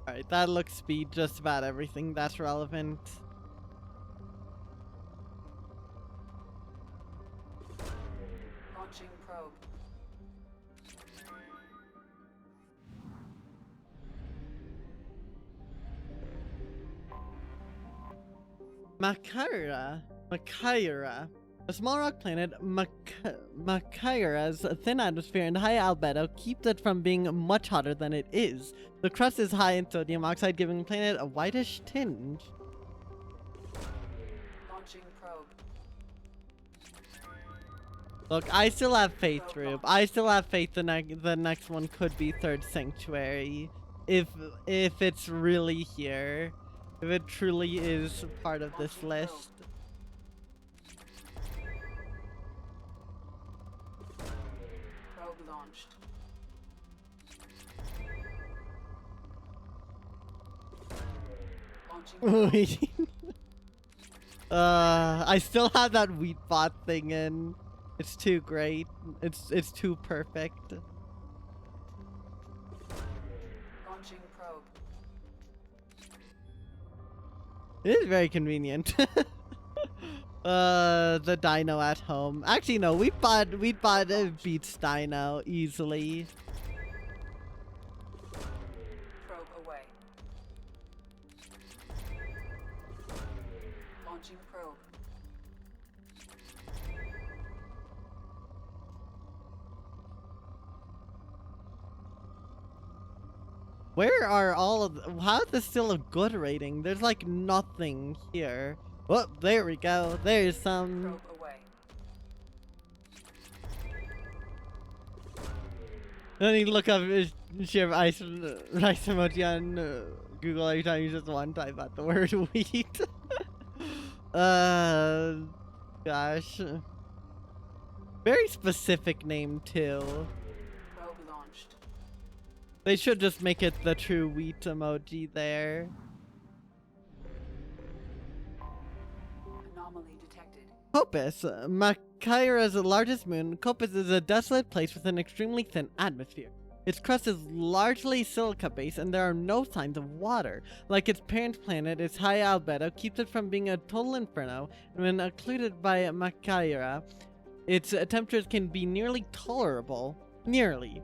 [SPEAKER 1] Alright, that looks speed just about everything that's relevant.
[SPEAKER 2] Launching probe.
[SPEAKER 1] Makaira. A small rock planet, Makaira's thin atmosphere and high albedo keeps it from being much hotter than it is. The crust is high in sodium oxide, giving the planet a whitish tinge.
[SPEAKER 2] Launching probe.
[SPEAKER 1] Look, I still have faith, Rube. I still have faith the next one could be Third Sanctuary. If it's really here. If it truly is part of this list.
[SPEAKER 2] Probe launched. Launching probe.
[SPEAKER 1] I still have that wheat bot thing in. It's too great. It's too perfect.
[SPEAKER 2] Launching probe.
[SPEAKER 1] It is very convenient. The dino at home. Actually, no, wheat bot beats dino easily.
[SPEAKER 2] Probe away. Launching probe.
[SPEAKER 1] Where are all of how is this still a good rating? There's like nothing here. Oh, there we go. There's some.
[SPEAKER 2] Probe away.
[SPEAKER 1] Then you look up share rice emoji on Google every time you just one type out the word wheat. Gosh. Very specific name too.
[SPEAKER 2] Probe launched.
[SPEAKER 1] They should just make it the true wheat emoji there.
[SPEAKER 2] Anomaly detected.
[SPEAKER 1] Kopis, Makaira's largest moon. Kopis is a desolate place with an extremely thin atmosphere. Its crust is largely silica-based and there are no signs of water. Like its parent planet, its high albedo keeps it from being a total inferno, and when occluded by Makaira, its temperatures can be nearly tolerable. Nearly.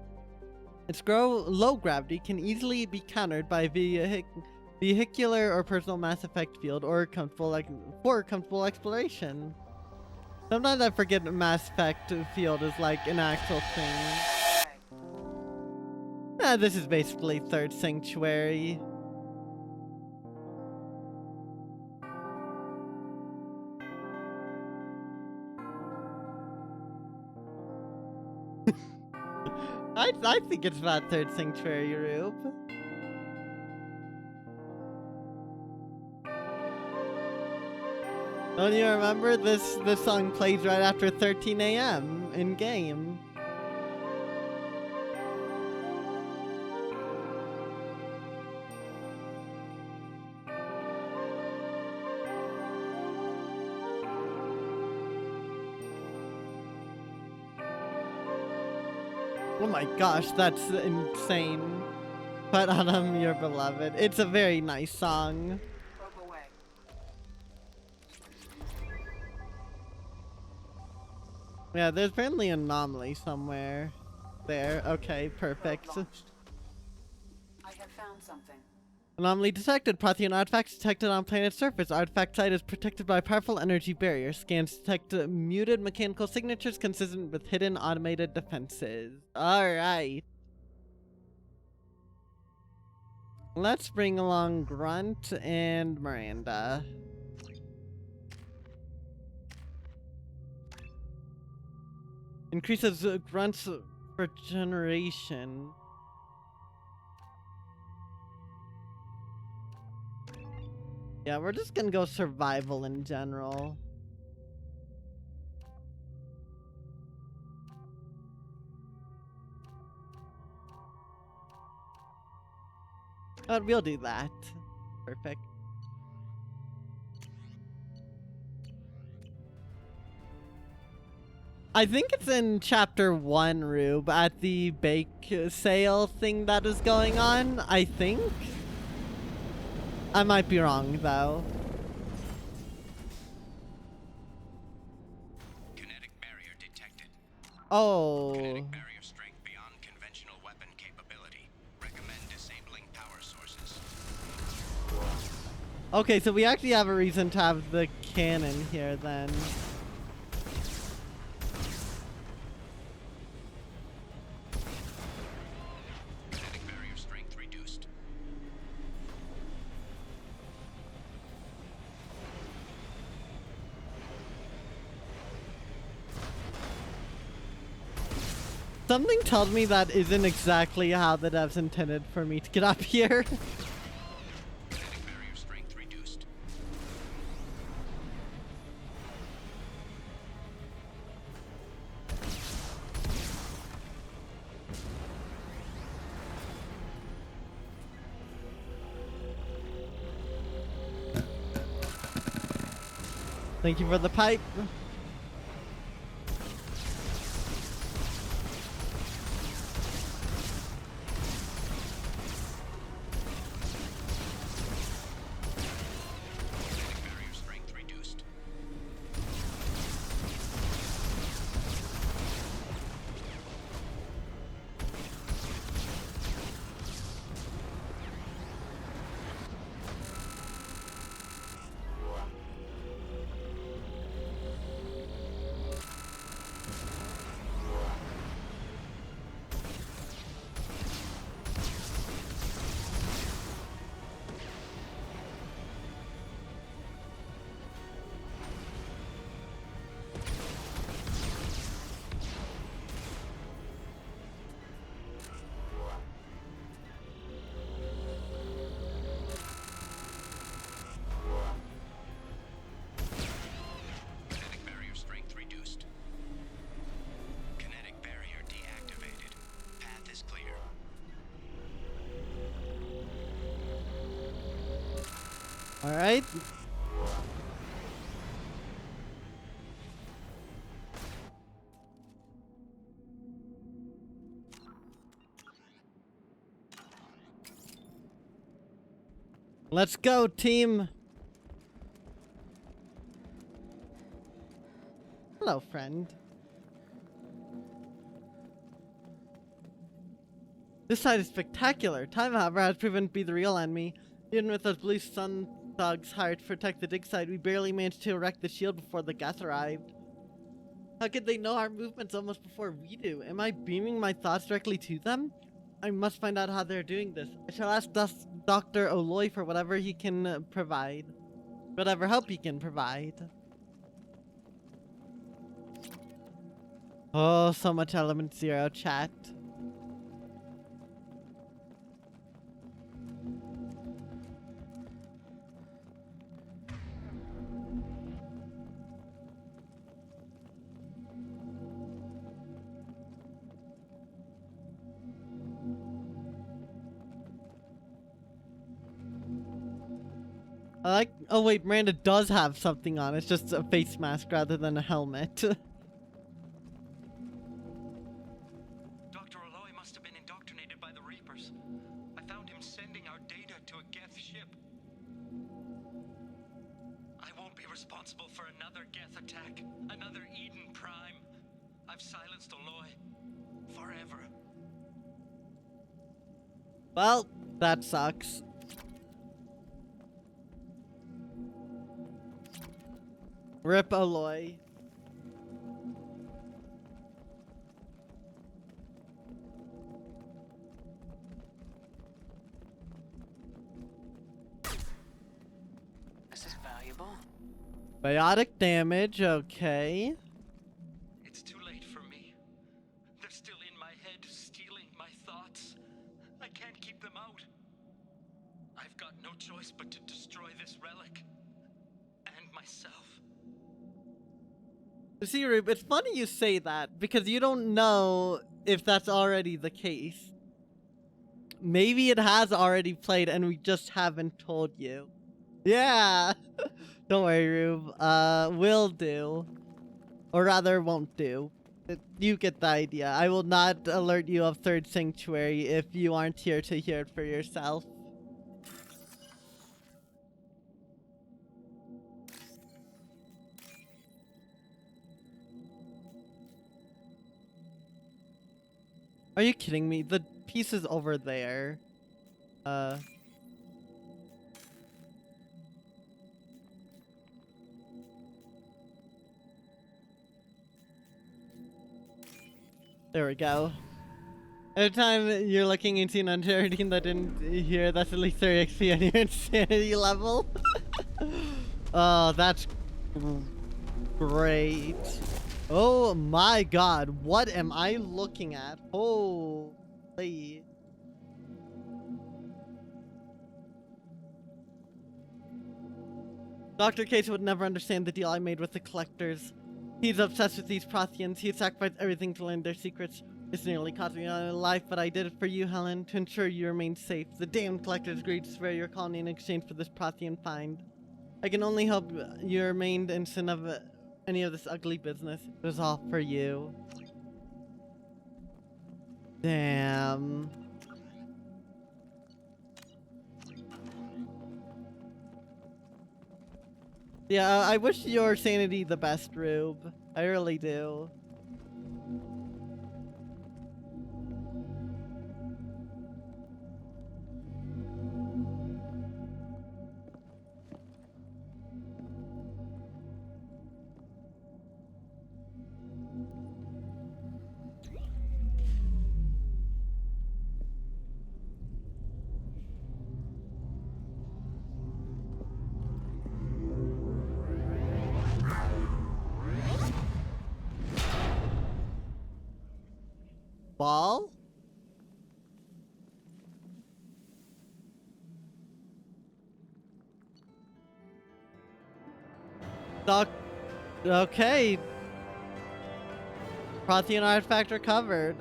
[SPEAKER 1] Its low gravity can easily be countered by vehicular or personal mass effect field or comfortable exploration. Sometimes I forget Mass Effect field is like an actual thing. This is basically Third Sanctuary. I think it's about Third Sanctuary, Rube. Don't you remember this song plays right after 13 a.m. in game? Oh my gosh, that's insane. Put on him, your beloved. It's a very nice song.
[SPEAKER 2] Probe away.
[SPEAKER 1] Yeah, there's apparently an anomaly somewhere. There, okay, perfect.
[SPEAKER 2] Probe launched. I have found something.
[SPEAKER 1] Anomaly detected. Prothean artifacts detected on planet surface. Artifact site is protected by a powerful energy barrier. Scans detect muted mechanical signatures consistent with hidden automated defenses. Alright. Let's bring along Grunt and Miranda. Increases Grunt's regeneration. Yeah, we're just gonna go survival in general. But we'll do that. Perfect. I think it's in chapter 1, Rube, at the bake sale thing that is going on, I think. I might be wrong, though.
[SPEAKER 8] Kinetic barrier detected.
[SPEAKER 1] Oh.
[SPEAKER 8] Kinetic barrier strength beyond conventional weapon capability. Recommend disabling power sources.
[SPEAKER 1] Okay, so we actually have a reason to have the cannon here, then.
[SPEAKER 8] Kinetic barrier strength reduced.
[SPEAKER 1] Something tells me that isn't exactly how the devs intended for me to get up here.
[SPEAKER 8] Kinetic barrier strength reduced.
[SPEAKER 1] Thank you for the pipe.
[SPEAKER 8] Kinetic barrier strength reduced. Kinetic barrier strength reduced. Kinetic barrier deactivated. Path is clear.
[SPEAKER 1] All right. Let's go, team. Hello, friend. This side is spectacular. Time, however, has proven to be the real enemy. Even with those blue sun thugs hired to protect the dig site, we barely managed to erect the shield before the gas arrived. How could they know our movements almost before we do? Am I beaming my thoughts directly to them? I must find out how they're doing this. I shall ask Dr. Oloy for whatever he can provide. Whatever help he can provide. Oh, so much element 0 chat. I like. Oh wait, Miranda does have something on. It's just a face mask rather than a helmet.
[SPEAKER 9] Dr. Oloy must have been indoctrinated by the Reapers. I found him sending our data to a Geth ship. I won't be responsible for another Geth attack, another Eden Prime. I've silenced Oloy. Forever.
[SPEAKER 1] Well, that sucks. Rip Aloy.
[SPEAKER 2] This is valuable.
[SPEAKER 1] Biotic damage, okay.
[SPEAKER 9] It's too late for me. They're still in my head, stealing my thoughts. I can't keep them out. I've got no choice but to destroy this relic. And myself.
[SPEAKER 1] See, Rube, it's funny you say that, because you don't know if that's already the case. Maybe it has already played and we just haven't told you. Yeah! Don't worry, Rube. Will do. Or rather, won't do. You get the idea. I will not alert you of Third Sanctuary if you aren't here to hear it for yourself. Are you kidding me? The piece is over there. There we go. Every time you're looking into an entire team that didn't hear, that's at least 30 XP on your insanity level. Oh, that's great. Oh my god, what am I looking at? Holy. Dr. Case would never understand the deal I made with the collectors. He's obsessed with these Protheans. He sacrificed everything to learn their secrets. It's nearly cost me my life, but I did it for you, Helen, to ensure you remain safe. The damned collectors agreed to spare your colony in exchange for this Prothean find. I can only hope you remained innocent of any of this ugly business. It was all for you. Damn. Yeah, I wish your sanity the best, Rube. I really do. Ball? Okay. Prothean artifact recovered.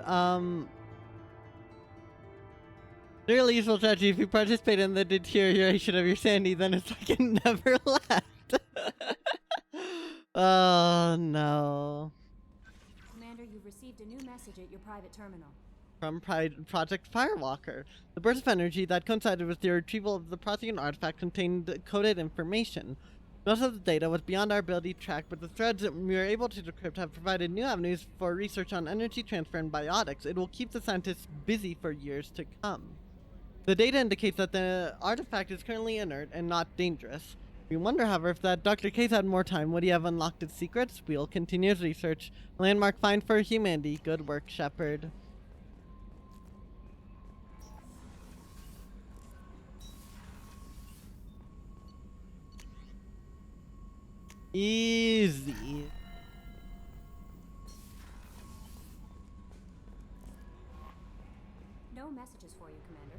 [SPEAKER 1] Really useful strategy. If you participate in the deterioration of your sanity, then it's like it never left. Oh no.
[SPEAKER 5] Commander, you've received a new message at your private terminal.
[SPEAKER 1] From Project Firewalker. The burst of energy that coincided with the retrieval of the Prothean artifact contained coded information. Most of the data was beyond our ability to track, but the threads that we were able to decrypt have provided new avenues for research on energy transfer and biotics. It will keep the scientists busy for years to come. The data indicates that the artifact is currently inert and not dangerous. We wonder, however, if that Dr. Case had more time, would he have unlocked its secrets? We'll continue his research. Landmark find for humanity. Good work, Shepard. Easy.
[SPEAKER 5] No messages for you, Commander.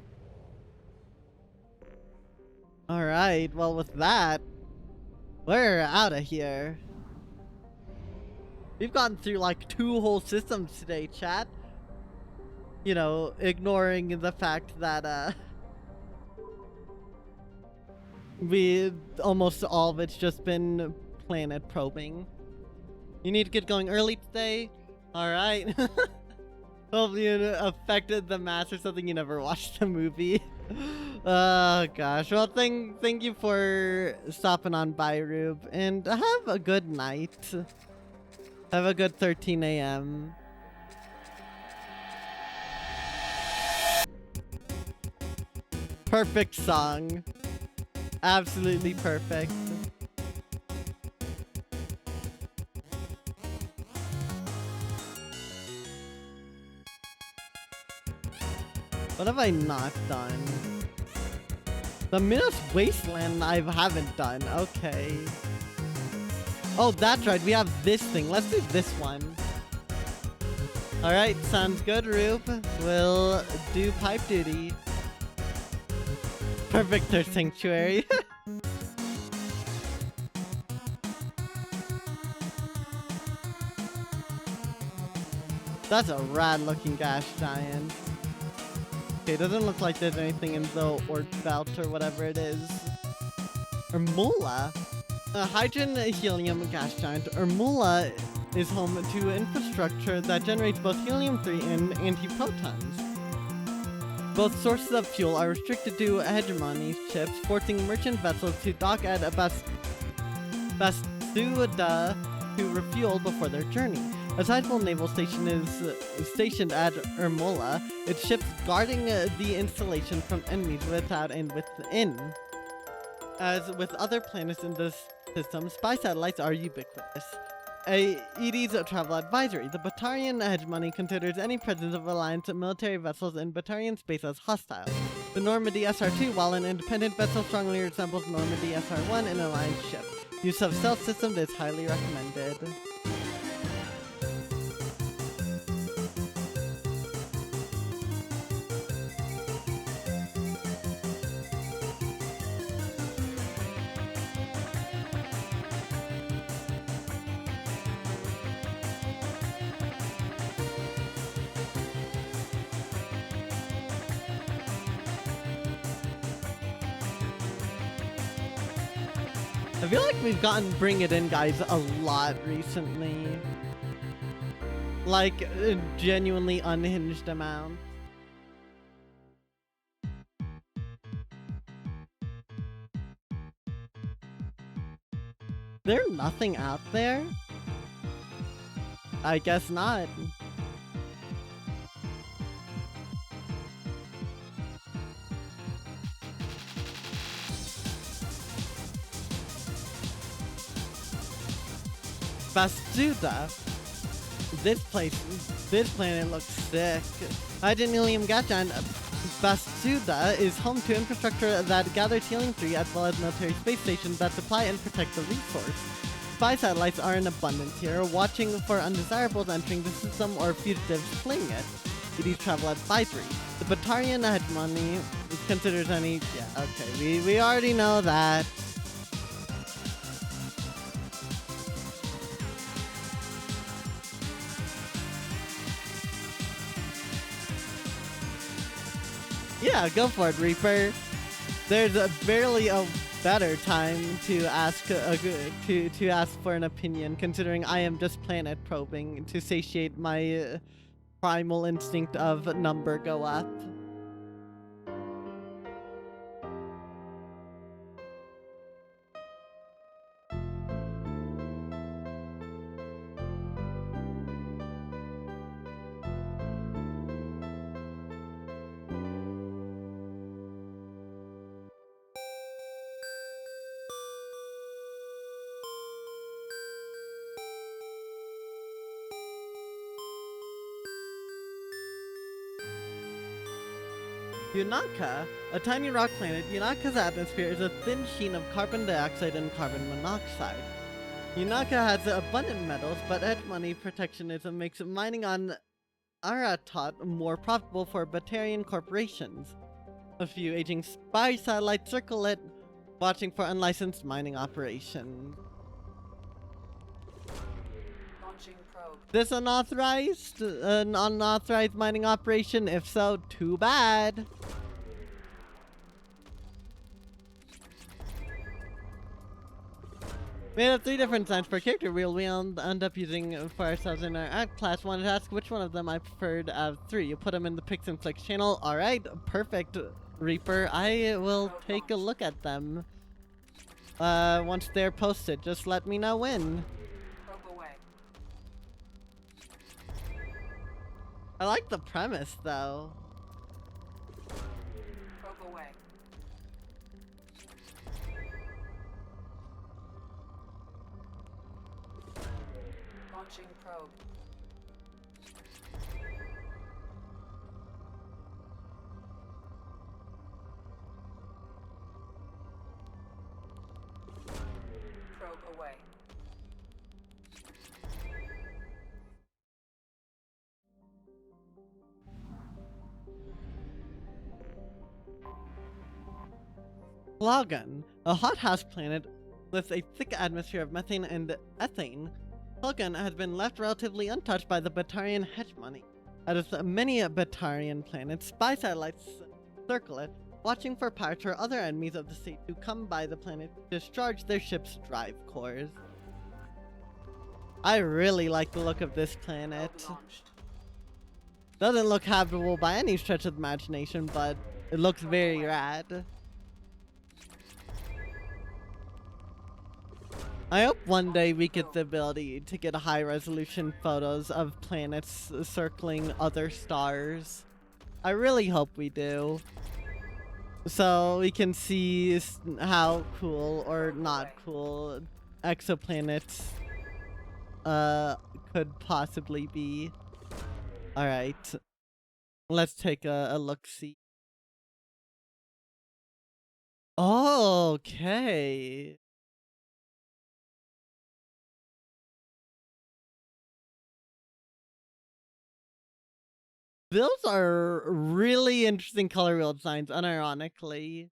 [SPEAKER 1] Alright, well with that, we're out of here. We've gone through like 2 whole systems today, chat. You know, ignoring the fact that we almost all of it's just been planet probing. You need to get going early today. Alright. Hopefully it affected the math or something. You never watched the movie. Oh gosh. Well, thank you for stopping on by, Rube, and have a good night. Have a good 13 a.m. Perfect song. Absolutely perfect. What have I not done? The Minos Wasteland I haven't done. Okay. Oh, that's right. We have this thing. Let's do this one. Alright, sounds good, Rube. We'll do pipe duty. Perfect Third Sanctuary. That's a rad looking gas giant. Okay, it doesn't look like there's anything in the orb belt or whatever it is. Ermula? A hydrogen helium gas giant, Ermula is home to infrastructure that generates both helium-3 and antiprotons. Both sources of fuel are restricted to hegemony ships, forcing merchant vessels to dock at Basuda to refuel before their journey. A sizable naval station is stationed at Ermola, its ships guarding the installation from enemies without and within. As with other planets in this system, spy satellites are ubiquitous. ED's travel advisory. The Batarian hegemony considers any presence of Alliance military vessels in Batarian space as hostile. The Normandy SR-2, while an independent vessel, strongly resembles Normandy SR-1, an Alliance ship. Use of stealth systems is highly recommended. I feel like we've gotten Bring It In guys a lot recently. Like, a genuinely unhinged amount. There's nothing out there? I guess not. Basuda. This planet looks sick. Hydrogen gas giant Basuda is home to infrastructure that gathers helium-3 as well as military space stations that supply and protect the resource. Spy satellites are in abundance here, watching for undesirables entering the system or fugitives fleeing it. ED's travel advisory. The Batarian hegemony considers any... Yeah, okay, we already know that. Yeah, go for it, Reaper. There's barely a better time to ask to ask for an opinion, considering I am just planet probing to satiate my primal instinct of number go up. Yunaka, a tiny rock planet. Yunaka's atmosphere is a thin sheen of carbon dioxide and carbon monoxide. Yunaka has abundant metals, but edge money protectionism makes mining on Aratot more profitable for Batarian corporations. A few aging spy satellites circle it, watching for unlicensed mining operations.
[SPEAKER 2] Launching probe.
[SPEAKER 1] This an unauthorized mining operation? If so, too bad. We have 3 different signs per character we'll end up using for ourselves in our art class. Wanted to ask which one of them I preferred out of 3. You put them in the Pix and Flicks channel. Alright, perfect, Reaper. I will take a look at them. Once they're posted, just let me know when.
[SPEAKER 2] Probe away.
[SPEAKER 1] I like the premise, though.
[SPEAKER 2] Probe away. Launching probe. Probe away.
[SPEAKER 1] Plogon, a hothouse planet with a thick atmosphere of methane and ethane. Plogon has been left relatively untouched by the Batarian hegemony. As many Batarian planets, spy satellites circle it, watching for pirates or other enemies of the state to come by the planet to discharge their ship's drive cores. I really like the look of this planet.
[SPEAKER 2] Probe launched.
[SPEAKER 1] Doesn't look habitable by any stretch of the imagination, but it looks very rad. I hope one day we get the ability to get high-resolution photos of planets circling other stars. I really hope we do. So we can see how cool or not cool exoplanets could possibly be. Alright. Let's take a look-see. Okay. Those are really interesting color wheel designs, unironically.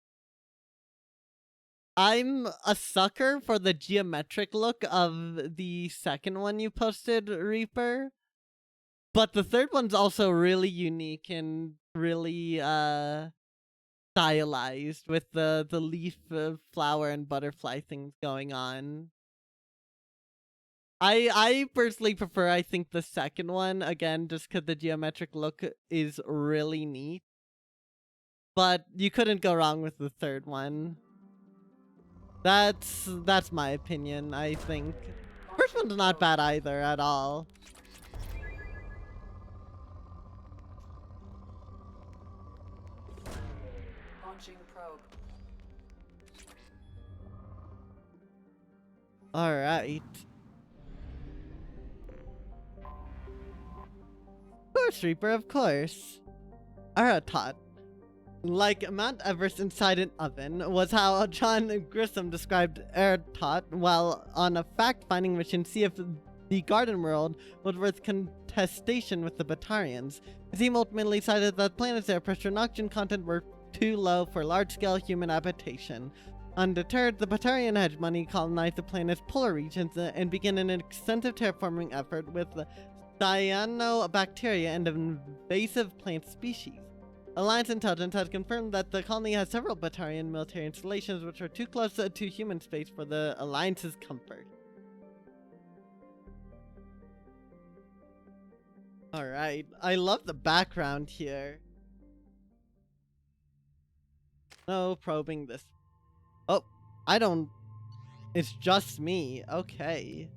[SPEAKER 1] I'm a sucker for the geometric look of the second one you posted, Reaper. But the third one's also really unique and really stylized with the leaf, flower, and butterfly things going on. I personally prefer, I think, the second one, again, just because the geometric look is really neat. But you couldn't go wrong with the third one. That's my opinion, I think. First one's not bad either, at all.
[SPEAKER 2] Launching probe.
[SPEAKER 1] Alright. Of course, Reaper, of course. Aratot. Like Mount Everest inside an oven was how John Grissom described Aratot while on a fact-finding mission to see if the Garden World was worth contestation with the Batarians. The team ultimately decided that the planet's air pressure and oxygen content were too low for large-scale human habitation. Undeterred, the Batarian hegemony colonized the planet's polar regions and began an extensive terraforming effort with cyanobacteria and invasive plant species. Alliance intelligence has confirmed that the colony has several Batarian military installations which are too close to human space for the Alliance's comfort. Alright, I love the background here. No probing this. Oh, I don't... It's just me. Okay.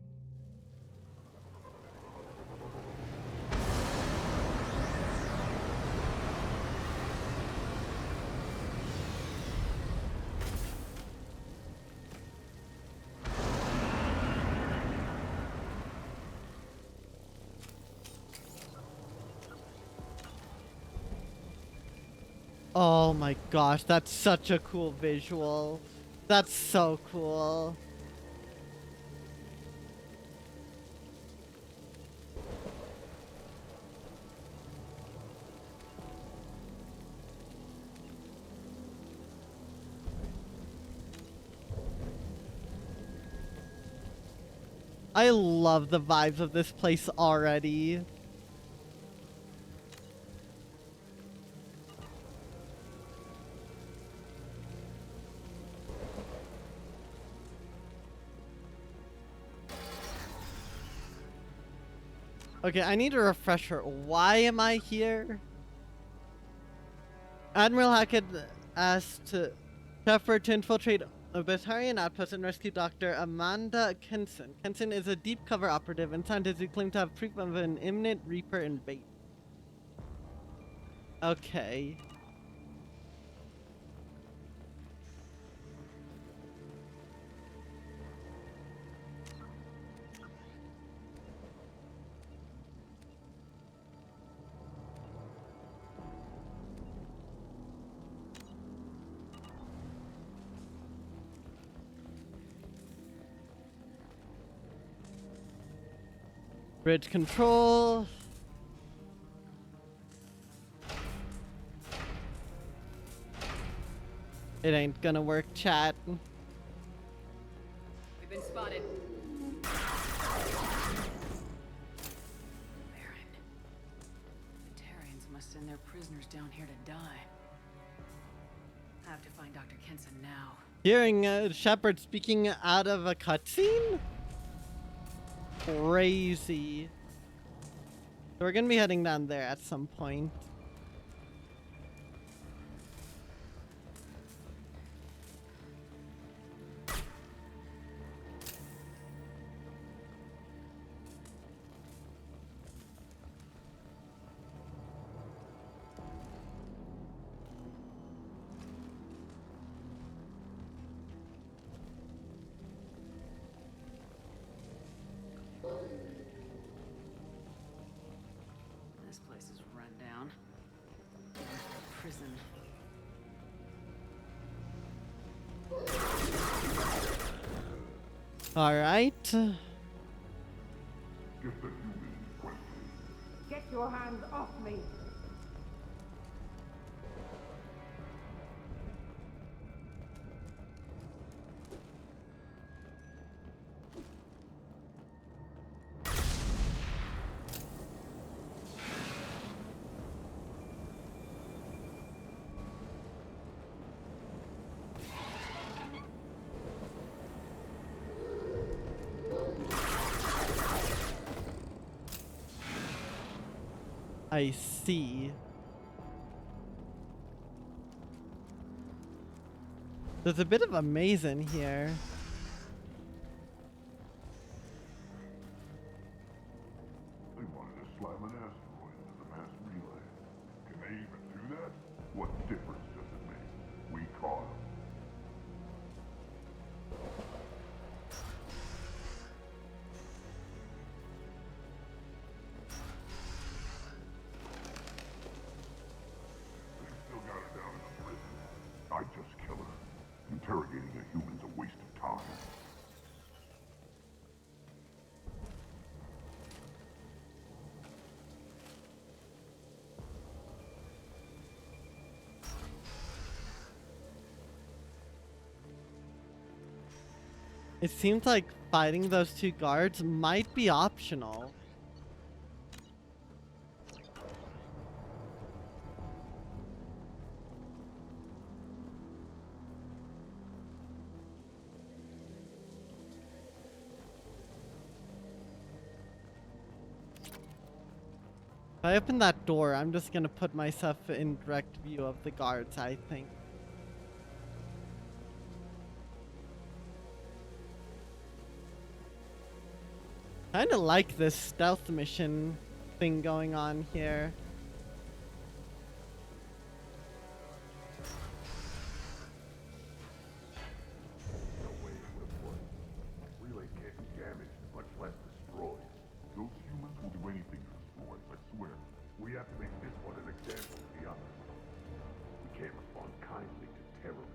[SPEAKER 1] Oh my gosh, that's such a cool visual. That's so cool. I love the vibes of this place already. Okay, I need a refresher. Why am I here? Admiral Hackett asked Shepard to infiltrate a Batarian outpost and rescue Dr. Amanda Kenson. Kenson is a deep cover operative and scientists who claim to have proof of an imminent Reaper invasion. Okay. Bridge control. It ain't gonna work, chat.
[SPEAKER 2] We've been spotted.
[SPEAKER 6] Baron. The Terrians must send their prisoners down here to die. I have to find Dr. Kenson now.
[SPEAKER 1] Hearing Shepard speaking out of a cutscene? Crazy. So we're gonna be heading down there at some point.
[SPEAKER 6] This place is run down. Prison.
[SPEAKER 1] All right.
[SPEAKER 7] Get your hands off me!
[SPEAKER 1] I see. There's a bit of a maze in here.
[SPEAKER 10] They wanted to slam an asteroid into the mass relay. Can they even do that? What difference does it make? We caught them. They still got her down in the prison. I'd just kill her. Interrogating a human's a waste of time.
[SPEAKER 1] It seems like fighting those two guards might be optional. If I open that door, I'm just gonna put myself in direct view of the guards, I think. Kinda like this stealth mission thing going on here.
[SPEAKER 10] No way it would have worked. Relay can't be damaged, much less destroyed. Those humans will do anything for the Floors, I swear. We have to make this one an example to the others. We can't respond kindly to terrorists.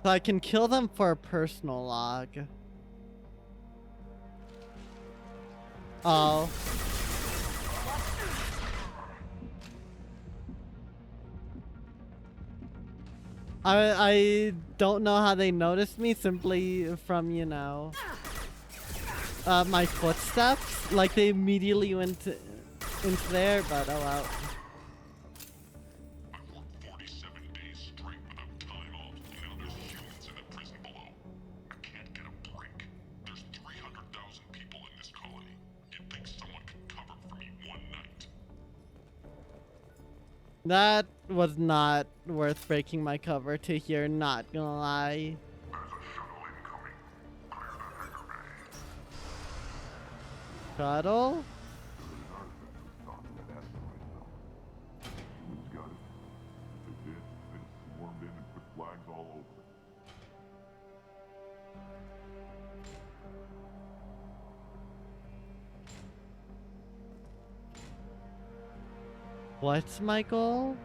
[SPEAKER 1] So I can kill them for a personal log. Oh. I don't know how they noticed me simply from, you know, my footsteps. Like they immediately went into there, but oh well.
[SPEAKER 10] I worked 47 days straight without time off, and now there's humans in the prison below. I can't get a break. There's 300,000 people in this colony. You'd think someone could cover for me one night.
[SPEAKER 1] That was not worth breaking my cover to hear, not gonna lie.
[SPEAKER 10] There's a shuttle incoming. Clear the hangar bay.
[SPEAKER 1] Shuttle?
[SPEAKER 10] There's an artifact was stopped in that asteroid zone. Humans got it. They did, then swarmed in and put flags all over it.
[SPEAKER 1] What's my goal?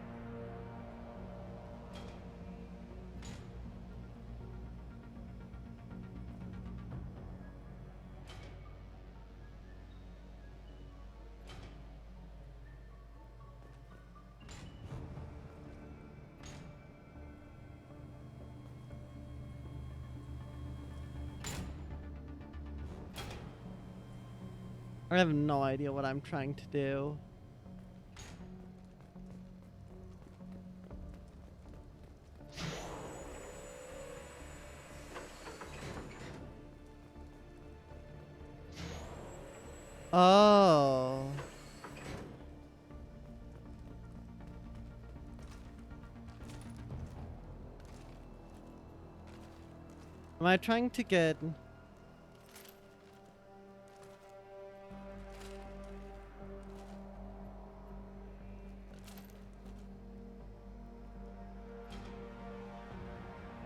[SPEAKER 1] I have no idea what I'm trying to do. Oh. Am I trying to get...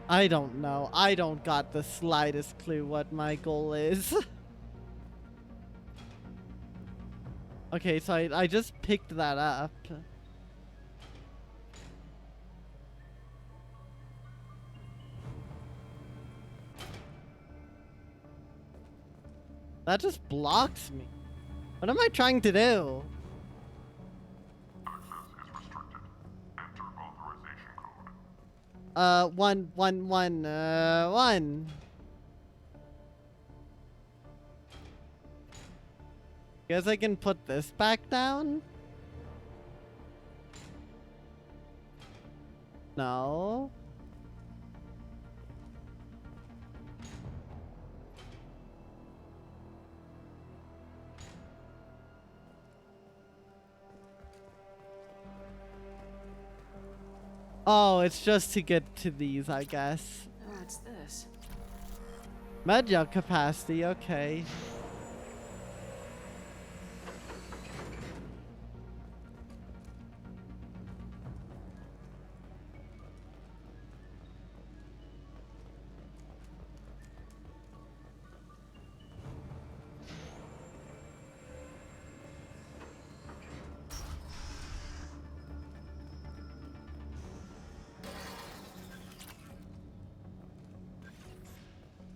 [SPEAKER 1] I don't know. I don't got the slightest clue what my goal is. Okay, so I just picked that up. That just blocks me. What am I trying to do?
[SPEAKER 10] Access is restricted. Enter authorization code.
[SPEAKER 1] 111, 1. Guess I can put this back down? No. Oh, it's just to get to these, I guess.
[SPEAKER 2] What's this?
[SPEAKER 1] Media capacity, okay.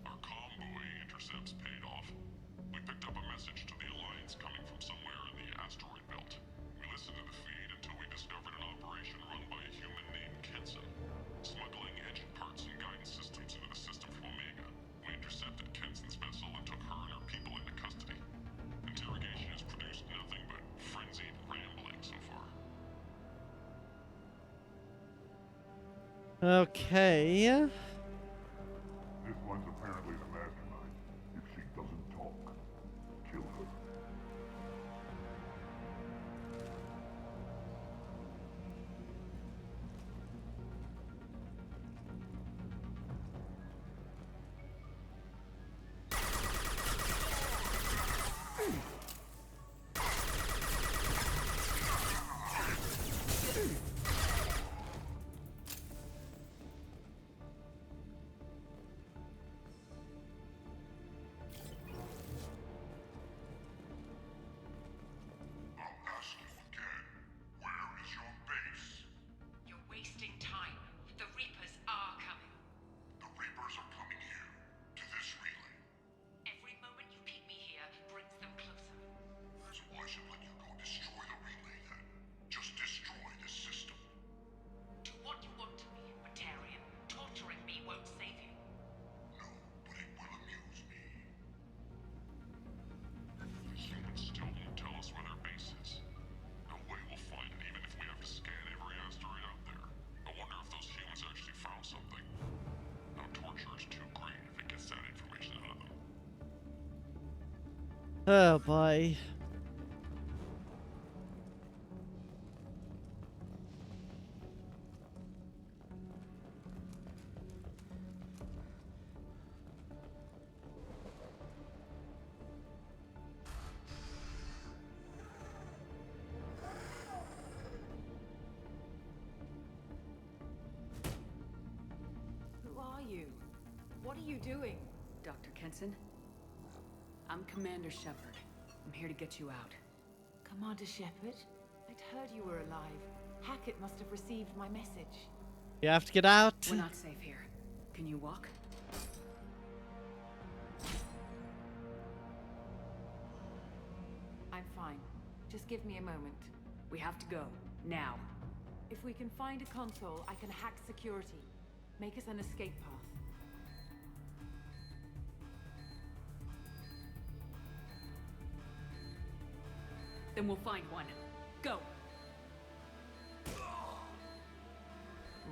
[SPEAKER 10] Our convoy intercepts paid off. We picked up a message to the Alliance coming from somewhere in the asteroid belt. We listened to the feed until we discovered an operation run by a human named Kenson, smuggling engine parts and guidance systems into the system from Omega. We intercepted Kenson's vessel and took her and her people into custody. Interrogation has produced nothing but frenzied rambling so far.
[SPEAKER 1] Okay.
[SPEAKER 10] This one's apparently the mastermind. If she doesn't talk, kill her.
[SPEAKER 1] Oh boy.
[SPEAKER 6] Who are you? What are you doing? Dr. Kenson? I'm Commander Shepard. I'm here to get you out.
[SPEAKER 11] Commander Shepard? I'd heard you were alive. Hackett must have received my message.
[SPEAKER 1] You have to get out.
[SPEAKER 6] We're not safe here. Can you walk?
[SPEAKER 11] I'm fine. Just give me a moment.
[SPEAKER 6] We have to go. Now.
[SPEAKER 11] If we can find a console, I can hack security. Make us an escape path.
[SPEAKER 6] Then we'll find one. Go!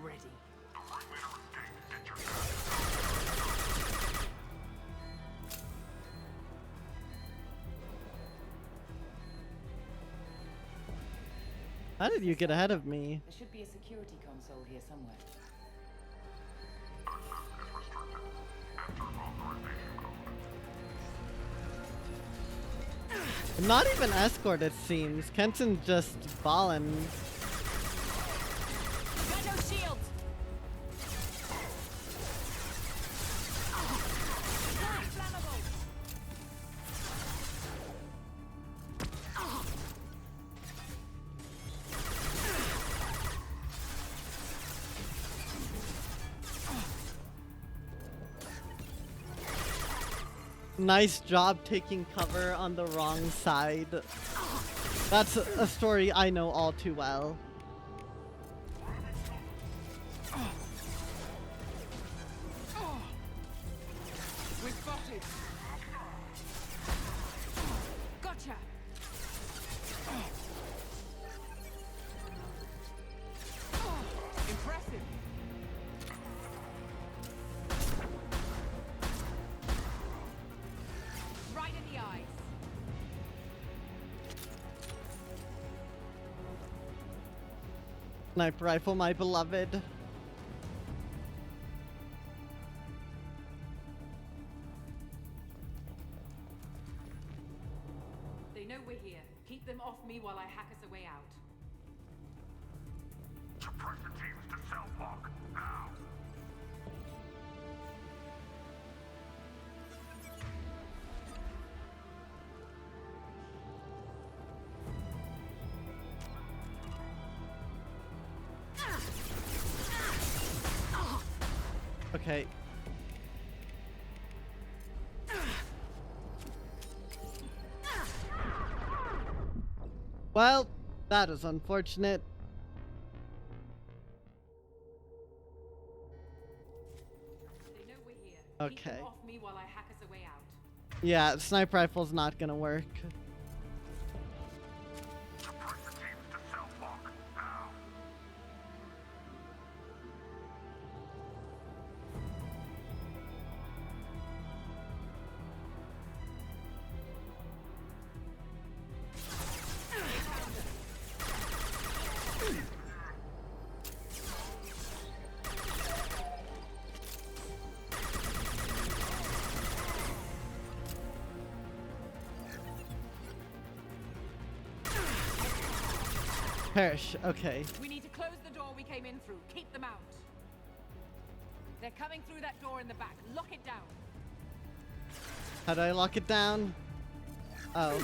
[SPEAKER 11] Ready.
[SPEAKER 1] How did you get ahead of me?
[SPEAKER 11] There should be a security console here somewhere.
[SPEAKER 1] Not even escort, it seems. Kenson's just ballin'.
[SPEAKER 11] Got no shields!
[SPEAKER 1] Nice job taking cover on the wrong side. That's a story I know all too well.
[SPEAKER 11] We're spotted! Gotcha! Impressive! Right in the eyes.
[SPEAKER 1] Sniper rifle, my beloved.
[SPEAKER 11] They know we're here. Keep them off me while I hack us a way out.
[SPEAKER 10] Suppress the teams to cell block, now!
[SPEAKER 1] Okay. Well, that is unfortunate.
[SPEAKER 11] They know we're here. Keep
[SPEAKER 1] Okay.
[SPEAKER 11] them off me while I hack us a way out.
[SPEAKER 1] Yeah, sniper rifle's not gonna work.
[SPEAKER 10] Suppress the teams to cell block, now!
[SPEAKER 1] Perish, okay.
[SPEAKER 11] We need to close the door we came in through. Keep them out. They're coming through that door in the back. Lock it down.
[SPEAKER 1] How do I lock it down? Oh.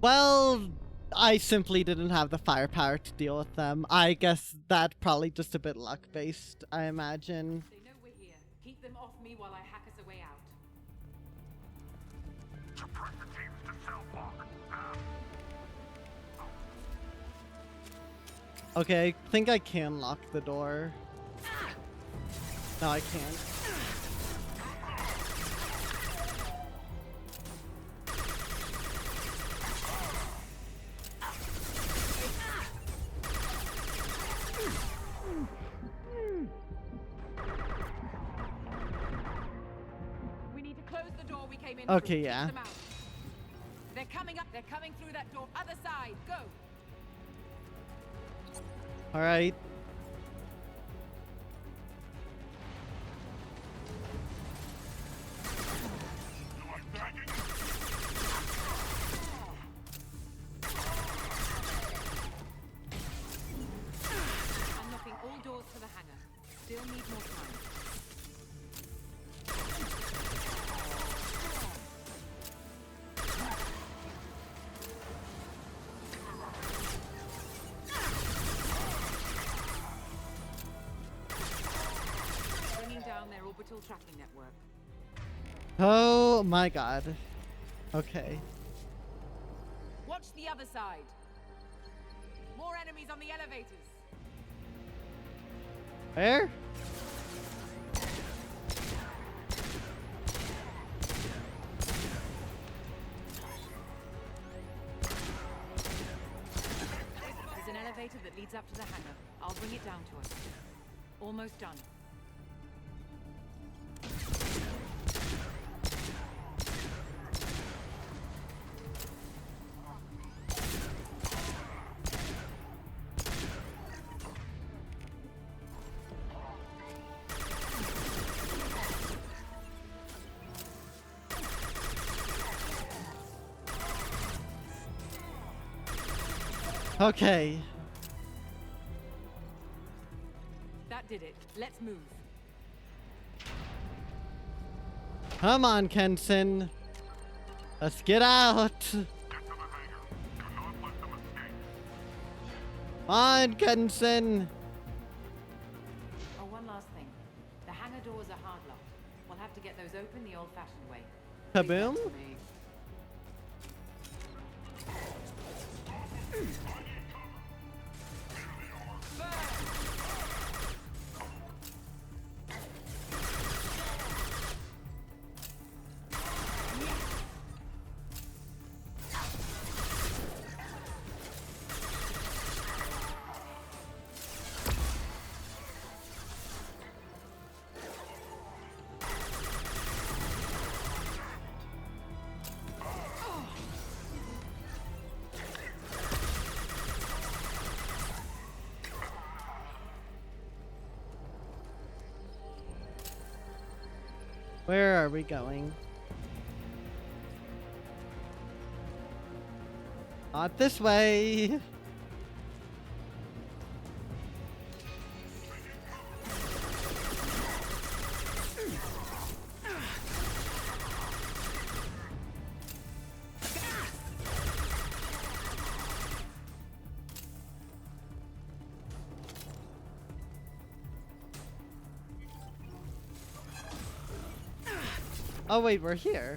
[SPEAKER 1] Well, I simply didn't have the firepower to deal with them. I guess that probably just a bit luck-based, I imagine.
[SPEAKER 11] They know we're here. Keep them off me while I hack us a way out.
[SPEAKER 10] Suppress the teams to cell block, now!
[SPEAKER 1] Okay, I think I can lock the door. No, I can't.
[SPEAKER 11] door we came in
[SPEAKER 1] Okay,
[SPEAKER 11] through.
[SPEAKER 1] yeah.
[SPEAKER 11] Keep them out. They're coming up. They're coming through that door. Other side. Go.
[SPEAKER 1] All right.
[SPEAKER 11] Unlocking all doors to the hangar. Still need more time. Bringing down their orbital tracking network.
[SPEAKER 1] Oh my god. Okay.
[SPEAKER 11] Watch the other side. More enemies on the elevators.
[SPEAKER 1] Where?
[SPEAKER 11] There's an elevator that leads up to the hangar. I'll bring it down to us. Almost done.
[SPEAKER 1] Okay.
[SPEAKER 11] That did it. Let's move.
[SPEAKER 1] Come on, Kenson. Let's get out.
[SPEAKER 10] Get to the hangar. Do not let them escape.
[SPEAKER 1] Come on, Kenson.
[SPEAKER 11] Oh, one last thing. The hangar doors are hard locked. We'll have to get those open the old-fashioned way.
[SPEAKER 1] Kaboom.
[SPEAKER 11] Leave that to me.
[SPEAKER 1] Where are we going? Not this way. Oh wait, we're here.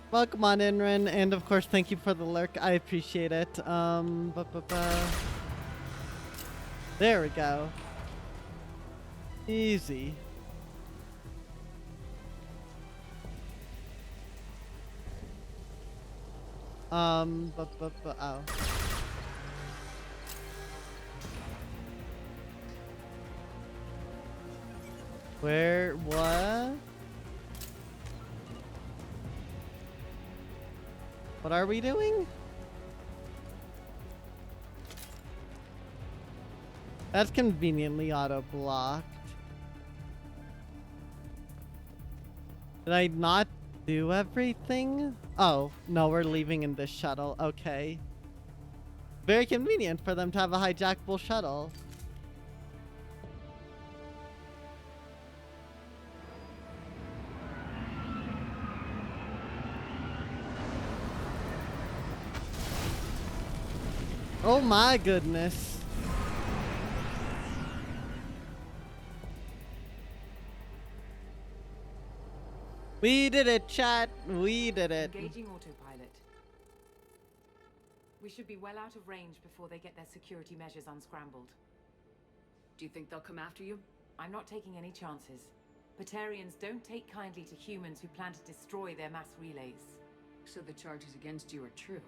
[SPEAKER 1] Welcome on Inran, and of course thank you for the lurk. I appreciate it. There we go. Easy. Oh. Where? What? What are we doing? That's conveniently auto-blocked. Did I not do everything? Oh, no, we're leaving in this shuttle. Okay. Very convenient for them to have a hijackable shuttle. Oh my goodness. We did it, chat. We did it.
[SPEAKER 11] Engaging autopilot. We should be well out of range before they get their security measures unscrambled.
[SPEAKER 12] Do you think they'll come after you?
[SPEAKER 11] I'm not taking any chances. Batarians don't take kindly to humans who plan to destroy their mass relays.
[SPEAKER 12] So the charges against you are true.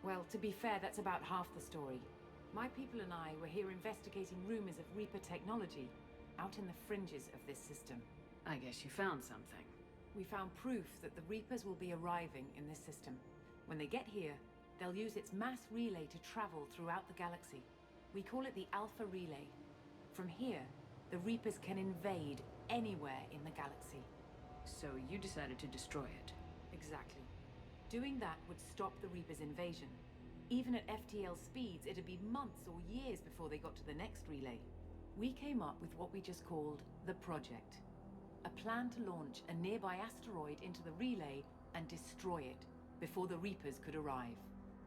[SPEAKER 11] Well, to be fair, that's about half the story. My people and I were here investigating rumors of Reaper technology. out in the fringes of this system.
[SPEAKER 12] I guess you found something.
[SPEAKER 11] We found proof that the Reapers will be arriving in this system. When they get here, they'll use its mass relay to travel throughout the galaxy. We call it the Alpha Relay. From here, the Reapers can invade anywhere in the galaxy.
[SPEAKER 12] So you decided to destroy it.
[SPEAKER 11] Exactly. Doing that would stop the Reapers' invasion. Even at FTL speeds, it'd be months or years before they got to the next relay. We came up with what we just called the Project. A plan to launch a nearby asteroid into the relay and destroy it before the Reapers could arrive.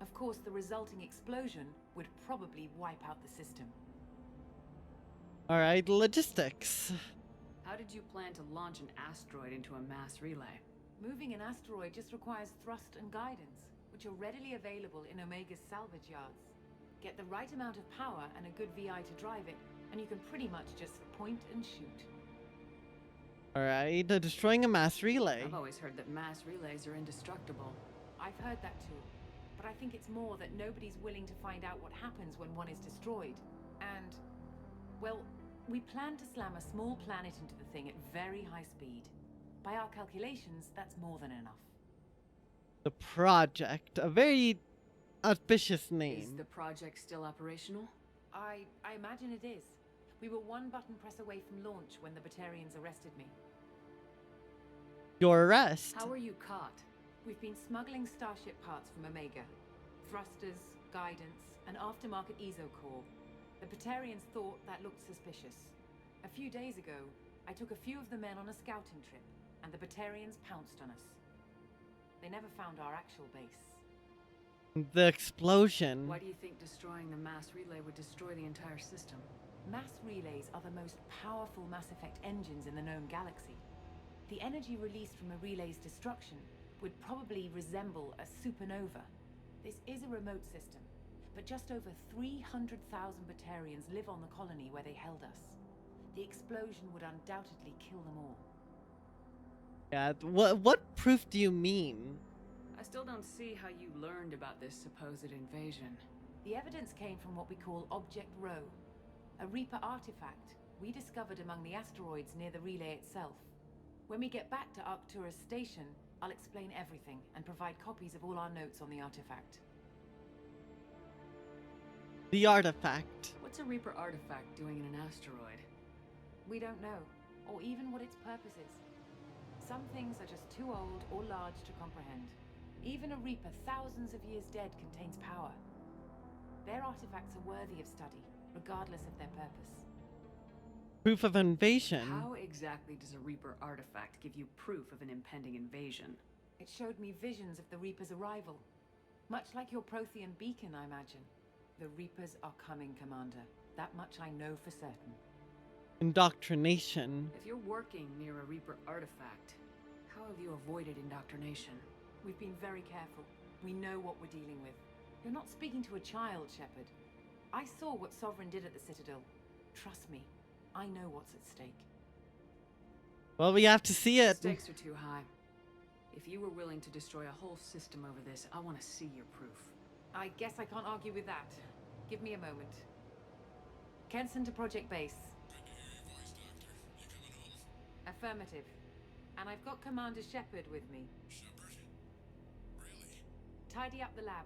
[SPEAKER 11] Of course, the resulting explosion would probably wipe out the system.
[SPEAKER 1] Alright, logistics.
[SPEAKER 12] How did you plan to launch an asteroid into a mass relay?
[SPEAKER 11] Moving an asteroid just requires thrust and guidance, which are readily available in Omega's salvage yards. Get the right amount of power and a good VI to drive it, and you can pretty much just point and shoot.
[SPEAKER 1] Alright, destroying a mass relay.
[SPEAKER 12] I've always heard that mass relays are indestructible.
[SPEAKER 11] I've heard that too, but I think it's more that nobody's willing to find out what happens when one is destroyed. And, well, we plan to slam a small planet into the thing at very high speed. By our calculations, that's more than enough.
[SPEAKER 1] The Project, a very auspicious name.
[SPEAKER 12] Is the project still operational?
[SPEAKER 11] I imagine it is. We were one button press away from launch when the Batarians arrested me.
[SPEAKER 1] Your arrest?
[SPEAKER 12] How were you caught?
[SPEAKER 11] We've been smuggling Starship parts from Omega. Thrusters, guidance, and aftermarket ESO core. The Batarians thought that looked suspicious. A few days ago, I took a few of the men on a scouting trip, and the Batarians pounced on us. They never found our actual base.
[SPEAKER 1] The explosion.
[SPEAKER 12] Why do you think destroying the mass relay would destroy the entire system?
[SPEAKER 11] Mass relays are the most powerful Mass Effect engines in the known galaxy. The energy released from a relay's destruction would probably resemble a supernova. This is a remote system, but just over 300,000 Batarians live on the colony where they held us. The explosion would undoubtedly kill them all.
[SPEAKER 1] Yeah, what proof do you mean?
[SPEAKER 12] I still don't see how you learned about this supposed invasion.
[SPEAKER 11] The evidence came from what we call Object Rho, a Reaper artifact we discovered among the asteroids near the relay itself. When we get back to Arcturus Station, I'll explain everything and provide copies of all our notes on the artifact.
[SPEAKER 1] The artifact.
[SPEAKER 12] What's a Reaper artifact doing in an asteroid?
[SPEAKER 11] We don't know, or even what its purpose is. Some things are just too old or large to comprehend. Even a Reaper thousands of years dead contains power. Their artifacts are worthy of study, regardless of their purpose.
[SPEAKER 1] Proof of invasion.
[SPEAKER 12] How exactly does a Reaper artifact give you proof of an impending invasion?
[SPEAKER 11] It showed me visions of the Reaper's arrival. Much like your Prothean beacon, I imagine. The Reapers are coming, Commander. That much I know for certain.
[SPEAKER 1] Indoctrination.
[SPEAKER 12] If you're working near a Reaper artifact, how have you avoided indoctrination?
[SPEAKER 11] We've been very careful. We know what we're dealing with. You're not speaking to a child, Shepard. I saw what Sovereign did at the Citadel. Trust me, I know what's at stake.
[SPEAKER 1] Well, we have to see it.
[SPEAKER 12] Stakes are too high. If you were willing to destroy a whole system over this, I want to see your proof.
[SPEAKER 11] I guess I can't argue with that. Give me a moment. Kenson to Project Base. Affirmative. And I've got Commander Shepard with me.
[SPEAKER 10] Shepard? Really?
[SPEAKER 11] Tidy up the lab.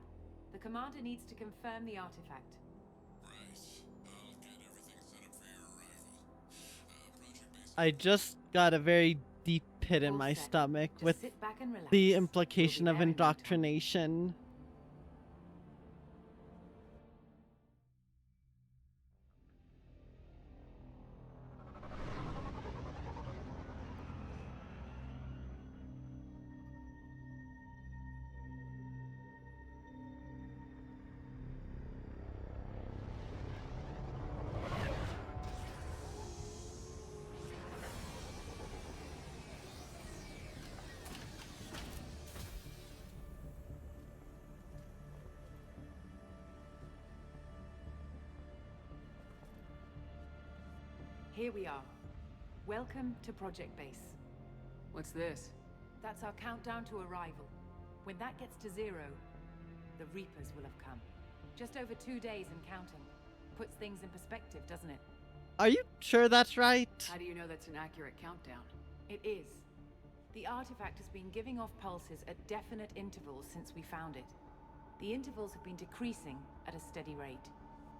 [SPEAKER 11] The Commander needs to confirm the artifact.
[SPEAKER 10] Right. I'll get everything set up for your arrival. Project Base.
[SPEAKER 1] I just got a very deep pit in
[SPEAKER 11] All
[SPEAKER 1] my
[SPEAKER 11] set.
[SPEAKER 1] stomach
[SPEAKER 11] Just
[SPEAKER 1] with
[SPEAKER 11] sit back and relax.
[SPEAKER 1] the implication
[SPEAKER 11] We'll
[SPEAKER 1] of
[SPEAKER 11] be there in no time.
[SPEAKER 1] indoctrination.
[SPEAKER 11] Here we are. Welcome to Project Base.
[SPEAKER 12] What's this?
[SPEAKER 11] That's our countdown to arrival. When that gets to 0, the Reapers will have come. Just over 2 days and counting. Puts things in perspective, doesn't it?
[SPEAKER 1] Are you sure that's right?
[SPEAKER 12] How do you know that's an accurate countdown?
[SPEAKER 11] It is. The artifact has been giving off pulses at definite intervals since we found it. The intervals have been decreasing at a steady rate.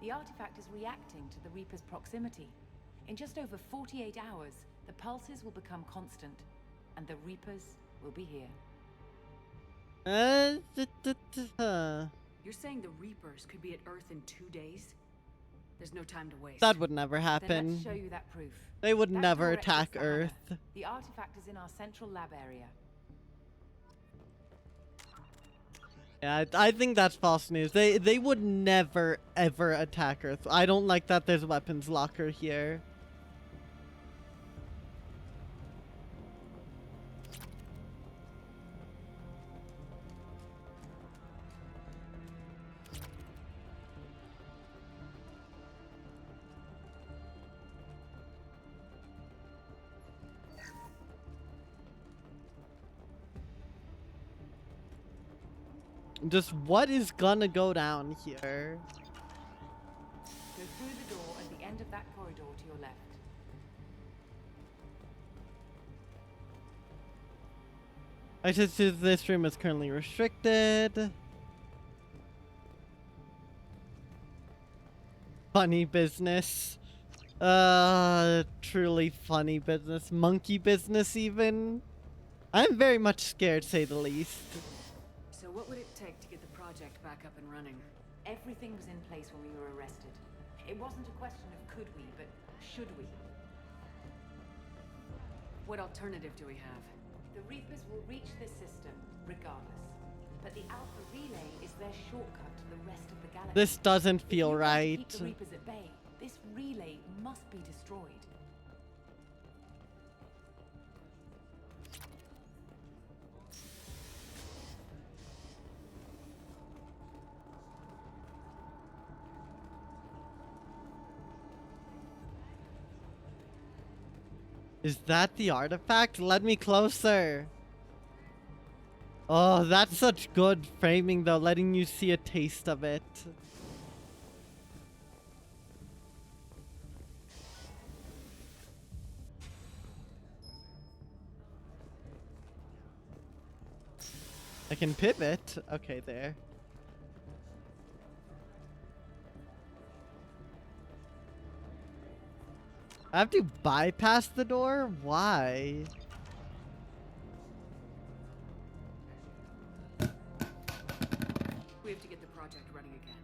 [SPEAKER 11] The artifact is reacting to the Reaper's proximity. In just over 48 hours, the pulses will become constant, and the Reapers will be here.
[SPEAKER 12] You're saying the Reapers could be at Earth in 2 days? There's no time to waste.
[SPEAKER 1] That would never
[SPEAKER 11] Then
[SPEAKER 1] happen.
[SPEAKER 11] let's show you that proof.
[SPEAKER 1] They would
[SPEAKER 11] That
[SPEAKER 1] never
[SPEAKER 11] door exits
[SPEAKER 1] attack
[SPEAKER 11] the hangar.
[SPEAKER 1] Earth.
[SPEAKER 11] The artifact is in our central lab area.
[SPEAKER 1] Yeah, I think that's false news. They would never ever attack Earth. I don't like that there's a weapons locker here. Just what is gonna go down here?
[SPEAKER 11] Go through the door at the end of that corridor to your left.
[SPEAKER 1] Access to this room is currently restricted. Funny business. Truly funny business. Monkey business even. I'm very much scared, to say the least.
[SPEAKER 12] So what would it take to get the project back up and running?
[SPEAKER 11] Everything was in place when we were arrested. It wasn't a question of could we, but should we.
[SPEAKER 12] What alternative do we have?
[SPEAKER 11] The Reapers will reach this system, regardless. But the Alpha Relay is their shortcut to the rest of the galaxy.
[SPEAKER 1] This doesn't
[SPEAKER 11] If
[SPEAKER 1] feel
[SPEAKER 11] you want to
[SPEAKER 1] right.
[SPEAKER 11] keep the Reapers at bay, this relay must be destroyed.
[SPEAKER 1] Is that the artifact? Let me closer. Oh, that's such good framing though, letting you see a taste of it. I can pivot. Okay, there. I have to bypass the door? Why?
[SPEAKER 12] We have to get the project running again.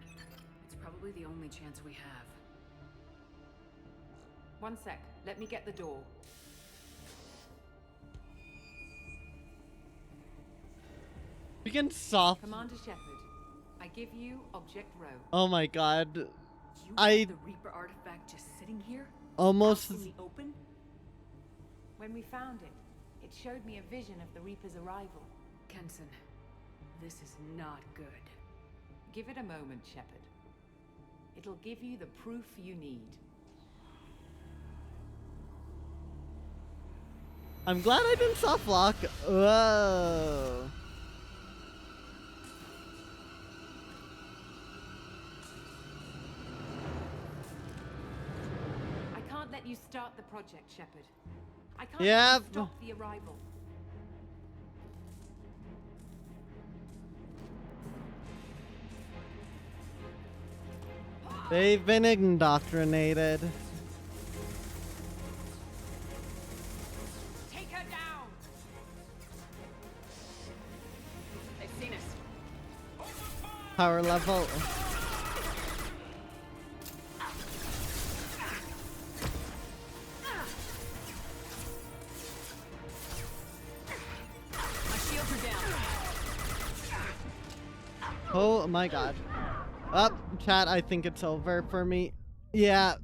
[SPEAKER 12] It's probably the only chance we have.
[SPEAKER 11] One sec. Let me get the door.
[SPEAKER 1] We can soft.
[SPEAKER 11] Commander Shepard, I give you Object Row.
[SPEAKER 1] Oh my god.
[SPEAKER 12] You
[SPEAKER 1] I
[SPEAKER 12] have the Reaper artifact just sitting here?
[SPEAKER 1] almost.
[SPEAKER 12] Out in the open?
[SPEAKER 11] When we found it, it showed me a vision of the Reaper's arrival.
[SPEAKER 12] Kenson, this is not good.
[SPEAKER 11] Give it a moment, Shepard. It'll give you the proof you need.
[SPEAKER 1] I'm glad I didn't soft lock. Whoa.
[SPEAKER 11] I can't let you start the project, Shepard. I can't
[SPEAKER 1] Yep.
[SPEAKER 11] let you stop the arrival.
[SPEAKER 1] They've been indoctrinated.
[SPEAKER 11] Take her down!
[SPEAKER 12] They've seen us.
[SPEAKER 1] Power level.
[SPEAKER 12] My shields are down.
[SPEAKER 1] Oh my god. Up, chat, I think it's over for me. Yeah.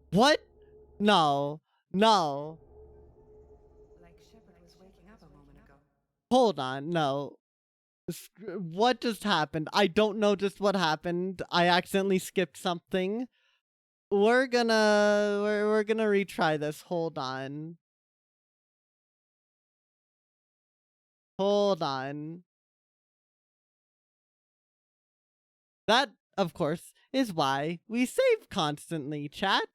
[SPEAKER 1] What? No. No.
[SPEAKER 11] Like Shepard was waking up a moment ago.
[SPEAKER 1] Hold on. No. What just happened? I don't know just what happened. I accidentally skipped something. We're gonna retry this. Hold on. Hold on. That, of course, is why we save constantly, chat.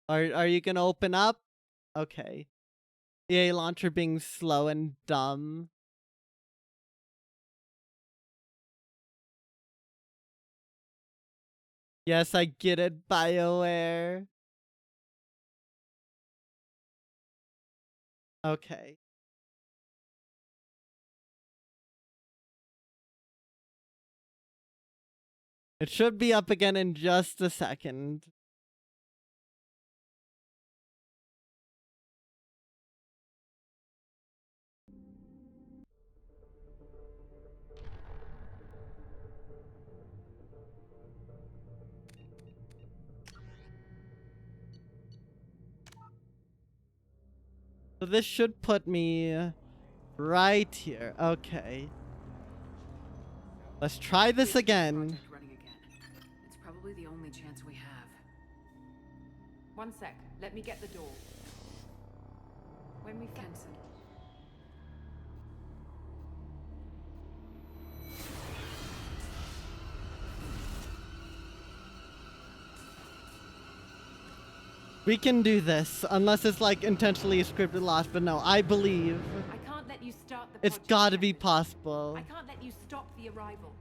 [SPEAKER 1] Are you gonna open up? Okay. EA launcher being slow and dumb. Yes, I get it, BioWare. Okay. It should be up again in just a second. So this should put me right here. Okay. Let's try this again.
[SPEAKER 12] Project running again. It's probably the only chance we have.
[SPEAKER 11] One sec. Let me get the door. When we
[SPEAKER 12] Kenson.
[SPEAKER 1] We can do this, unless it's like intentionally a scripted loss, but no, I believe
[SPEAKER 11] I can't let you start the
[SPEAKER 1] it's
[SPEAKER 11] project,
[SPEAKER 1] gotta be
[SPEAKER 11] Shepard.
[SPEAKER 1] possible.
[SPEAKER 11] I can't let you stop the arrival.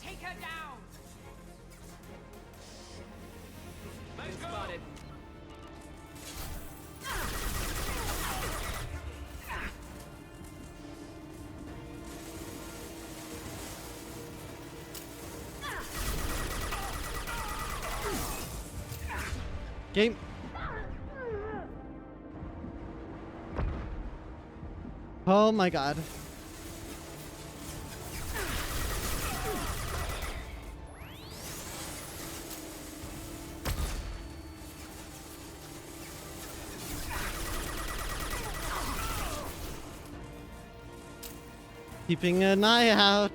[SPEAKER 11] Take her down!
[SPEAKER 4] Nice spotted.
[SPEAKER 1] Game. Oh my god. Keeping an eye out.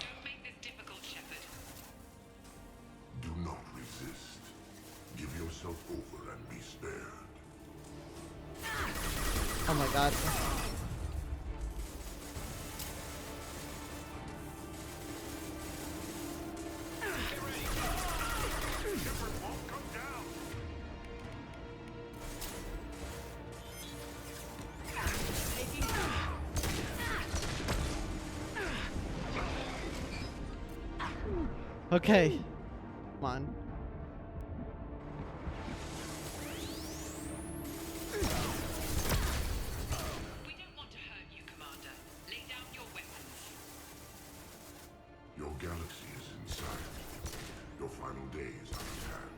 [SPEAKER 6] Don't make this difficult, Shepard.
[SPEAKER 10] Do not resist. Give yourself over and be spared.
[SPEAKER 1] Oh my god. Okay. Come on.
[SPEAKER 6] We don't want to hurt you, Commander. Lay down your weapons.
[SPEAKER 10] Your galaxy is in sight. Your final days are at hand.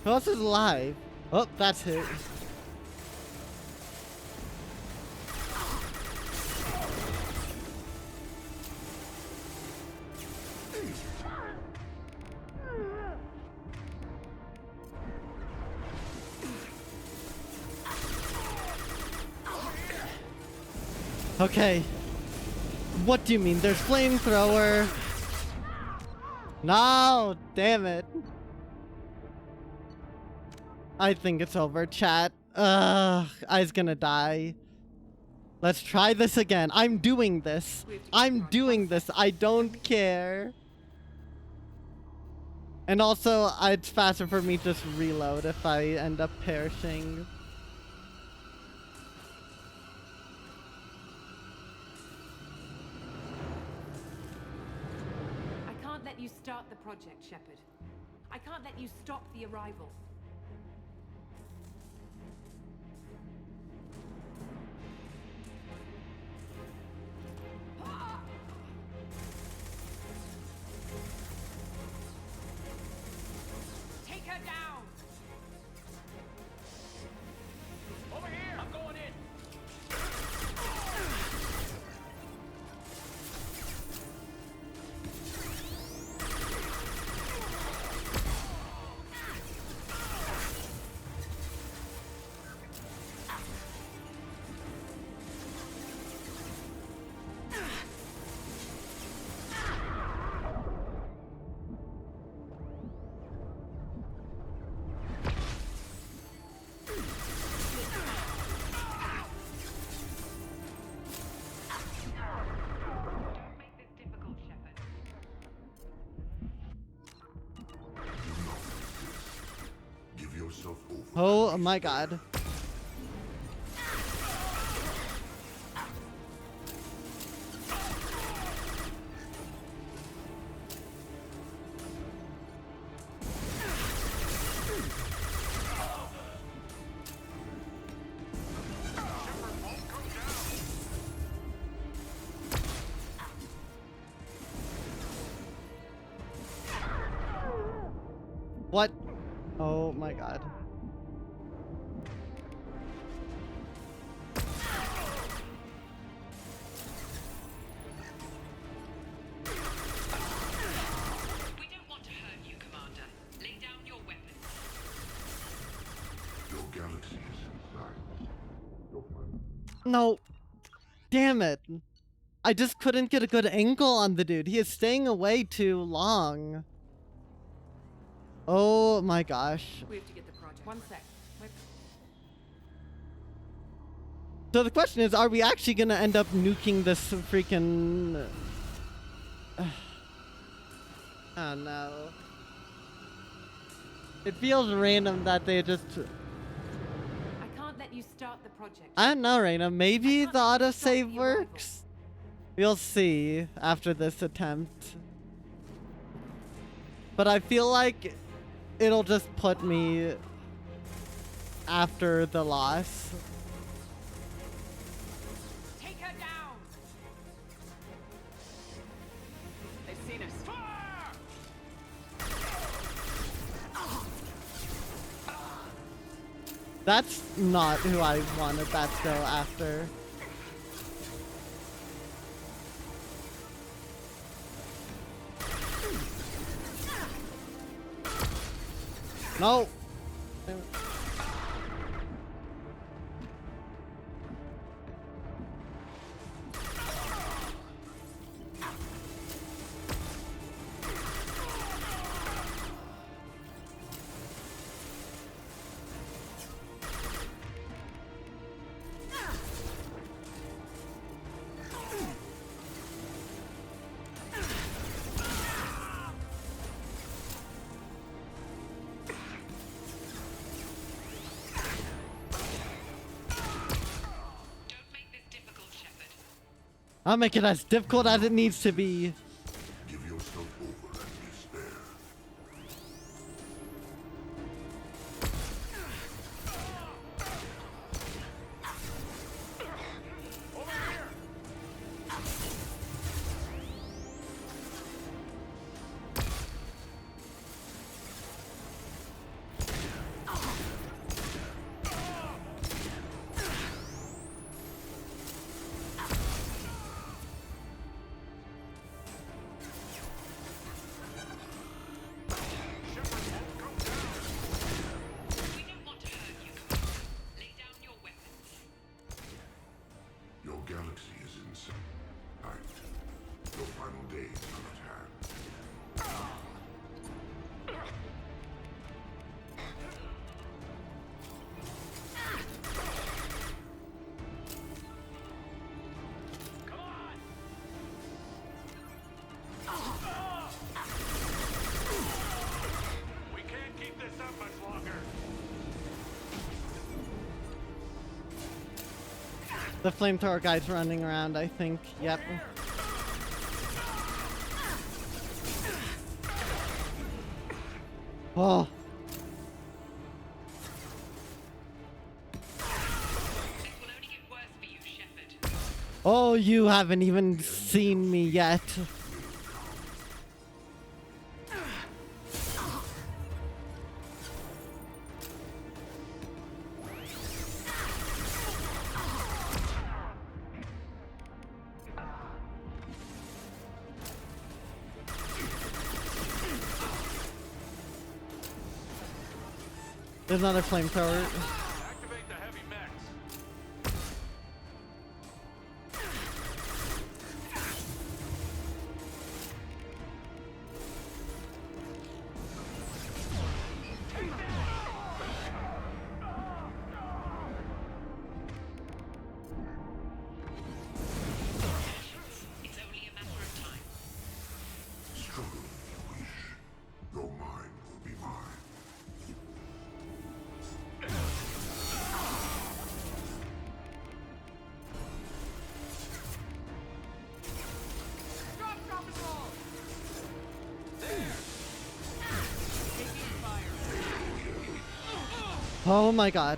[SPEAKER 1] Who else is alive? Oh, that's it. Okay. What do you mean? There's flamethrower. No, damn it. I think it's over, chat. I's gonna die. Let's try this again. I'm doing this. I'm doing this. I don't care. And also, it's faster for me to just reload if I end up perishing.
[SPEAKER 11] I can't let you start the project, Shepard. I can't let you stop the arrival.
[SPEAKER 10] yourself over.
[SPEAKER 1] Oh my god. What? Oh my god.
[SPEAKER 6] We don't want to hurt you, Commander. Lay down your weapons.
[SPEAKER 10] Your galaxy is inside. Your planet.
[SPEAKER 1] No. Damn it. I just couldn't get a good angle on the dude. He is staying away too long. Oh my gosh.
[SPEAKER 12] We have to get the project.
[SPEAKER 11] One sec.
[SPEAKER 1] So the question is, are we actually gonna end up nuking this freaking... Oh no. It feels random that they just...
[SPEAKER 11] I can't let you start the project.
[SPEAKER 1] I don't know, Reina. Maybe the
[SPEAKER 11] can't let you stop
[SPEAKER 1] autosave
[SPEAKER 11] the arrival.
[SPEAKER 1] works? We'll see after this attempt. But I feel like it'll just put me after the loss.
[SPEAKER 11] Take her down.
[SPEAKER 12] They've seen us.
[SPEAKER 1] That's not who I wanted that to go after. No. I'll make it as difficult as it needs to be.
[SPEAKER 10] Give yourself over and despair. Your galaxy is inside. Your final days are at hand.
[SPEAKER 9] We can't keep this up much longer.
[SPEAKER 1] The flamethrower guy's running around, I think. Yep. Oh. Oh, you haven't even seen me yet. There's another flamethrower.
[SPEAKER 9] Activate the heavy mechs.
[SPEAKER 6] It's only a matter of time.
[SPEAKER 10] Struggle if you wish. Your mind will be mine.
[SPEAKER 1] Oh my god.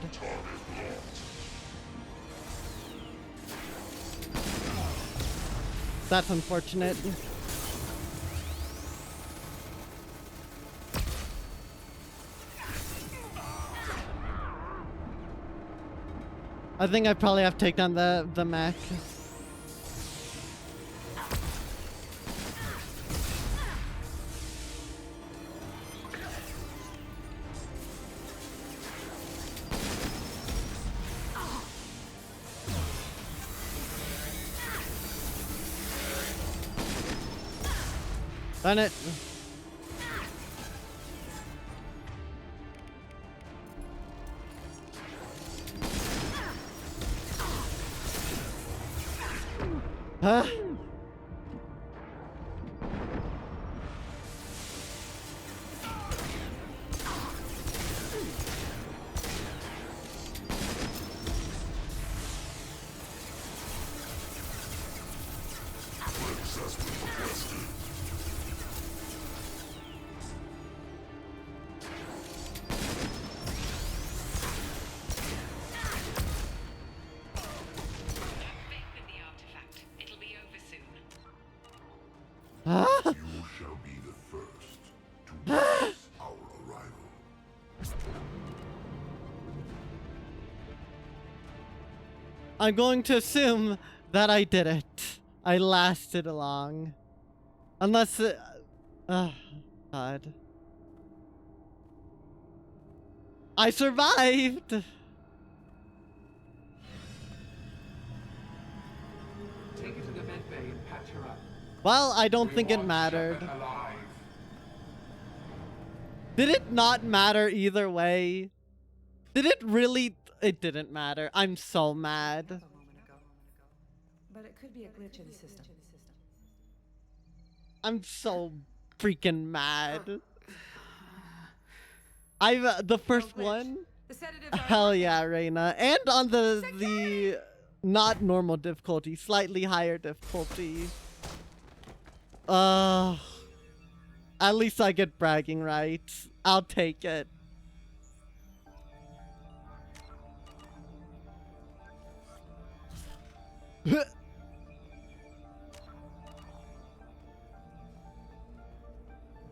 [SPEAKER 1] That's unfortunate. I think I probably have to take down the mech. Done it. Huh? Huh?
[SPEAKER 10] You shall be the first to witness our arrival.
[SPEAKER 1] I'm going to assume that I did it. I lasted long. Unless God. I survived!
[SPEAKER 13] Take her to the med bay and patch her up.
[SPEAKER 1] Well, I don't
[SPEAKER 13] We
[SPEAKER 1] think it
[SPEAKER 13] want
[SPEAKER 1] mattered.
[SPEAKER 13] Shepard alive.
[SPEAKER 1] Did it not matter either way? Did it really? It didn't matter. I'm so mad.
[SPEAKER 11] But it could be a glitch in the system.
[SPEAKER 1] I'm so freaking mad. I've the first one.
[SPEAKER 11] The sedatives are
[SPEAKER 1] Hell yeah, Reina. And on the not normal difficulty, slightly higher difficulty. At least I get bragging rights. I'll take it.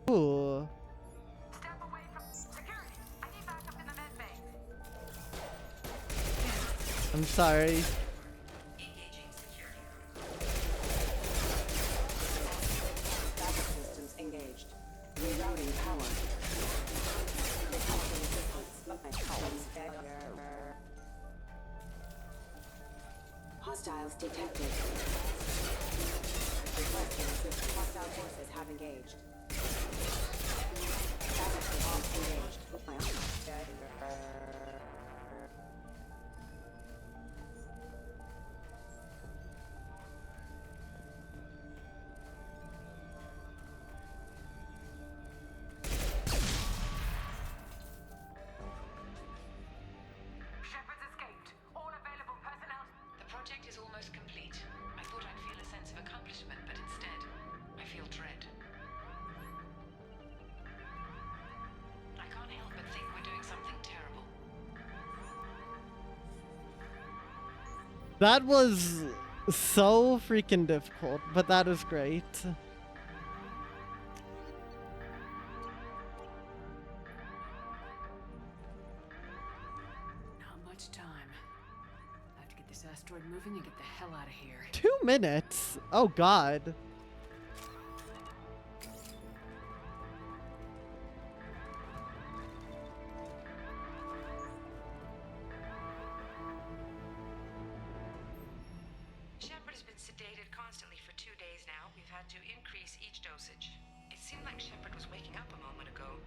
[SPEAKER 1] Ooh.
[SPEAKER 6] Step away from security. I need backup in the med bay.
[SPEAKER 1] I'm sorry.
[SPEAKER 6] Engaging security.
[SPEAKER 2] Backup systems engaged. Rerouting power. Requesting assistance. Systems failure. Hostiles detected. Requesting assistance. Hostile forces have engaged. Backup systems engaged.
[SPEAKER 6] Shepard's escaped. All available personnel.
[SPEAKER 11] The project is almost complete. I thought I'd feel a sense of accomplishment, but instead, I feel dread. I can't help but think we're doing something terrible.
[SPEAKER 1] That was so freaking difficult, but that is great.
[SPEAKER 12] Not much time. I have to get this asteroid moving and get the hell out of here.
[SPEAKER 1] 2 minutes? Oh god.
[SPEAKER 6] Shepard has been sedated constantly for 2 days now. We've had to increase each dosage. It seemed like Shepard was waking up a moment ago,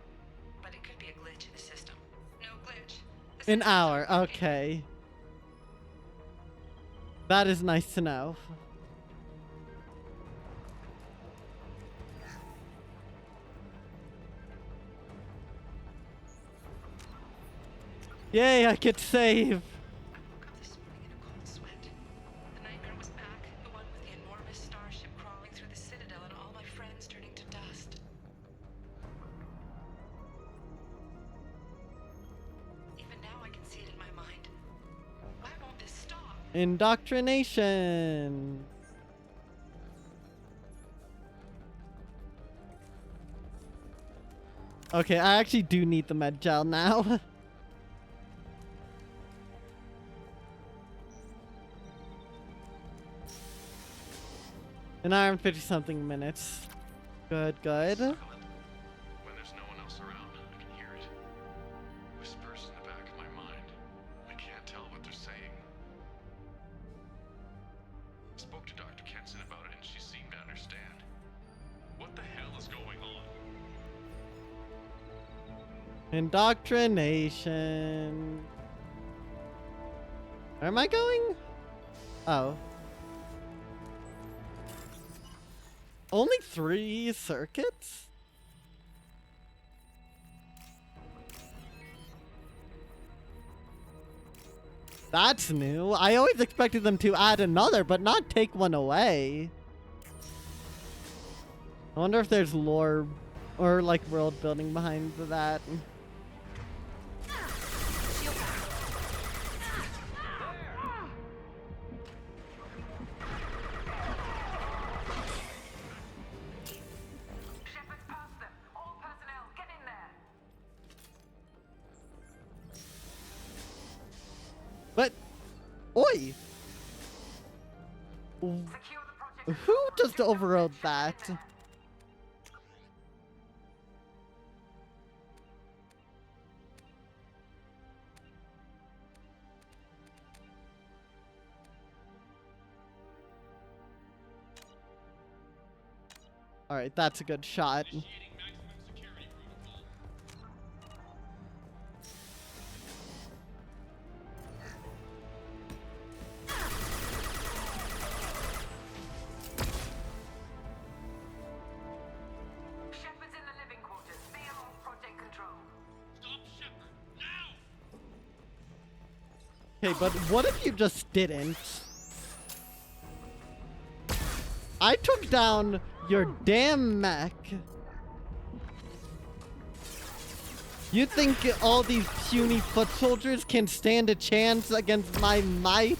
[SPEAKER 6] but it could be a glitch in the system. No glitch. The
[SPEAKER 1] An
[SPEAKER 6] system's
[SPEAKER 1] hour,
[SPEAKER 6] working.
[SPEAKER 1] okay. That is nice to know. Yay, I get save.
[SPEAKER 6] This morning in a cold sweat. The nightmare was back. The one with the enormous starship crawling through the citadel and all my friends turning to dust. Even now I
[SPEAKER 1] Indoctrination. Okay, I actually do need the med gel now. An hour and 50 something minutes. Good, good.
[SPEAKER 10] When there's no one else around, I can hear it. Whispers in the back of my mind. I can't tell what they're saying. I spoke to Dr. Kenson about it and she seemed to understand. What the hell is going on?
[SPEAKER 1] Indoctrination. Where am I going? Oh. Only 3 circuits? That's new. I always expected them to add another, but not take one away. I wonder if there's lore or like world building behind that. But, oi! Who just overrode that? Alright, that's a good shot. Okay, but what if you just didn't? I took down your damn mech. You think all these puny foot soldiers can stand a chance against my might?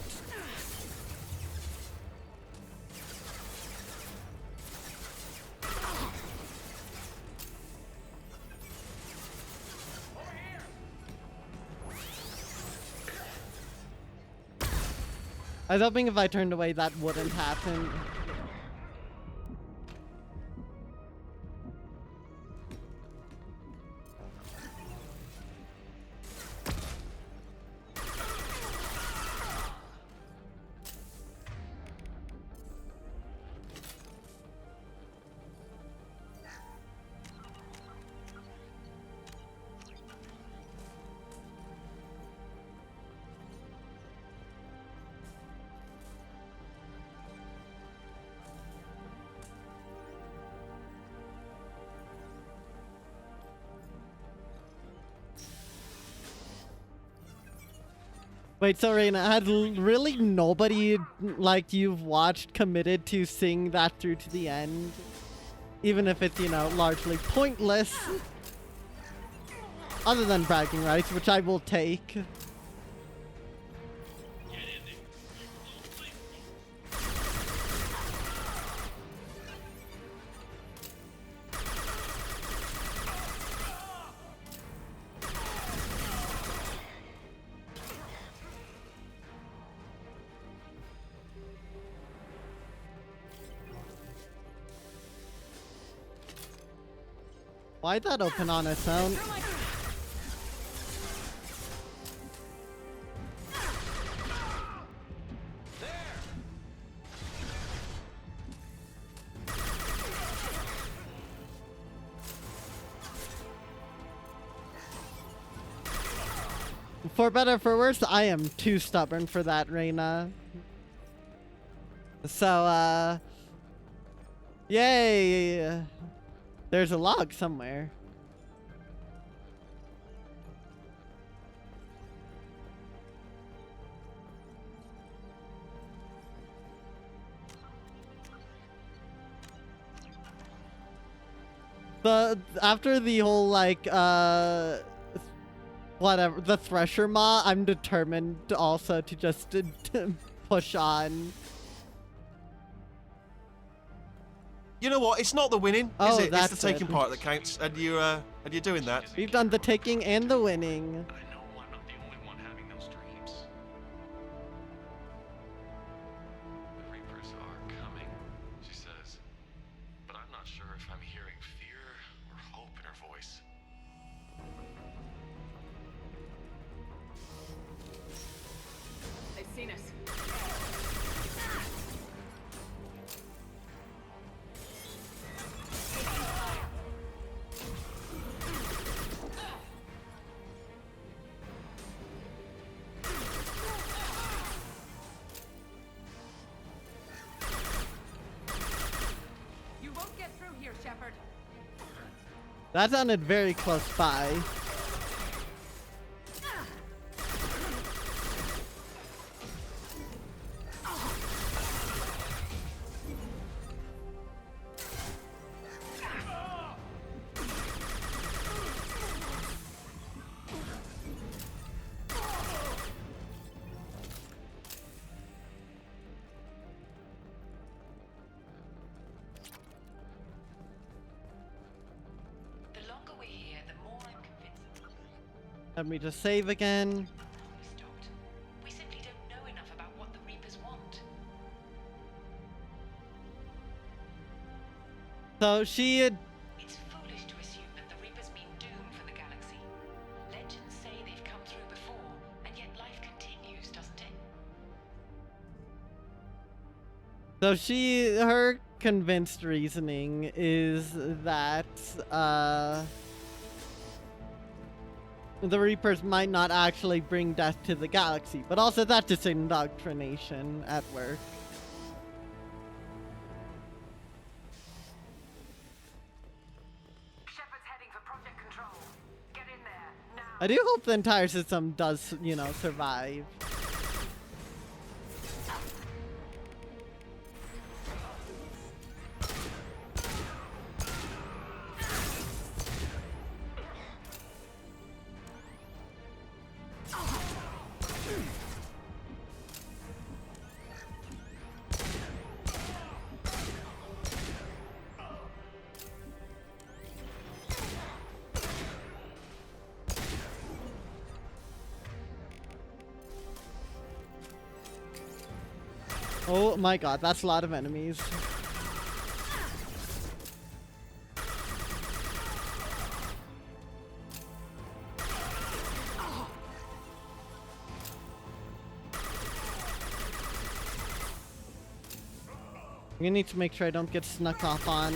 [SPEAKER 1] I was hoping if I turned away that wouldn't happen. Wait, so Reina, had really nobody like you've watched committed to seeing that through to the end? Even if it's, you know, largely pointless. Other than bragging rights, which I will take. Why'd that open on its own? For better or for worse, I am too stubborn for that, Reina. So, yay! There's a log somewhere. After the whole, like, whatever, the Thresher Maw, I'm determined also to just push on.
[SPEAKER 14] You know what? It's not the winning,
[SPEAKER 1] Oh,
[SPEAKER 14] is it? It's
[SPEAKER 1] that's
[SPEAKER 14] the taking
[SPEAKER 1] it.
[SPEAKER 14] part that counts, and you're doing that.
[SPEAKER 1] We've done the taking and the winning.
[SPEAKER 8] I know I'm not the only one having those dreams. The Reapers are coming, she says. But I'm not sure if I'm hearing fear or hope in her voice.
[SPEAKER 12] They've seen us. You won't get through here, Shepard.
[SPEAKER 1] That sounded very close by.
[SPEAKER 6] The longer we're here, the more I'm convinced.
[SPEAKER 1] Let me just save again.
[SPEAKER 6] We stopped. We simply don't know enough about what the Reapers want.
[SPEAKER 1] So she had
[SPEAKER 6] It's foolish to assume that the Reapers mean doom for the galaxy. Legends say they've come through before, and yet life continues, doesn't it?
[SPEAKER 1] So her convinced reasoning is that, the Reapers might not actually bring death to the galaxy, but also that's just indoctrination at work.
[SPEAKER 7] Shepard's heading for Project Control. Get in there, now.
[SPEAKER 1] I do hope the entire system does, you know, survive. Oh my god, that's a lot of enemies. I'm gonna need to make sure I don't get snuck off on.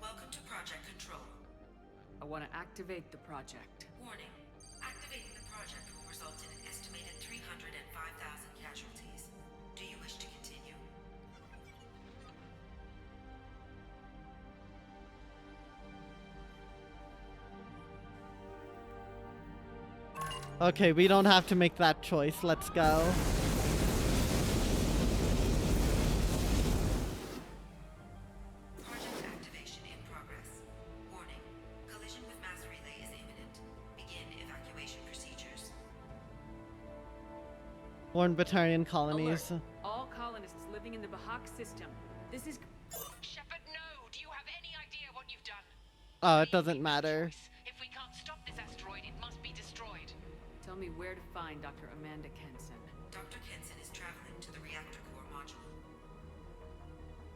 [SPEAKER 6] Welcome to Project Control.
[SPEAKER 12] I want to activate the project.
[SPEAKER 6] Warning. Activating the project will result in an estimated 305,000 casualties. Do you wish to continue?
[SPEAKER 1] Okay, we don't have to make that choice. Let's go.
[SPEAKER 6] Project activation in progress. Warning. Collision with mass relay is imminent. Begin evacuation procedures.
[SPEAKER 1] Born Batarian colonies.
[SPEAKER 12] Alert. All colonists living in the Bahak system. This is...
[SPEAKER 6] Shepard, no! Do you have any idea what you've done?
[SPEAKER 1] Oh, it doesn't matter.
[SPEAKER 6] If we can't stop this asteroid, it must be destroyed.
[SPEAKER 12] Tell me where to find Dr. Amanda Kenson.
[SPEAKER 6] Dr. Kenson is traveling to the reactor core module.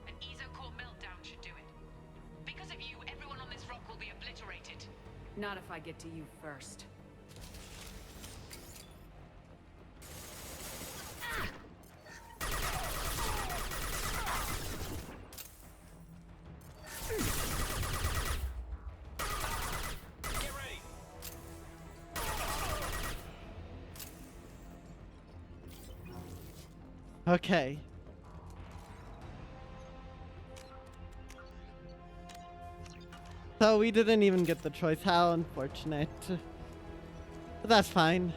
[SPEAKER 6] An ESO-core meltdown should do it. Because of you, everyone on this rock will be obliterated.
[SPEAKER 12] Not if I get to you first.
[SPEAKER 1] Okay. So we didn't even get the choice. How unfortunate. But that's fine.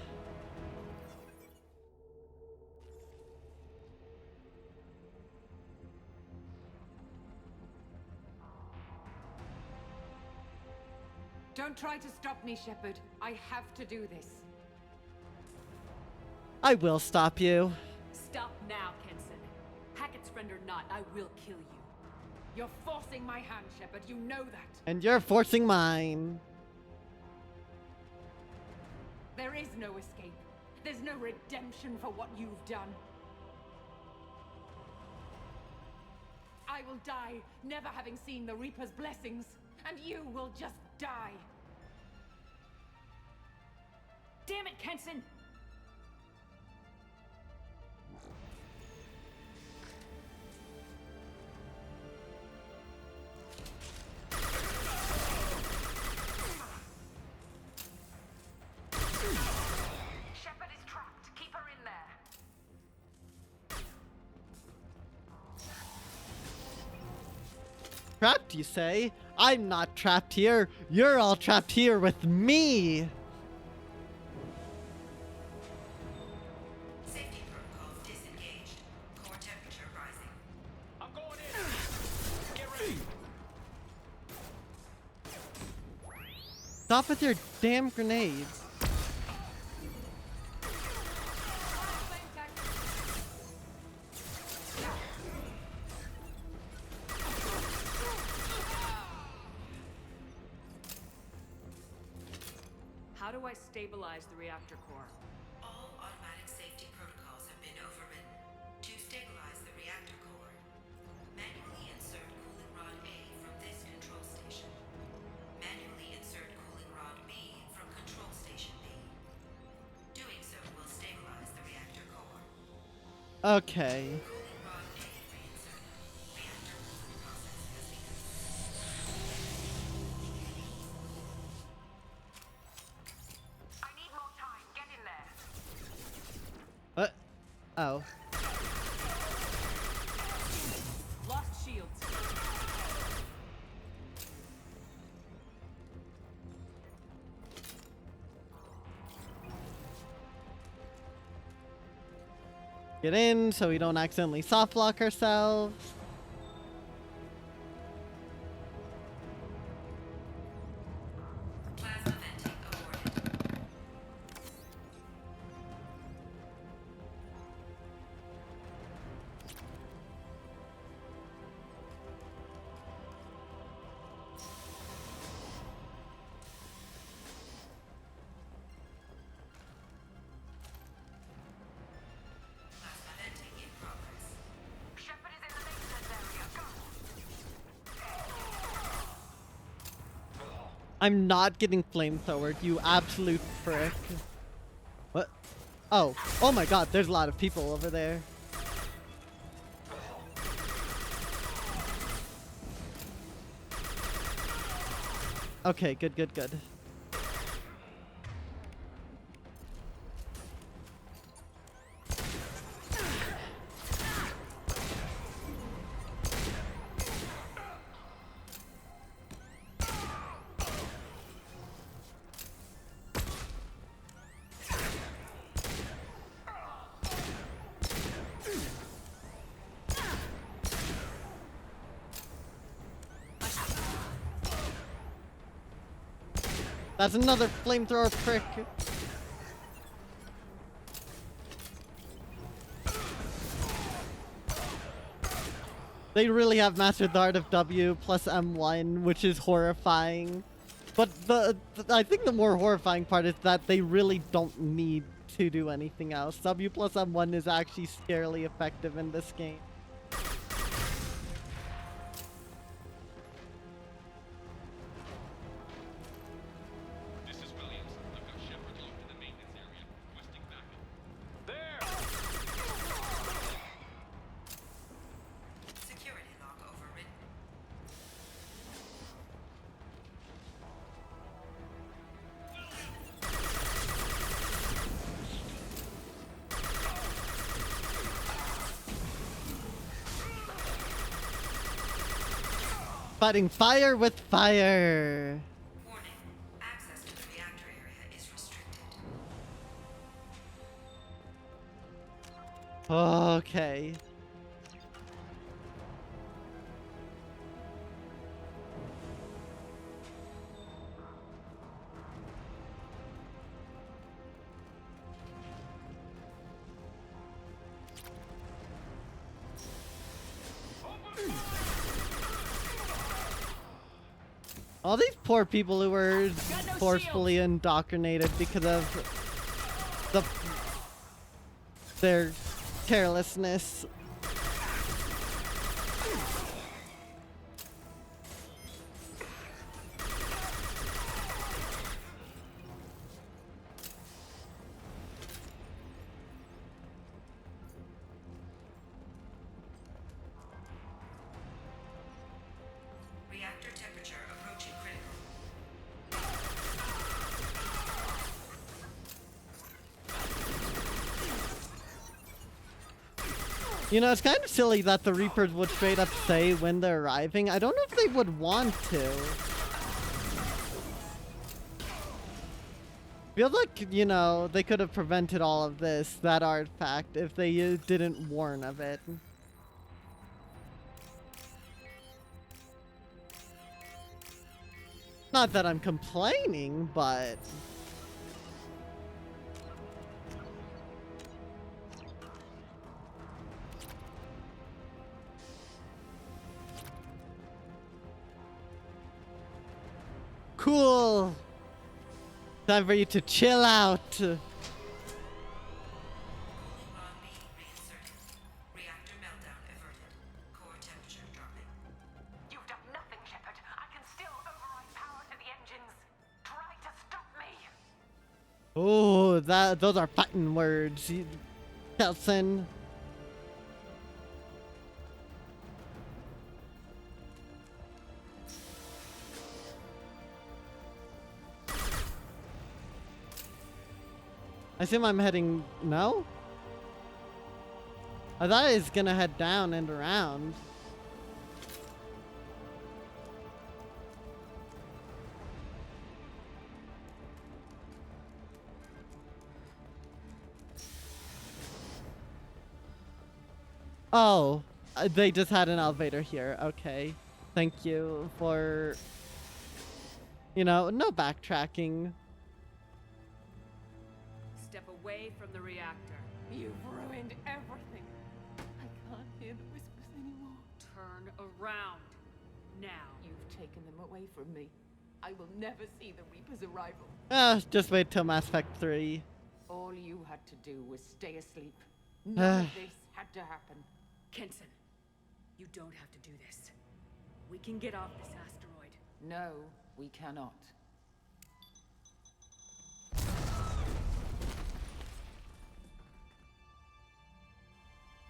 [SPEAKER 11] Don't try to stop me, Shepard. I have to do this.
[SPEAKER 1] I will stop you.
[SPEAKER 12] Stop now, Kenson. Hackett's friend or not, I will kill you.
[SPEAKER 11] You're forcing my hand, Shepard. You know that.
[SPEAKER 1] And you're forcing mine.
[SPEAKER 11] There is no escape. There's no redemption for what you've done. I will die, never having seen the Reaper's blessings, and you will just die.
[SPEAKER 12] Damn it, Kenson!
[SPEAKER 7] Shepard is trapped. Keep her in there.
[SPEAKER 1] Trapped, you say? I'm not trapped here. You're all trapped here with me.
[SPEAKER 6] Safety protocols disengaged. Core temperature rising.
[SPEAKER 9] I'm going in. Get ready.
[SPEAKER 1] Stop with your damn grenades.
[SPEAKER 12] How do I stabilize the reactor core?
[SPEAKER 6] All automatic safety protocols have been overridden. To stabilize the reactor core, manually insert cooling rod A from this control station. Manually insert cooling rod B from control station B. Doing so will stabilize the reactor core.
[SPEAKER 1] Okay.
[SPEAKER 6] Cooling rod A reinserted. Reactor cooling process has begun.
[SPEAKER 7] I need more time. Get in there.
[SPEAKER 1] What? Oh.
[SPEAKER 12] Lost shields.
[SPEAKER 1] Get in so we don't accidentally soft lock ourselves.
[SPEAKER 6] Plasma venting aborted. Plasma venting in progress.
[SPEAKER 7] Shepard is in the maintenance area. Go.
[SPEAKER 1] I'm not getting flamethrowered, you absolute frick. What? Oh. Oh my god, there's a lot of people over there. Okay, good, good, good. That's another flamethrower prick. They really have mastered the art of W plus M1, which is horrifying. But I think the more horrifying part is that they really don't need to do anything else. W plus M1 is actually scarily effective in this game.
[SPEAKER 8] This is Williams. I've got Shepard locked in the maintenance area, requesting backup.
[SPEAKER 9] There!
[SPEAKER 6] Security lock overridden.
[SPEAKER 1] fighting fire with fire.
[SPEAKER 6] Warning. Access to the reactor area is restricted.
[SPEAKER 1] Okay. All these poor people who were forcefully indoctrinated because of their carelessness.
[SPEAKER 6] Reactor temperature approaching critical.
[SPEAKER 1] You know, it's kind of silly that the Reapers would straight up say when they're arriving. I don't know if they would want to. Feels like, you know, they could have prevented all of this, that artifact, if they didn't warn of it. Not that I'm complaining, but... Cool! Time for you to chill out.
[SPEAKER 6] Normandy reinserted. Reactor meltdown averted. Core temperature dropping.
[SPEAKER 7] You've done nothing, Shepard. I can still override power to the engines. Try to stop me.
[SPEAKER 1] Oh, those are fighting words, Kelson. I assume I'm heading... No? I thought I was gonna head down and around. Oh, they just had an elevator here. Okay. Thank you for... You know, no backtracking.
[SPEAKER 12] Step away from the reactor.
[SPEAKER 11] You've ruined everything. I can't hear the whispers anymore.
[SPEAKER 12] Turn around. Now.
[SPEAKER 11] You've taken them away from me. I will never see the Reaper's arrival.
[SPEAKER 1] Just wait till Mass Effect 3.
[SPEAKER 11] All you had to do was stay asleep. None of this had to happen.
[SPEAKER 12] Kenson, you don't have to do this. We can get off this asteroid.
[SPEAKER 11] No, we cannot.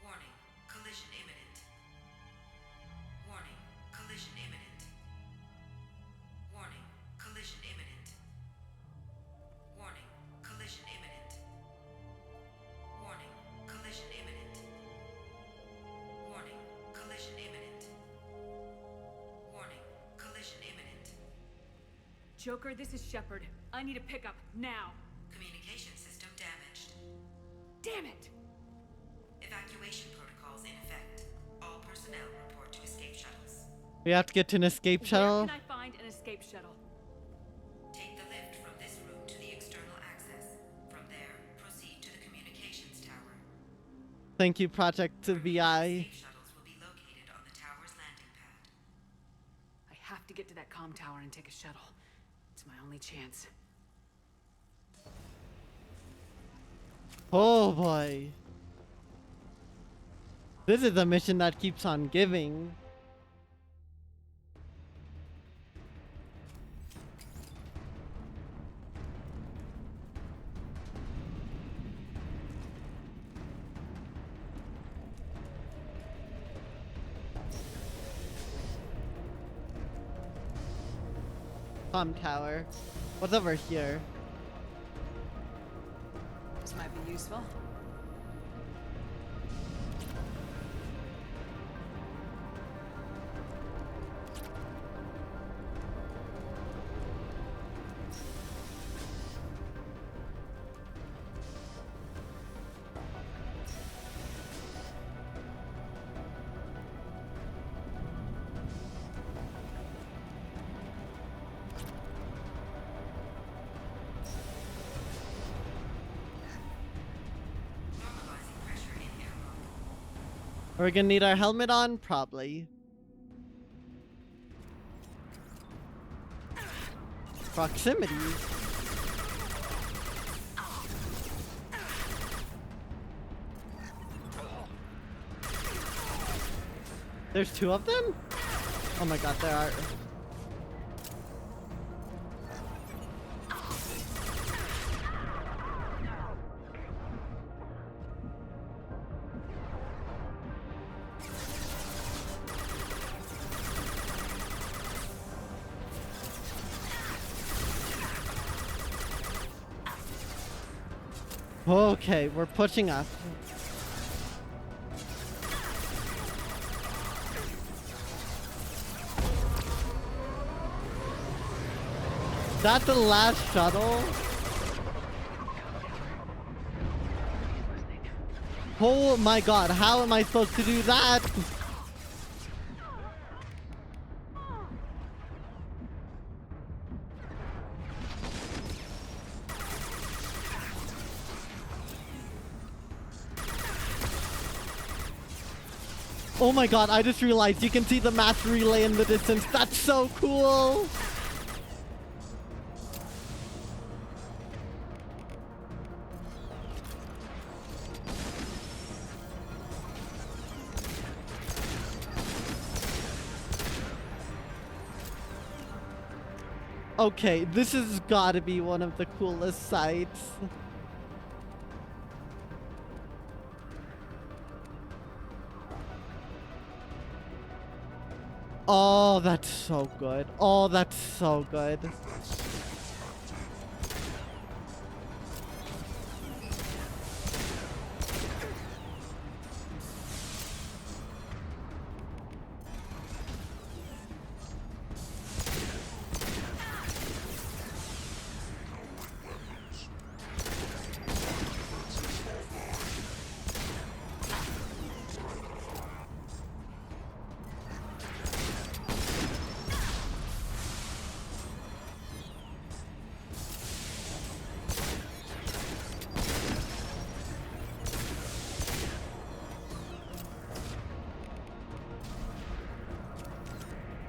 [SPEAKER 6] Warning. Collision imminent. Warning. Collision imminent. Warning. Collision imminent. Warning. Collision imminent. Warning. Collision imminent. Warning. Collision imminent. Warning. Collision imminent.
[SPEAKER 12] Joker, this is Shepard. I need a pickup now.
[SPEAKER 6] Communication system damaged.
[SPEAKER 12] Damn it!
[SPEAKER 6] Evacuation protocols in effect. All personnel report to escape shuttles.
[SPEAKER 1] We have to get to an escape shuttle.
[SPEAKER 12] Where can I find an escape shuttle?
[SPEAKER 6] Take the lift from this room to the external access. From there, proceed to the communications tower.
[SPEAKER 1] Thank you, Project VI.
[SPEAKER 6] Escape shuttles will be located on the tower's landing pad.
[SPEAKER 12] I have to get to that comm tower and take a shuttle. It's my only chance.
[SPEAKER 1] Oh boy. This is a mission that keeps on giving. Comm tower. What's over here?
[SPEAKER 12] This might be useful.
[SPEAKER 1] We're gonna need our helmet on? Probably. Proximity? There's two of them? Oh my god, there are. Okay, we're pushing up. Is that the last shuttle? Oh my god, how am I supposed to do that? Oh my god, I just realized you can see the mass relay in the distance. That's so cool! Okay, this has gotta be one of the coolest sights. Oh, that's so good. Oh, that's so good.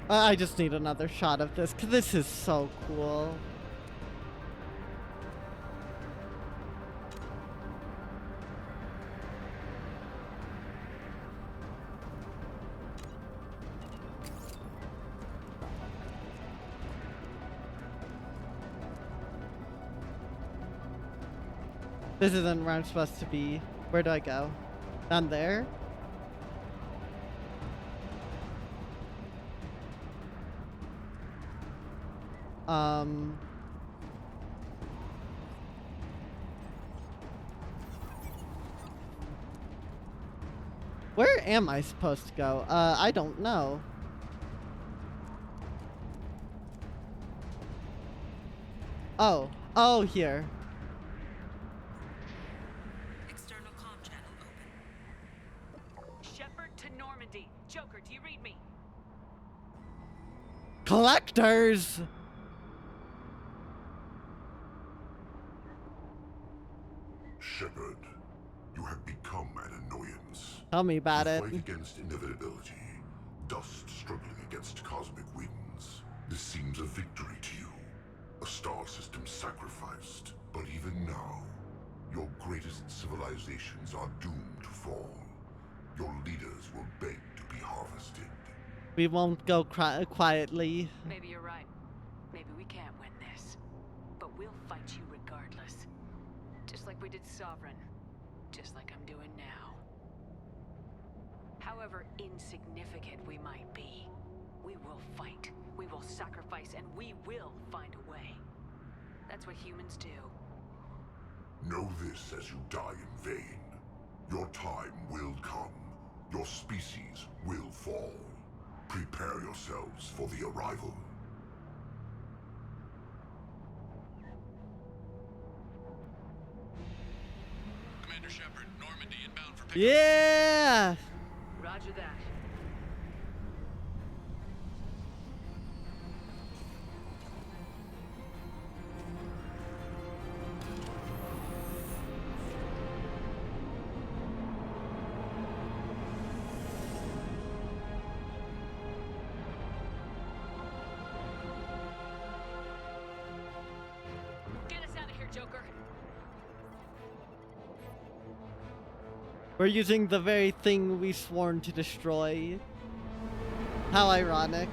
[SPEAKER 1] I just need another shot of this, because this is so cool. This isn't where I'm supposed to be. Where do I go? Down there? Where am I supposed to go? I don't know. Oh. Oh, here.
[SPEAKER 6] External comm channel open.
[SPEAKER 7] Shepard to Normandy. Joker, do you read me?
[SPEAKER 1] Collectors!
[SPEAKER 10] Shepard, you have become an annoyance.
[SPEAKER 1] Tell me about it.
[SPEAKER 10] Fight against inevitability, dust struggling against cosmic winds. This seems a victory to you. A star system sacrificed. But even now, your greatest civilizations are doomed to fall. Your leaders will beg to be harvested.
[SPEAKER 1] We won't go quietly.
[SPEAKER 12] Maybe you're right. Maybe we can't win this. But we'll fight you regardless. Just like we did Sovereign. Just like I'm doing now. However insignificant we might be, we will fight. We will sacrifice, and we will find a way. That's what humans do.
[SPEAKER 10] Know this as you die in vain. Your time will come. Your species will fall. Prepare yourselves for the arrival.
[SPEAKER 4] Commander Shepard, Normandy inbound for pickup.
[SPEAKER 1] Yeah!
[SPEAKER 12] Roger that. Joker.
[SPEAKER 1] We're using the very thing we sworn to destroy. How ironic.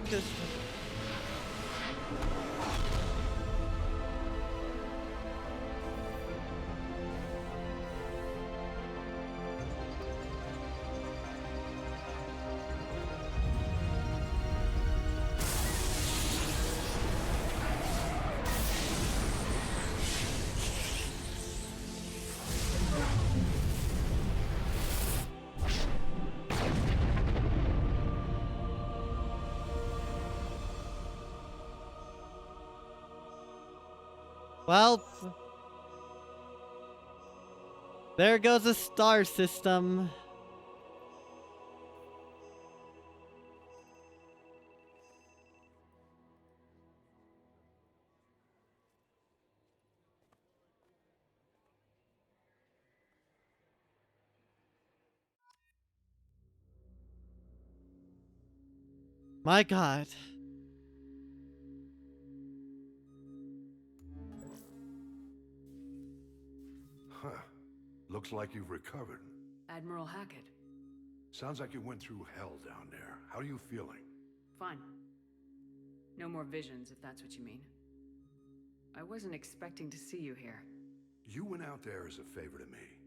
[SPEAKER 1] Well, there goes a star system. My God.
[SPEAKER 15] Huh. Looks like you've recovered.
[SPEAKER 12] Admiral Hackett.
[SPEAKER 15] Sounds like you went through hell down there. How are you feeling?
[SPEAKER 12] Fine. No more visions, if that's what you mean. I wasn't expecting to see you here.
[SPEAKER 15] You went out there as a favor to me.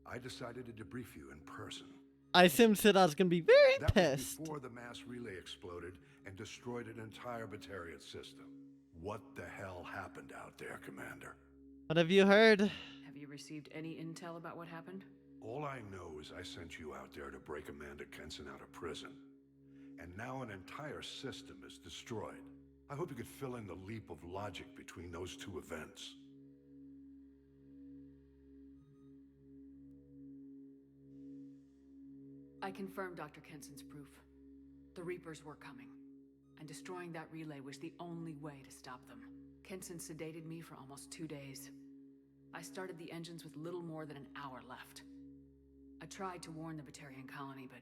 [SPEAKER 15] I decided to debrief you in person.
[SPEAKER 1] I assumed Sidon's gonna be very
[SPEAKER 15] That
[SPEAKER 1] pissed.
[SPEAKER 15] was before the mass relay exploded and destroyed an entire Batarian system. What the hell happened out there, Commander?
[SPEAKER 1] What have you heard?
[SPEAKER 12] Have you received any intel about what happened?
[SPEAKER 15] All I know is I sent you out there to break Amanda Kenson out of prison. And now an entire system is destroyed. I hope you could fill in the leap of logic between those two events.
[SPEAKER 12] I confirmed Dr. Kenson's proof. The Reapers were coming, and destroying that relay was the only way to stop them. Kenson sedated me for almost 2 days. I started the engines with little more than an hour left. I tried to warn the Batarian colony, but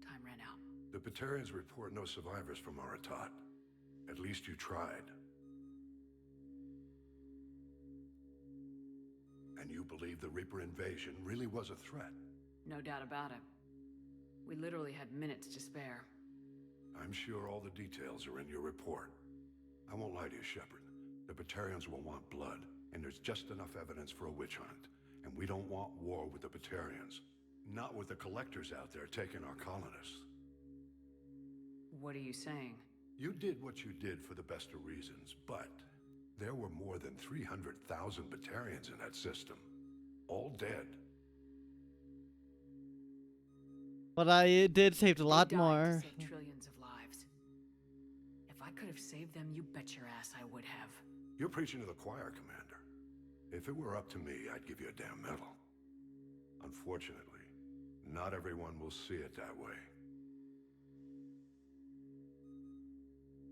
[SPEAKER 12] time ran out.
[SPEAKER 15] The Batarians report no survivors from Aratat. At least you tried. And you believe the Reaper invasion really was a threat?
[SPEAKER 12] No doubt about it. We literally had minutes to spare.
[SPEAKER 15] I'm sure all the details are in your report. I won't lie to you, Shepard. The Batarians will want blood, and there's just enough evidence for a witch hunt. And we don't want war with the Batarians. Not with the collectors out there taking our colonists.
[SPEAKER 12] What are you saying?
[SPEAKER 15] You did what you did for the best of reasons, but there were more than 300,000 Batarians in that system. All dead.
[SPEAKER 1] But I did save a lot
[SPEAKER 12] They died
[SPEAKER 1] more.
[SPEAKER 12] to save trillions of lives. If I could have saved them, you bet your ass I would have.
[SPEAKER 15] You're preaching to the choir, Commander. If it were up to me, I'd give you a damn medal. Unfortunately, not everyone will see it that way.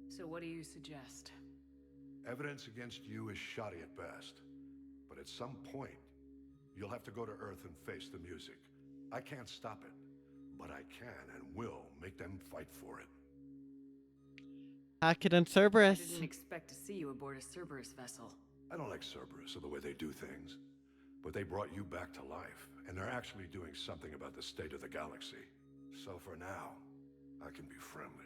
[SPEAKER 12] So what do you suggest?
[SPEAKER 15] Evidence against you is shoddy at best. But at some point, you'll have to go to Earth and face the music. I can't stop it, but I can and will make them fight for it.
[SPEAKER 1] Hackett and
[SPEAKER 12] I
[SPEAKER 1] Cerberus.
[SPEAKER 12] didn't expect to see you aboard a Cerberus vessel.
[SPEAKER 15] I don't like Cerberus or the way they do things, but they brought you back to life, and they're actually doing something about the state of the galaxy. So for now, I can be friendly.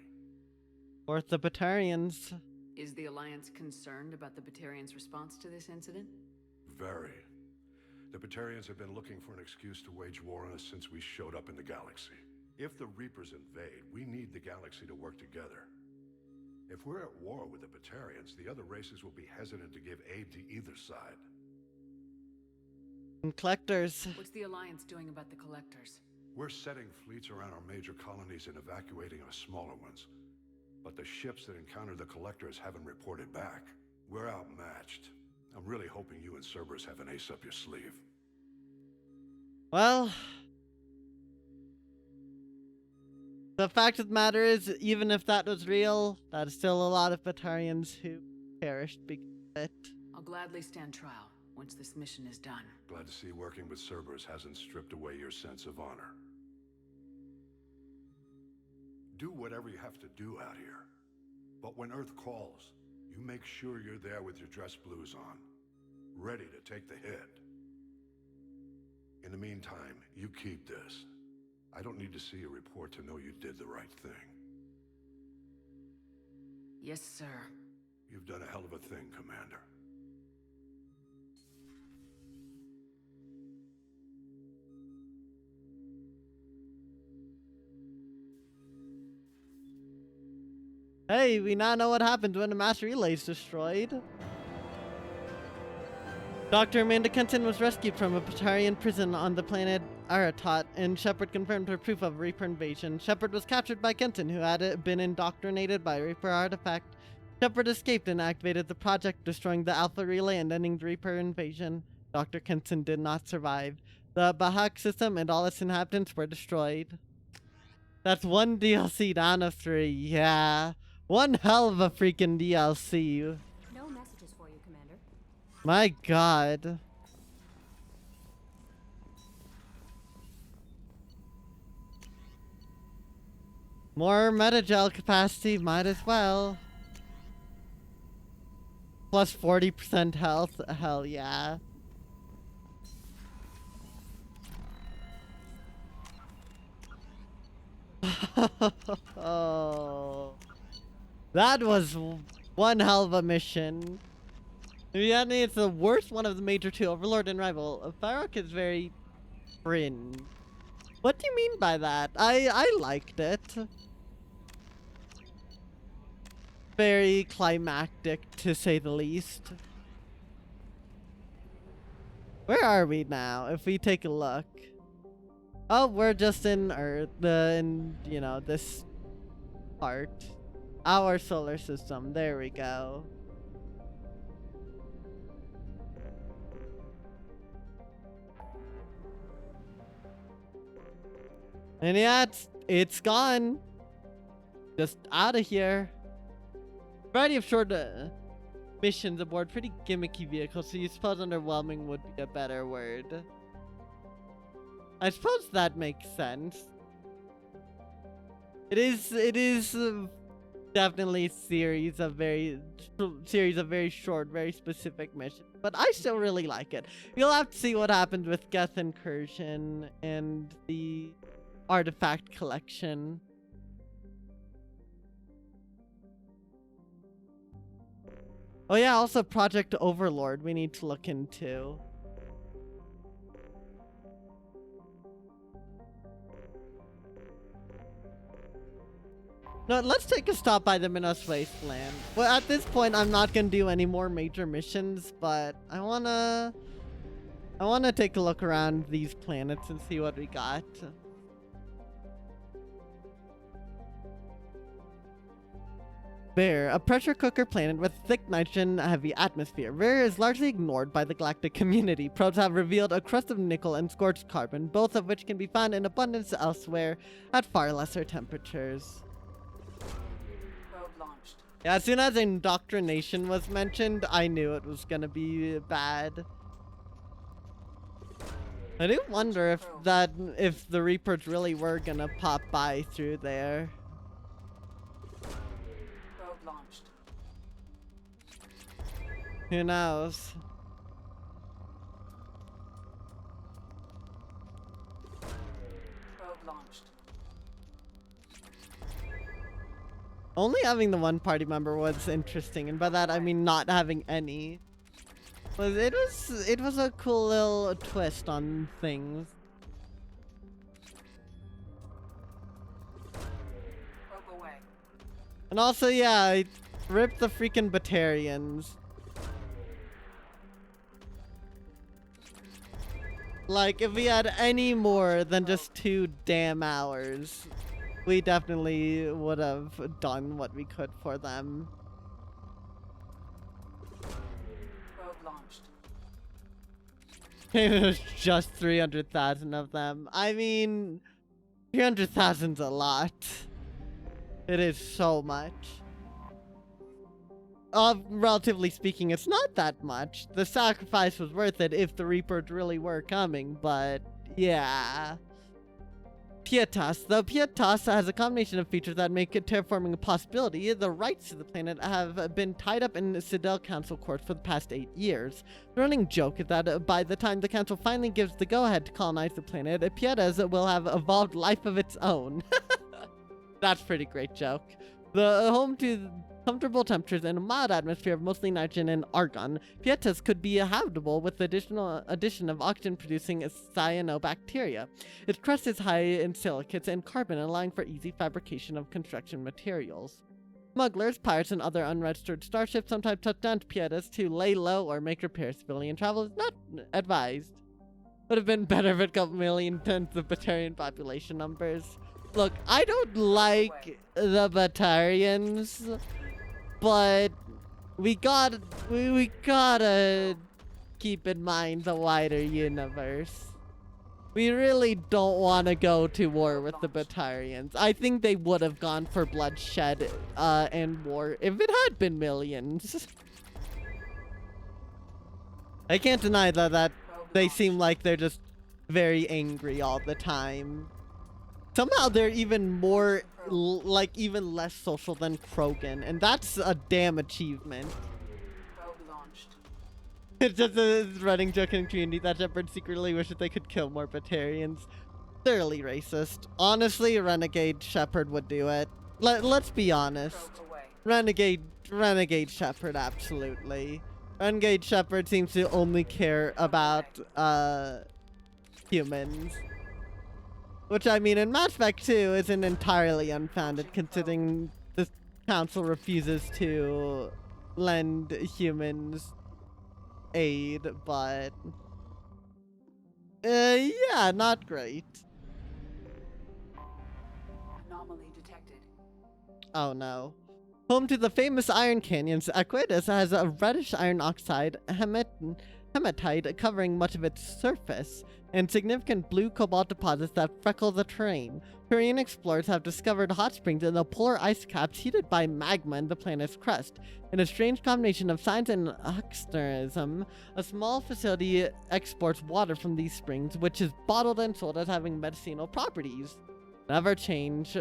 [SPEAKER 1] Or the Batarians.
[SPEAKER 12] Is the Alliance concerned about the Batarians' response to this incident?
[SPEAKER 15] Very. The Batarians have been looking for an excuse to wage war on us since we showed up in the galaxy. If the Reapers invade, we need the galaxy to work together. If we're at war with the Batarians, the other races will be hesitant to give aid to either side.
[SPEAKER 1] And collectors.
[SPEAKER 12] What's the Alliance doing about the Collectors?
[SPEAKER 15] We're setting fleets around our major colonies and evacuating our smaller ones. But the ships that encountered the Collectors haven't reported back. We're outmatched. I'm really hoping you and Cerberus have an ace up your sleeve.
[SPEAKER 1] Well, the fact of the matter is, even if that was real, that's still a lot of Batarians who perished because of it.
[SPEAKER 12] I'll gladly stand trial once this mission is done.
[SPEAKER 15] Glad to see working with Cerberus hasn't stripped away your sense of honor. Do whatever you have to do out here. But when Earth calls, You make sure you're there with your dress blues on, ready to take the hit. In the meantime, you keep this. I don't need to see a report to know you did the right thing.
[SPEAKER 12] Yes, sir.
[SPEAKER 15] You've done a hell of a thing, Commander.
[SPEAKER 1] Hey, we now know what happens when a mass relay is destroyed. Dr. Amanda Kenton was rescued from a Batarian prison on the planet Aratot, and Shepard confirmed her proof of Reaper invasion. Shepard was captured by Kenton, who had been indoctrinated by Reaper artifact. Shepard escaped and activated the project, destroying the Alpha Relay and ending the Reaper invasion. Dr. Kenton did not survive. The Bahak system and all its inhabitants were destroyed. That's one DLC down of 3, yeah. One hell of a freaking DLC.
[SPEAKER 5] No messages for you, Commander.
[SPEAKER 1] My god. More metagel capacity, might as well. Plus 40% health, hell yeah. Oh. That was one hell of a mission. Yeah, it's the worst one of the major two, Overlord and Rival. Farok is very fringe. What do you mean by that? I liked it. Very climactic, to say the least. Where are we now, if we take a look? Oh, we're just in Earth, you know, this part. Our solar system, there we go. And yeah, it's gone. Just out of here. Variety of short missions aboard pretty gimmicky vehicles, so you suppose underwhelming would be a better word. I suppose that makes sense. It is definitely a series of very short, very specific missions, but I still really like it. You'll have to see what happens with Geth Incursion and the artifact collection. Oh yeah, also Project Overlord we need to look into. No, let's take a stop by the Minos Wasteland. Well, at this point, I'm not gonna do any more major missions, but I wanna take a look around these planets and see what we got. Bear, a pressure cooker planet with thick nitrogen-heavy atmosphere. Bear is largely ignored by the galactic community. Probes have revealed a crust of nickel and scorched carbon, both of which can be found in abundance elsewhere at far lesser temperatures.
[SPEAKER 11] Probe launched.
[SPEAKER 1] Yeah, as soon as indoctrination was mentioned, I knew it was gonna be bad. I do wonder if the Reapers really were gonna pop by through there.
[SPEAKER 11] Probe launched.
[SPEAKER 1] Who knows?
[SPEAKER 11] Probe launched.
[SPEAKER 1] Only having the one party member was interesting, and by that I mean not having any. It was a cool little twist on things.
[SPEAKER 11] Probe away.
[SPEAKER 1] And also, yeah, I ripped the freaking Batarians. Like, if we had any more than just 2 damn hours, we definitely would have done what we could for them.
[SPEAKER 11] Probe launched.
[SPEAKER 1] It was just 300,000 of them. I mean, 300,000's a lot. It is so much. Relatively speaking, it's not that much. The sacrifice was worth it if the Reapers really were coming, but yeah. Pietas. Though Pietas has a combination of features that make terraforming a possibility, the rights to the planet have been tied up in Citadel Council courts for the past 8 years. The running joke is that by the time the Council finally gives the go-ahead to colonize the planet, Pietas will have evolved life of its own. That's a pretty great joke. The home to comfortable temperatures and a mild atmosphere of mostly nitrogen and argon, Pietas could be habitable with the addition of oxygen-producing cyanobacteria. Its crust is high in silicates and carbon, allowing for easy fabrication of construction materials. Smugglers, pirates, and other unregistered starships sometimes touch down to Pietas to lay low or make repairs. Civilian travel is not advised. Would have been better if a couple million tons the Batarian population numbers. Look, I don't like the Batarians, but we gotta keep in mind the wider universe. We really don't want to go to war with the Batarians. I think they would have gone for bloodshed and war if it had been millions. I can't deny that they seem like they're just very angry all the time. Somehow they're even more, even less social than Krogan, and that's a damn achievement. It's just a running joke in the community that Shepard secretly wishes they could kill more Batarians. Thoroughly racist. Honestly, Renegade Shepard would do it. Let's be honest. Renegade Shepard, absolutely. Renegade Shepard seems to only care about, humans. Which, I mean, in Mass Effect 2 isn't entirely unfounded, considering the Council refuses to lend humans aid, but... yeah, not great.
[SPEAKER 11] Anomaly detected.
[SPEAKER 1] Oh no. Home to the famous Iron Canyons, Aquidus has a reddish iron oxide hematite covering much of its surface, and significant blue cobalt deposits that freckle the terrain. Korean explorers have discovered hot springs in the polar ice caps heated by magma in the planet's crust. In a strange combination of science and hucksterism, a small facility exports water from these springs, which is bottled and sold as having medicinal properties. Never change.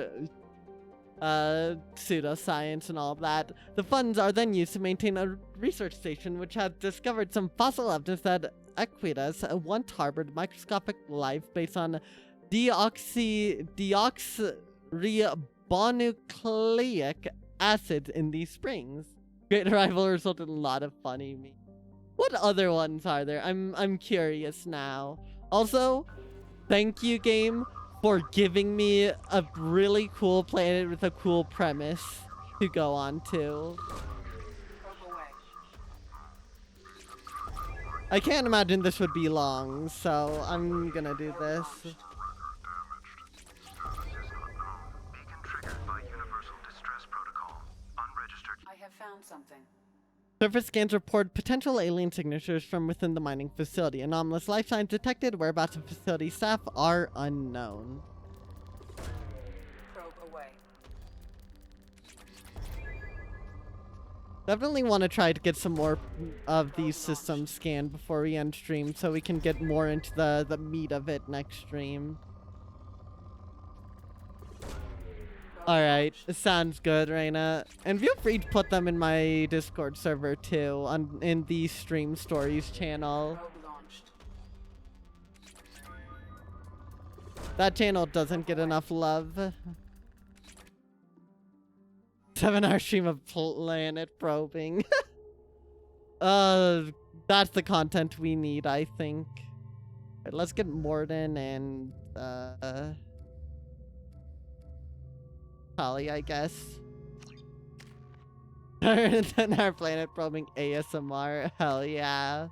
[SPEAKER 1] Pseudoscience and all that. The funds are then used to maintain a research station which has discovered some fossil evidence that Aquidus once harbored microscopic life based on deoxyribonucleic acids in these springs. Great Arrival resulted in a lot of funny memes. What other ones are there? I'm curious now. Also, thank you, game, for giving me a really cool planet with a cool premise to go on to. I can't imagine this would be long, so I'm gonna do this.
[SPEAKER 11] I have found something.
[SPEAKER 1] Surface scans report potential alien signatures from within the mining facility. Anomalous life signs detected. Whereabouts of facility staff are unknown.
[SPEAKER 11] Probe away.
[SPEAKER 1] Definitely want to try to get some more of these systems scanned before we end stream so we can get more into the meat of it next stream. Alright, sounds good, Reina. And feel free to put them in my Discord server too, in the Stream Stories channel. That channel doesn't get enough love. 7-hour stream of planet probing. That's the content we need, I think. Right, let's get Morden and, Holly, I guess. 10-hour planet probing ASMR. Hell yeah.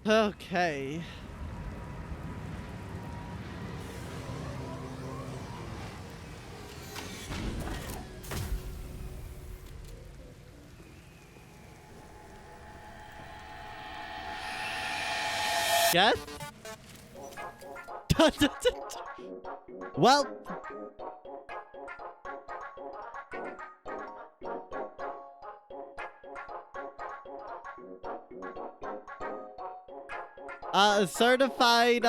[SPEAKER 1] Okay. Yes? Well. Certified,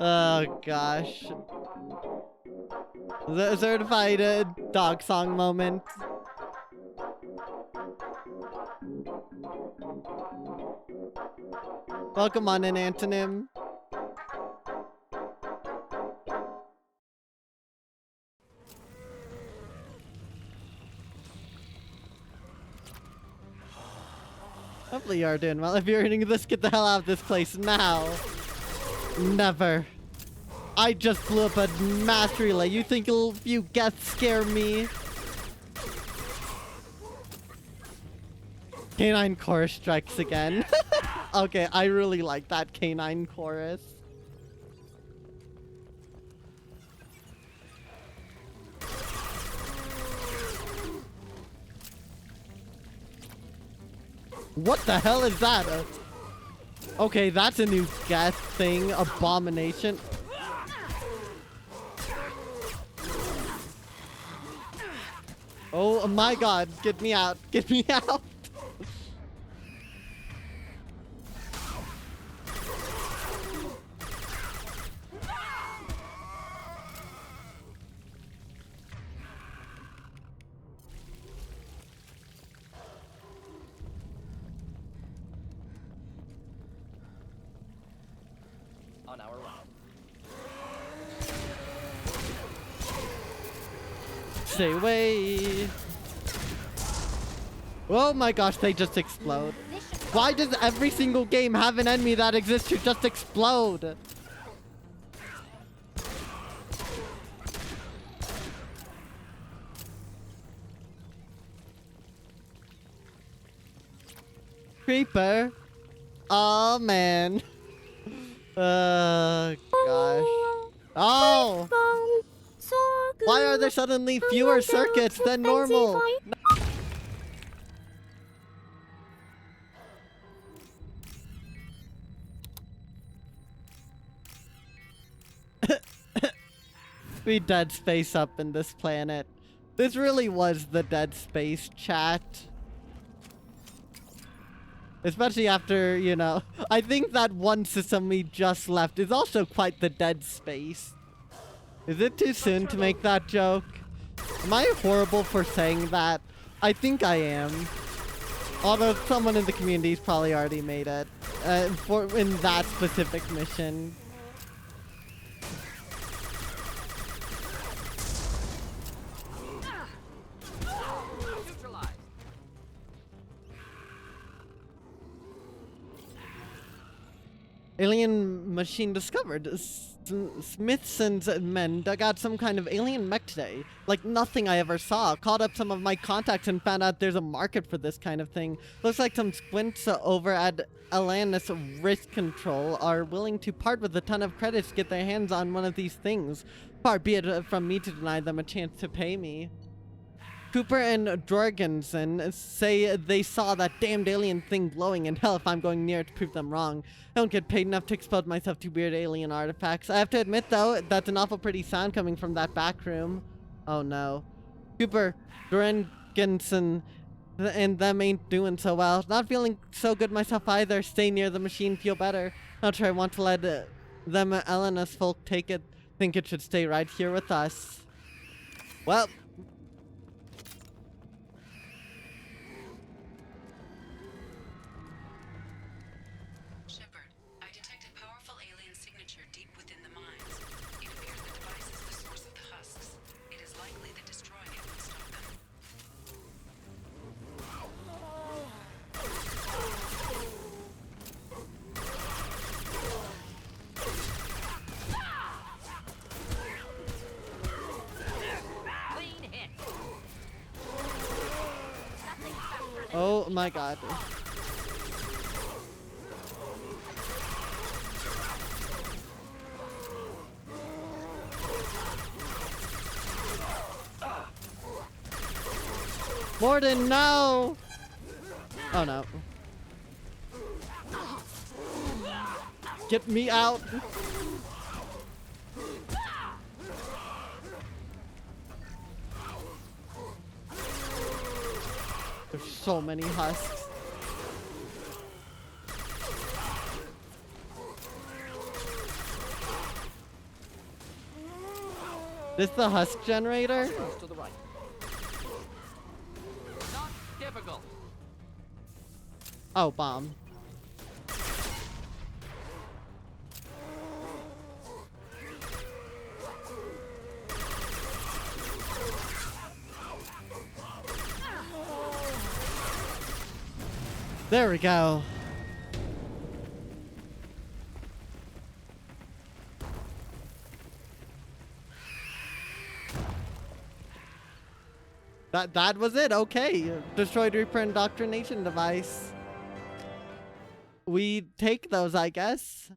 [SPEAKER 1] oh gosh. The certified dog song moment. Welcome on an antonym. Hopefully you are doing well. If you're hearing this, get the hell out of this place now. Never. I just blew up a mass relay. You think a few guests scare me? Canine chorus strikes again. Okay, I really like that canine chorus. What the hell is that? Okay, that's a new gas thing. Abomination. Oh my god, get me out. Get me out.
[SPEAKER 16] On our way.
[SPEAKER 1] Stay away. Oh my gosh, they just explode. Why does every single game have an enemy that exists to just explode? Creeper. Oh man. Gosh. Oh! Why are there suddenly fewer circuits than normal? We dead space up in this planet. This really was the dead space chat. Especially after, you know, I think that one system we just left is also quite the dead space. Is it too soon to make that joke? Am I horrible for saying that? I think I am. Although someone in the community's probably already made it. In that specific mission. Alien machine discovered. Smithson's men dug out some kind of alien mech today. Like nothing I ever saw. Called up some of my contacts and found out there's a market for this kind of thing. Looks like some squints over at Atlantis Risk Control are willing to part with a ton of credits to get their hands on one of these things. Far be it from me to deny them a chance to pay me. Cooper and Jorgensen say they saw that damned alien thing glowing in hell if I'm going near it to prove them wrong. I don't get paid enough to expose myself to weird alien artifacts. I have to admit, though, that's an awful pretty sound coming from that back room. Oh, no. Cooper, Jorgensen, and them ain't doing so well. Not feeling so good myself either. Stay near the machine, feel better. Not sure I want to let them Elena's folk take it. Think it should stay right here with us. Well... Oh my god. Morden, no! Oh no. Get me out. There's so many husks. This the husk generator?
[SPEAKER 16] To the right. Not difficult.
[SPEAKER 1] Oh, bomb. There we go. That was it. Okay. Destroyed Reaper indoctrination device. We take those, I guess.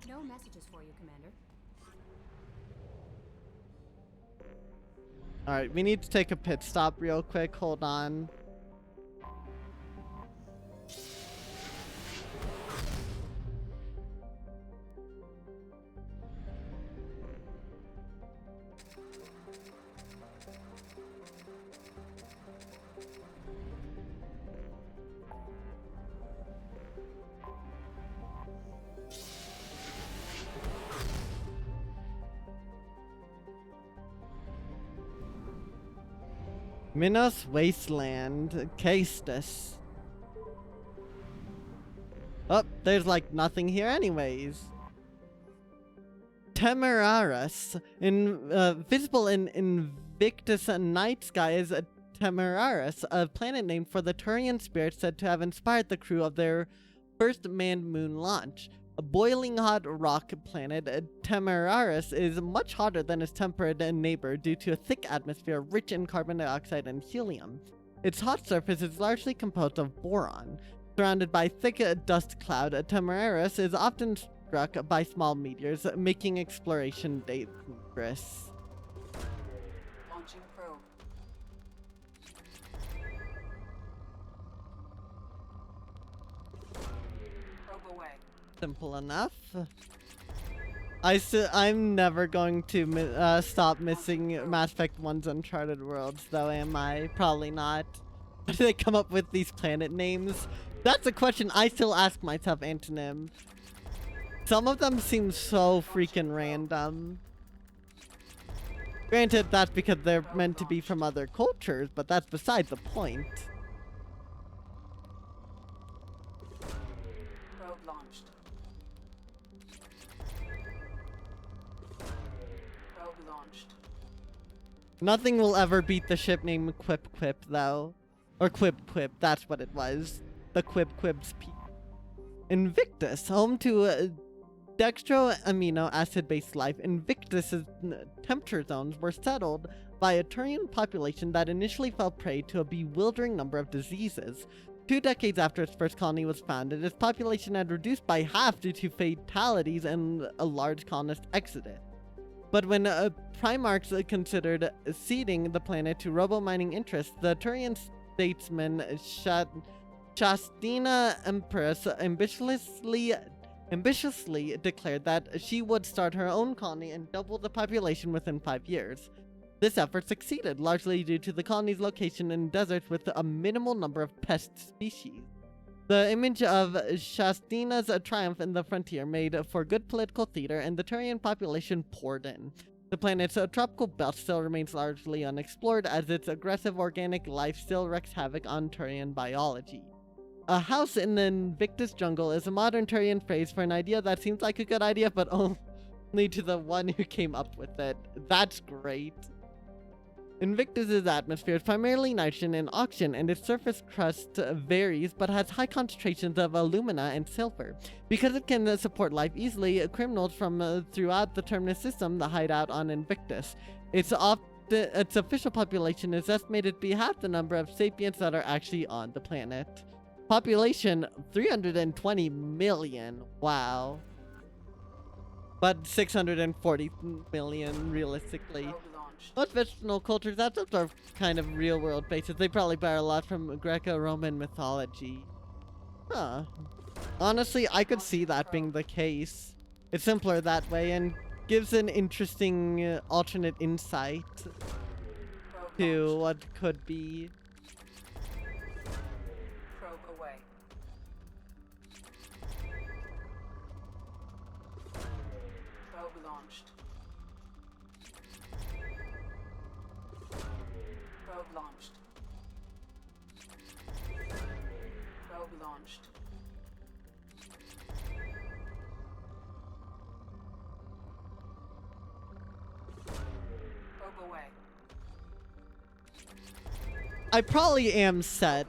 [SPEAKER 5] No messages for you, Commander.
[SPEAKER 1] Alright, we need to take a pit stop real quick. Hold on. Minos Wasteland, Castus. Oh, there's like nothing here anyways. Temeraris, visible in Invictus night sky, is Temeraris, a planet named for the Turian spirit said to have inspired the crew of their first manned moon launch. A boiling hot rock planet, Temeraris is much hotter than its temperate neighbor due to a thick atmosphere rich in carbon dioxide and helium. Its hot surface is largely composed of boron. Surrounded by thick dust cloud, Temeraris is often struck by small meteors, making exploration dangerous.
[SPEAKER 11] Launching probe. Probe away.
[SPEAKER 1] Simple enough. I'm never going to stop missing Mass Effect 1's Uncharted Worlds, though, am I? Probably not. How do they come up with these planet names? That's a question I still ask myself, Antonym. Some of them seem so freaking random. Granted, that's because they're meant to be from other cultures, but that's beside the point.
[SPEAKER 11] Probe launched. Probe launched.
[SPEAKER 1] Nothing will ever beat the ship named Qwib-Qwib, though. Or Qwib-Qwib, that's what it was. The Qwib-Qwib's peak. Invictus, home to dextroamino acid-based life. Invictus's temperature zones were settled by a Turian population that initially fell prey to a bewildering number of diseases. 2 decades after its first colony was founded, its population had reduced by half due to fatalities and a large colonist exodus. But when Primarchs considered ceding the planet to robo-mining interests, the Turian statesman Shastina Empress ambitiously declared that she would start her own colony and double the population within 5 years. This effort succeeded, largely due to the colony's location in deserts with a minimal number of pest species. The image of Shastina's triumph in the frontier made for good political theater, and the Turian population poured in. The planet's tropical belt still remains largely unexplored, as its aggressive organic life still wreaks havoc on Turian biology. A house in the Invictus jungle is a modern Turian phrase for an idea that seems like a good idea, but only to the one who came up with it. That's great. Invictus's atmosphere is primarily nitrogen and oxygen, and its surface crust varies but has high concentrations of alumina and silver. Because it can support life easily, criminals from throughout the Terminus system hide out on Invictus. Its official population is estimated to be half the number of sapiens that are actually on the planet. Population 320 million. Wow. But 640 million realistically. Most fictional cultures have some sort of kind of real-world basis. They probably borrow a lot from Greco-Roman mythology. Huh. Honestly, I could see that being the case. It's simpler that way and gives an interesting alternate insight to what could be.
[SPEAKER 11] Probe away. Probe launched. Probe launched. Probe launched. Probe away.
[SPEAKER 1] I probably am set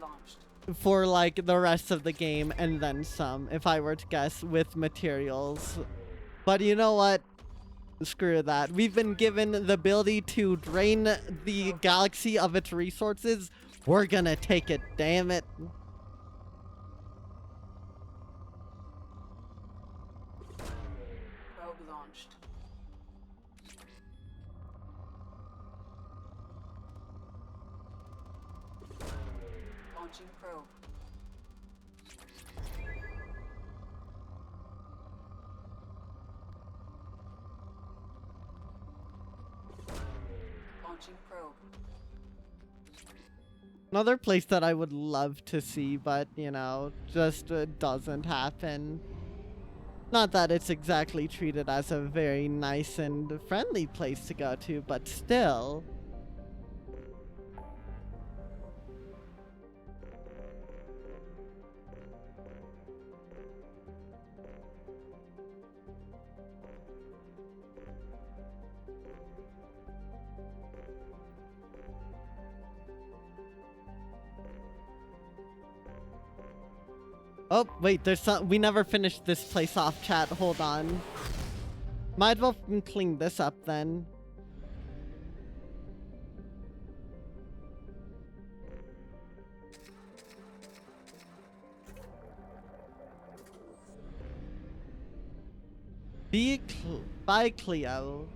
[SPEAKER 1] for like the rest of the game and then some, if I were to guess, with materials. But you know what? Screw that. We've been given the ability to drain the galaxy of its resources. We're gonna take it, damn it.
[SPEAKER 11] Probe launched. Launching probe. Launching probe.
[SPEAKER 1] Another place that I would love to see, but, you know, just doesn't happen. Not that it's exactly treated as a very nice and friendly place to go to, but still. Oh, wait, there's some— we never finished this place off, chat. Hold on. Might as well clean this up then. By Cleo.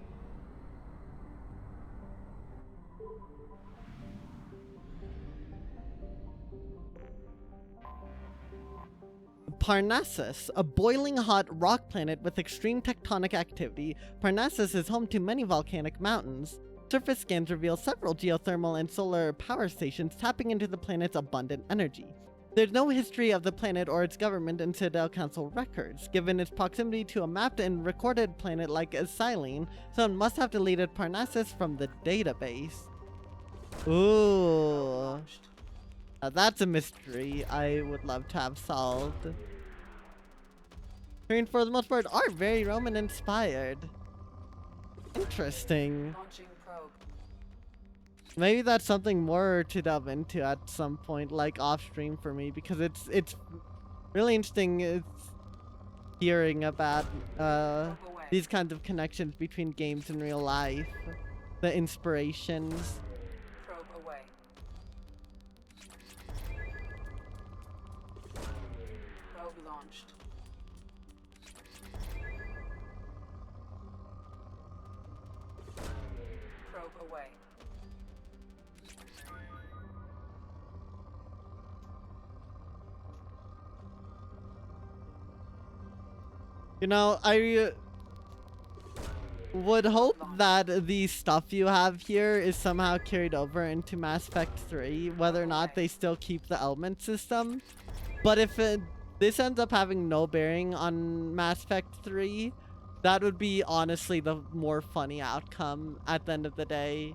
[SPEAKER 1] Parnassus, a boiling hot rock planet with extreme tectonic activity, Parnassus is home to many volcanic mountains. Surface scans reveal several geothermal and solar power stations tapping into the planet's abundant energy. There's no history of the planet or its government in Citadel Council records. Given its proximity to a mapped and recorded planet like Silene, someone must have deleted Parnassus from the database. Ooh. Now that's a mystery I would love to have solved. Terrain for the most part are very Roman inspired. Interesting.
[SPEAKER 11] Launching probe.
[SPEAKER 1] Maybe that's something more to delve into at some point, like off stream for me, because it's really interesting. It's hearing about these kinds of connections between games and real life, the inspirations.
[SPEAKER 11] Probe away. Probe launched. Probe away.
[SPEAKER 1] You know, I would hope that the stuff you have here is somehow carried over into Mass Effect 3, whether or not they still keep the element system. But if this ends up having no bearing on Mass Effect 3, that would be honestly the more funny outcome at the end of the day.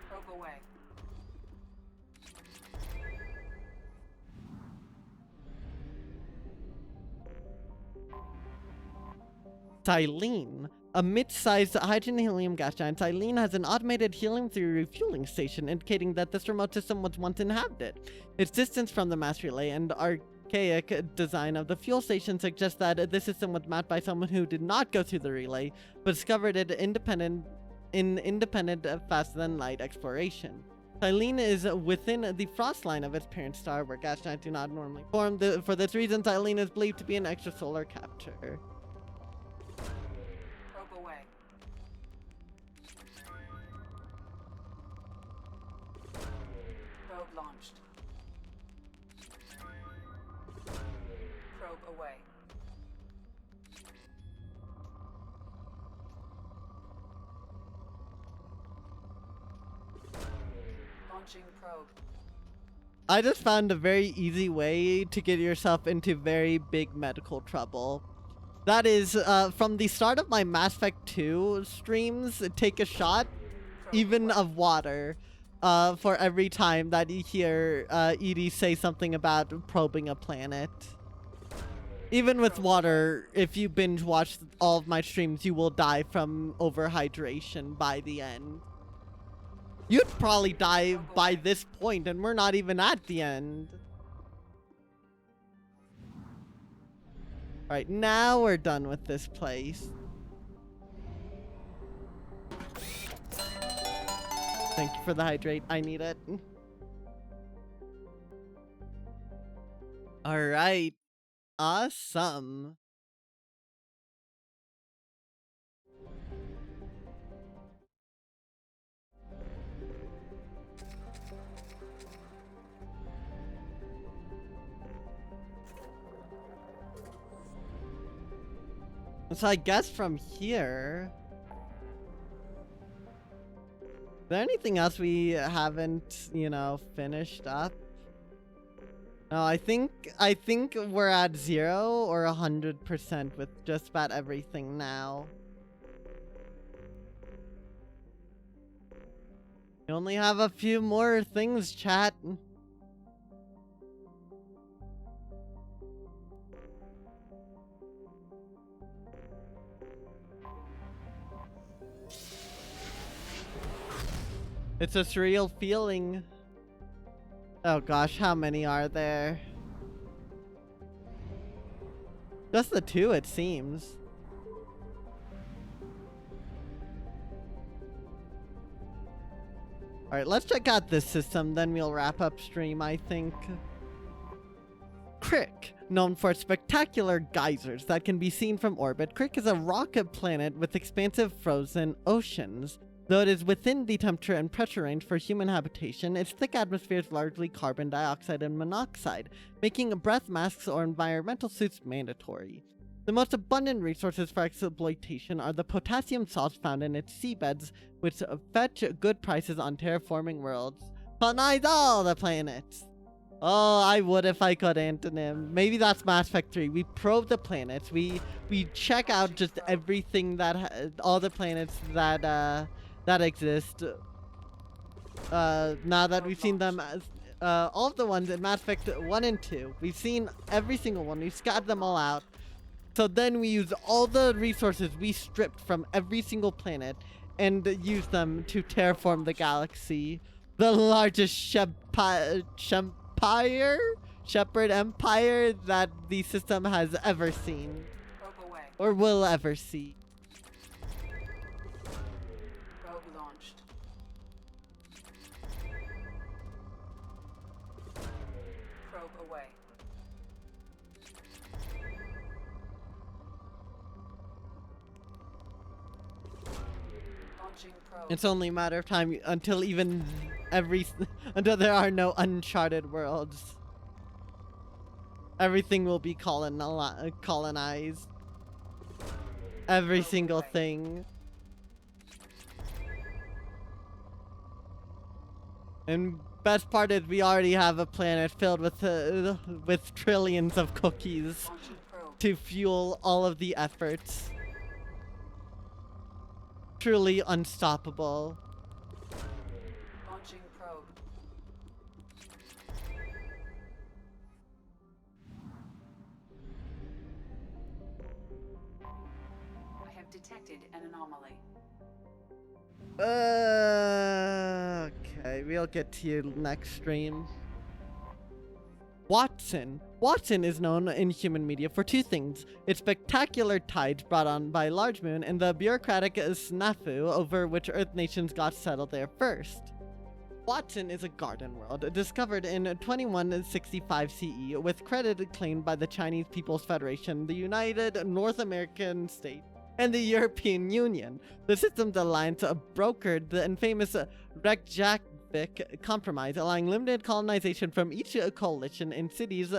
[SPEAKER 11] Probe away.
[SPEAKER 1] Silene. A mid-sized hydrogen helium gas giant, Silene has an automated helium-3 refueling station, indicating that this remote system was once inhabited. Its distance from the mass relay and archaic design of the fuel station suggests that this system was mapped by someone who did not go through the relay, but discovered it independent faster-than-light exploration. Silene is within the frost line of its parent star, where gas giants do not normally form. For this reason, Silene is believed to be an extrasolar capture.
[SPEAKER 11] Probe away. Probe launched. away. Launching probe.
[SPEAKER 1] I just found a very easy way to get yourself into very big medical trouble. That is, from the start of my Mass Effect 2 streams, take a shot, even of water, for every time that you hear Edie say something about probing a planet. Even with water, if you binge watch all of my streams, you will die from overhydration by the end. You'd probably die by this point, and we're not even at the end. Alright, now we're done with this place. Thank you for the hydrate. I need it. Alright. Awesome. So I guess from here... Is there anything else we haven't, you know, finished up? No, I think we're at 0 or 100% with just about everything now. We only have a few more things, chat. It's a surreal feeling. Oh gosh, how many are there? Just the 2, it seems. Alright, let's check out this system, then we'll wrap up stream, I think. Crick. Known for its spectacular geysers that can be seen from orbit, Crick is a rocket planet with expansive frozen oceans. Though it is within the temperature and pressure range for human habitation, its thick atmosphere is largely carbon dioxide and monoxide, making breath masks or environmental suits mandatory. The most abundant resources for exploitation are the potassium salts found in its seabeds, which fetch good prices on terraforming worlds. Colonize all the planets! Oh, I would if I could, Antonym. Maybe that's Mass Effect 3. We probe the planets. We check out just everything that all the planets that that exist. Now that we've seen them as all of the ones in Mass Effect 1 and 2. We've seen every single one. We've scattered them all out. So then we use all the resources we stripped from every single planet and use them to terraform the galaxy. The largest Shepherd Empire that the system has ever seen. Or will ever see.
[SPEAKER 11] Probe launched. Probe away. Launching probe.
[SPEAKER 1] It's only a matter of time until until there are no uncharted worlds. Everything will be colonized. Every single thing. And best part is we already have a planet filled with trillions of cookies to fuel all of the efforts. Truly unstoppable.
[SPEAKER 11] Launching probe. I have detected an anomaly.
[SPEAKER 1] Okay, we'll get to you next stream. Watson. Watson is known in human media for 2 things: its spectacular tides brought on by large moon and the bureaucratic snafu over which Earth nations got settled there first. Watson is a garden world discovered in 2165 CE with credit claimed by the Chinese People's Federation, the United North American States, and the European Union. The system's alliance brokered the infamous Reykjavik Compromise, allowing limited colonization from each coalition in cities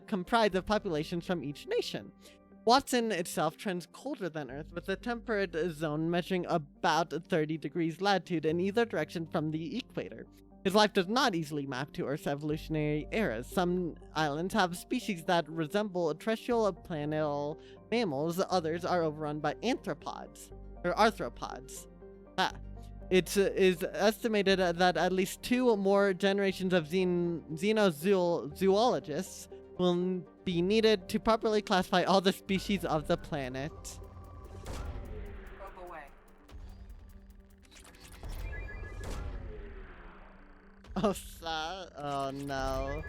[SPEAKER 1] comprised of populations from each nation. Watson itself trends colder than Earth, with a temperate zone measuring about 30 degrees latitude in either direction from the equator. His life does not easily map to Earth's evolutionary eras. Some islands have species that resemble terrestrial planetal mammals, others are overrun by arthropods. It is estimated that at least 2 more generations of xenozoologists will be needed to properly classify all the species of the planet.
[SPEAKER 11] Probe away.
[SPEAKER 1] Oh no.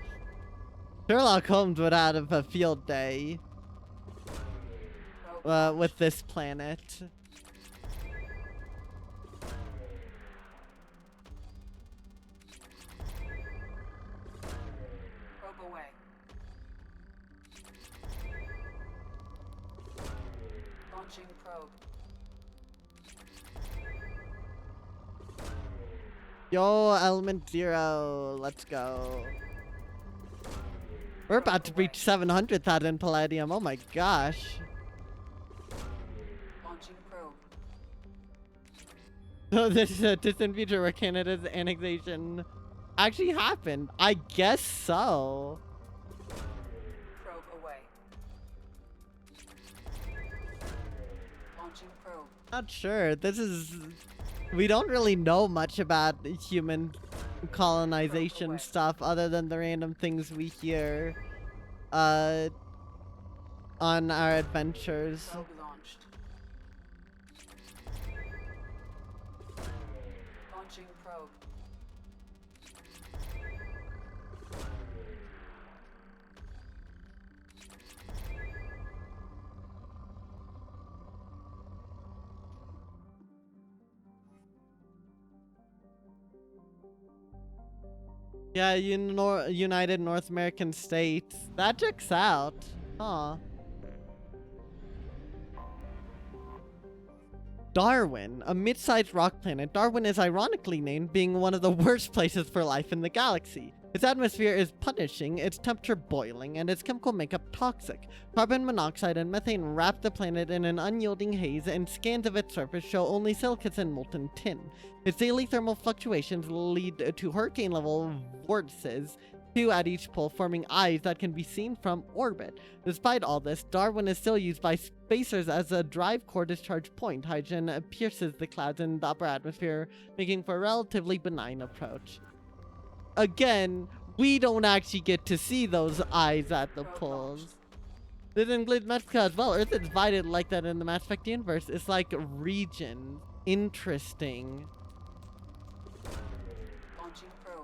[SPEAKER 1] Sherlock Holmes would have a field day with this planet.
[SPEAKER 11] Probe away. Launching probe.
[SPEAKER 1] Yo, Element 0, let's go. We're about to reach 700,000 palladium, oh my gosh.
[SPEAKER 11] Launching probe.
[SPEAKER 1] So this is a distant future where Canada's annexation actually happened. I guess so.
[SPEAKER 11] Probe away. Launching probe.
[SPEAKER 1] Not sure. We don't really know much about human colonization stuff other than the random things we hear on our adventures.
[SPEAKER 11] Probe launched. Launching probe.
[SPEAKER 1] Yeah, United North American States. That checks out. Huh. Darwin, a mid-sized rock planet. Darwin is ironically named, being one of the worst places for life in the galaxy. Its atmosphere is punishing, its temperature boiling, and its chemical makeup toxic. Carbon monoxide and methane wrap the planet in an unyielding haze, and scans of its surface show only silicates and molten tin. Its daily thermal fluctuations lead to hurricane-level vortices, 2 at each pole, forming eyes that can be seen from orbit. Despite all this, Darwin is still used by spacers as a drive core discharge point. Hydrogen pierces the clouds in the upper atmosphere, making for a relatively benign approach. Again, we don't actually get to see those eyes at the poles. This includes Mexico as well. Earth is divided like that in the Mass Effect universe. It's like regions. Interesting.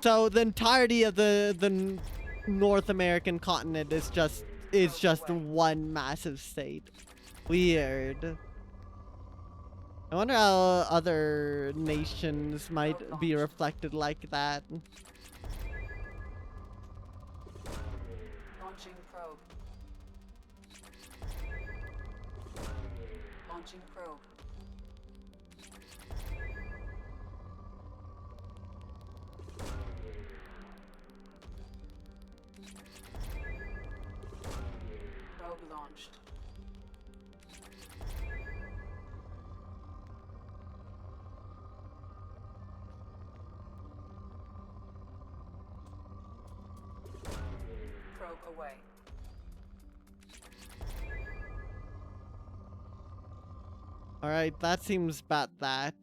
[SPEAKER 1] So the entirety of the North American continent is just one massive state. Weird. I wonder how other nations might be reflected like that.
[SPEAKER 11] Launching probe. Launching probe. Probe launched. Probe away.
[SPEAKER 1] Alright, that seems about that.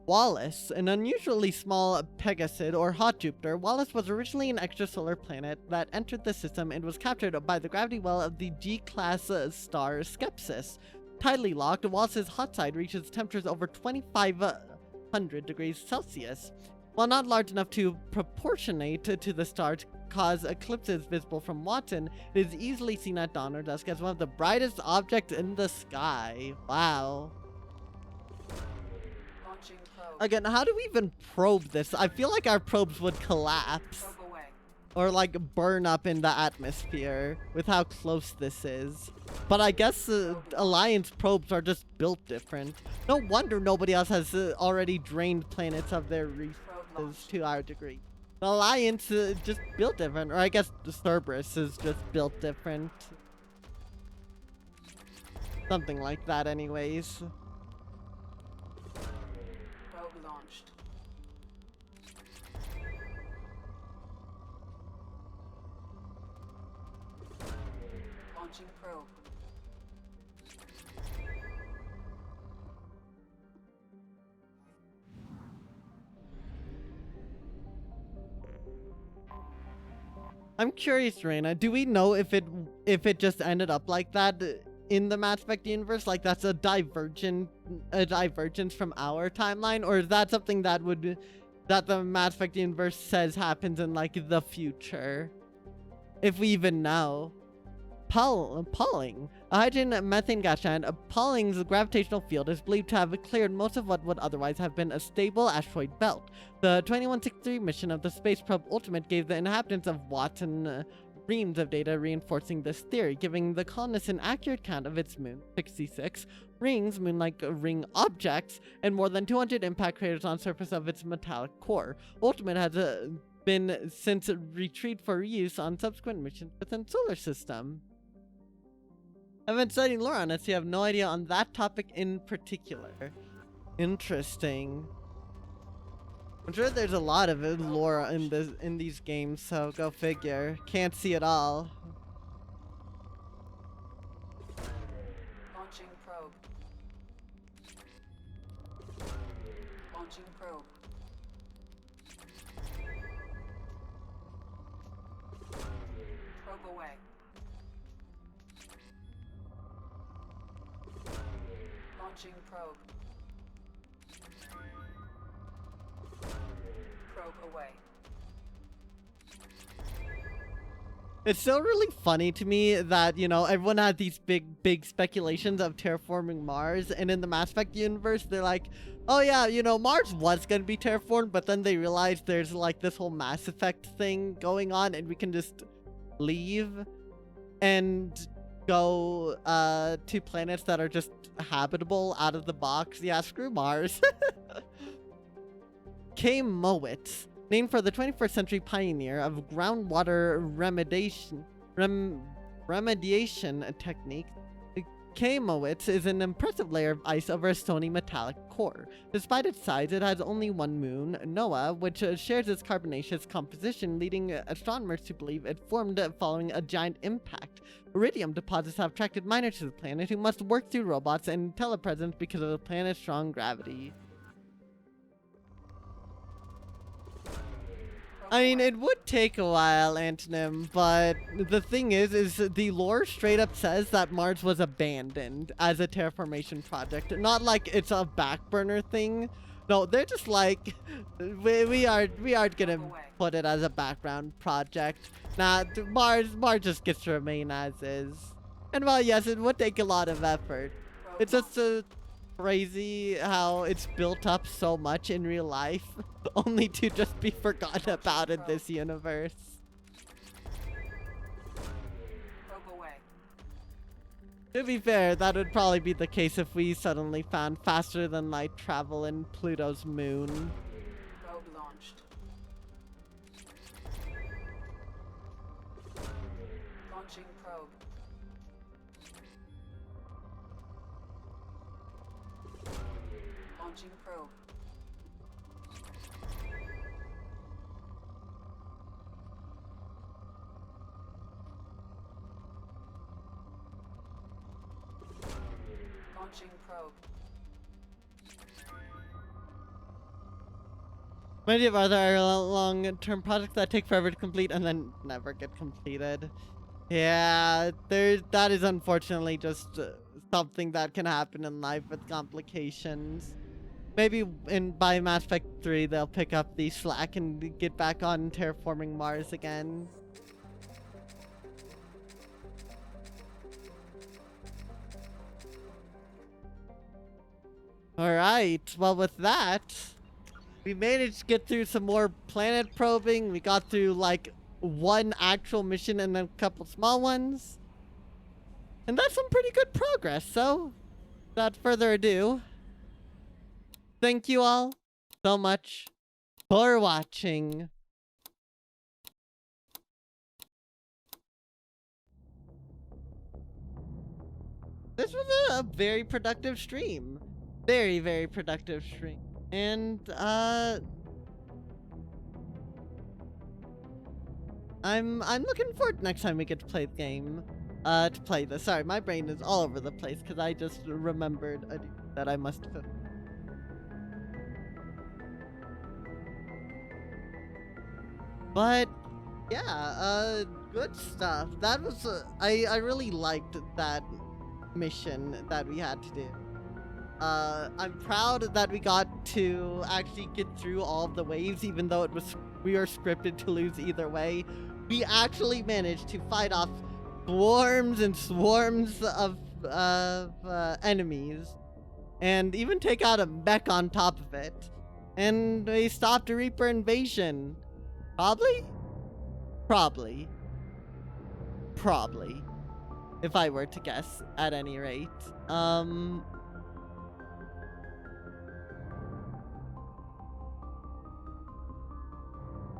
[SPEAKER 1] Wallace, an unusually small Pegasus or hot Jupiter, Wallace was originally an extrasolar planet that entered the system and was captured by the gravity well of the G-class star Skepsis. Tidally locked, Wallace's hot side reaches temperatures over 2,500 degrees Celsius. While not large enough to proportionate to the star to cause eclipses visible from Watson, it is easily seen at dawn or dusk as one of the brightest objects in the sky. Wow.
[SPEAKER 11] Launching probe.
[SPEAKER 1] Again, how do we even probe this? I feel like our probes would collapse.
[SPEAKER 11] Probe away.
[SPEAKER 1] Or like burn up in the atmosphere with how close this is. But I guess Alliance probes are just built different. No wonder nobody else has already drained planets of their resources.
[SPEAKER 11] Probe
[SPEAKER 1] is to our degree. The Alliance is just built different, or I guess the Cerberus is just built different. Something like that anyways.
[SPEAKER 11] Probe launched. Launching probe.
[SPEAKER 1] I'm curious, Reina, do we know if it just ended up like that in the Mass Effect universe? Like that's a divergence from our timeline, or is that something that the Mass Effect universe says happens in like the future? If we even know. Pauling. A hydrogen methane gas giant, Pauling's gravitational field is believed to have cleared most of what would otherwise have been a stable asteroid belt. The 2163 mission of the space probe Ultimate gave the inhabitants of Watson reams of data reinforcing this theory, giving the colonists an accurate count of its moon, 66, rings, moon-like ring objects, and more than 200 impact craters on the surface of its metallic core. Ultimate has been since retrieved for reuse on subsequent missions within solar system. I've been studying lore on it, so you have no idea on that topic in particular. Interesting. I'm sure there's a lot of lore in these games, so go figure. Can't see it all.
[SPEAKER 11] Launching probe. Launching probe. Probe away. Launching probe. Probe away.
[SPEAKER 1] It's still really funny to me that, you know, everyone had these big speculations of terraforming Mars, and in the Mass Effect universe, they're like, oh yeah, you know, Mars was gonna be terraformed, but then they realized there's like this whole Mass Effect thing going on, and we can just leave and go to planets that are just habitable out of the box. Yeah, screw Mars. Qwib-Qwib, named for the 21st century pioneer of groundwater remediation technique, Qwib-Qwib is an impressive layer of ice over a stony metallic core. Despite its size, it has only one moon, Noah, which shares its carbonaceous composition, leading astronomers to believe it formed following a giant impact. Iridium deposits have attracted miners to the planet who must work through robots and telepresence because of the planet's strong gravity. I mean, it would take a while, Antonym, but the thing is the lore straight up says that Mars was abandoned as a terraformation project. Not like it's a back burner thing. No, they're just like, we aren't gonna put it as a background project. Nah, Mars just gets to remain as is. And well, yes, it would take a lot of effort. It's just crazy how it's built up so much in real life, only to just be forgotten about in this universe. To be fair, that would probably be the case if we suddenly found faster than light travel in Pluto's moon.
[SPEAKER 11] Probe launched. Launching probe. Launching probe. Launching probe.
[SPEAKER 1] Many of other long-term projects that take forever to complete and then never get completed. Yeah, that is unfortunately just something that can happen in life with complications. Maybe by Mass Effect 3 they'll pick up the slack and get back on terraforming Mars again. Alright, well with that, we managed to get through some more planet probing. We got through like one actual mission and then a couple small ones. And that's some pretty good progress, so without further ado, thank you all so much for watching. This was a very productive stream. Very, very productive stream. And, I'm looking forward next time we get to play the game. To play this. Sorry, my brain is all over the place because I just remembered that I must have. But yeah, good stuff. That was I really liked that mission that we had to do. I'm proud that we got to actually get through all of the waves, even though we were scripted to lose either way. We actually managed to fight off swarms and swarms of enemies, and even take out a mech on top of it. And we stopped a Reaper invasion. Probably. If I were to guess, at any rate.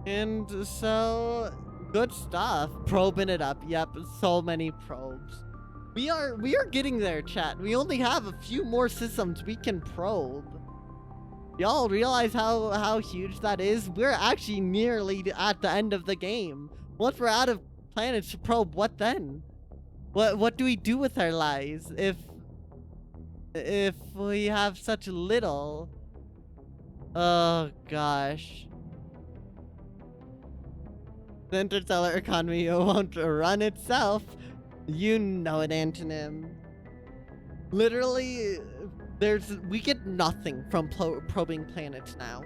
[SPEAKER 1] And so, good stuff. Probing it up. Yep, so many probes. We are getting there, chat. We only have a few more systems we can probe. Y'all realize how huge that is? We're actually nearly at the end of the game. Once we're out of planets to probe, what then? What do we do with our lives if we have such little? Oh gosh. The interstellar economy won't run itself. You know it, Antonym. Literally, we get nothing from probing planets now.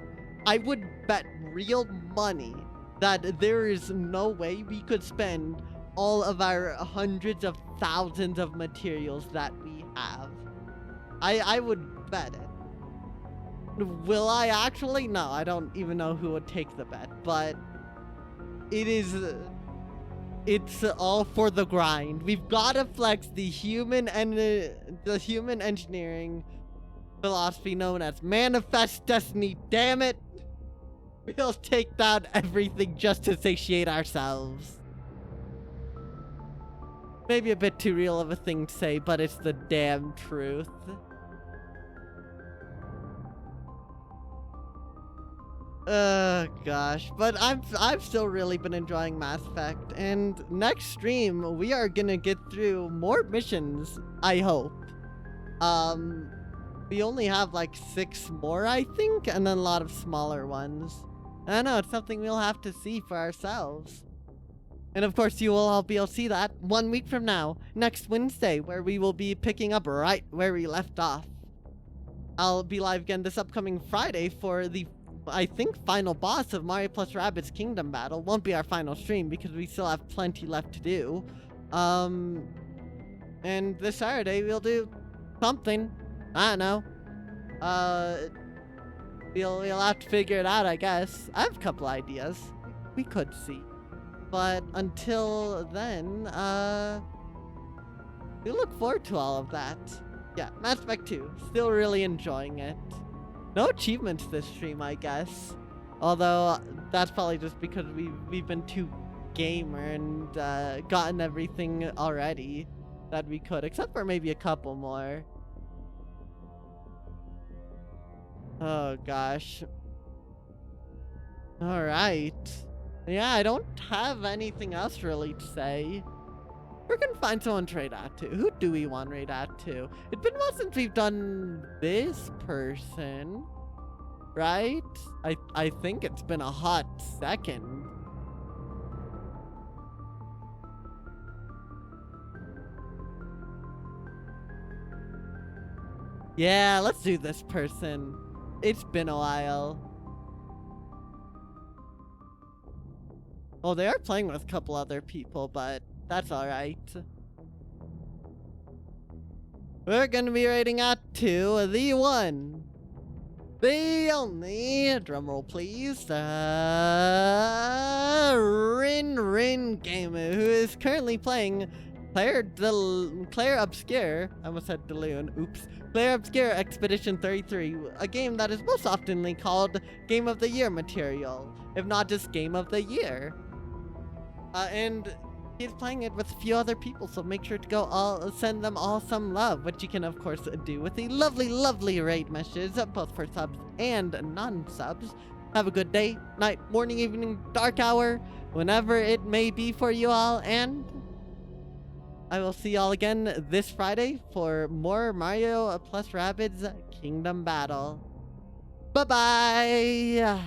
[SPEAKER 1] I would bet real money that there is no way we could spend all of our hundreds of thousands of materials that we have. I would bet it. Will I actually? No, I don't even know who would take the bet, but it's all for the grind. We've got to flex the human engineering philosophy known as manifest destiny. Damn it. We'll take down everything just to satiate ourselves. Maybe a bit too real of a thing to say, but it's the damn truth. Gosh, but I've still really been enjoying Mass Effect, and next stream we are gonna get through more missions, I hope. We only have like 6 more, I think, and then a lot of smaller ones. I don't know, it's something we'll have to see for ourselves. And of course you will all be able to see that 1 week from now, next Wednesday, where we will be picking up right where we left off. I'll be live again this upcoming Friday for the, I think, final boss of Mario plus Rabbids Kingdom Battle. Won't be our final stream because we still have plenty left to do. And this Saturday we'll do something. I don't know. We'll have to figure it out, I guess. I have a couple ideas. We could see. But until then, we look forward to all of that. Yeah, Mass Effect 2. Still really enjoying it. No achievements this stream, I guess. Although, that's probably just because we've been too gamer and gotten everything already that we could. Except for maybe a couple more. Oh, gosh. Alright. Yeah, I don't have anything else really to say. We're gonna find someone to raid at to. Who do we want to raid at to? It's been a while since we've done this person. Right? I think it's been a hot second. Yeah, let's do this person. It's been a while. Oh, they are playing with a couple other people, but that's alright. We're gonna be raiding out to the one, the only, drumroll please, Rin Gamer, who is currently playing Claire Obscure, I almost said Deloon, oops. Claire Obscure Expedition 33, a game that is most oftenly called Game of the Year material, if not just Game of the Year. And he's playing it with a few other people, so make sure to go send them all some love, which you can of course do with the lovely rate messages, both for subs and non-subs. Have a good day, night, morning, evening, dark hour, whenever it may be for you all, and I will see y'all again this Friday for more Mario plus Rabbids Kingdom Battle. Bye-bye!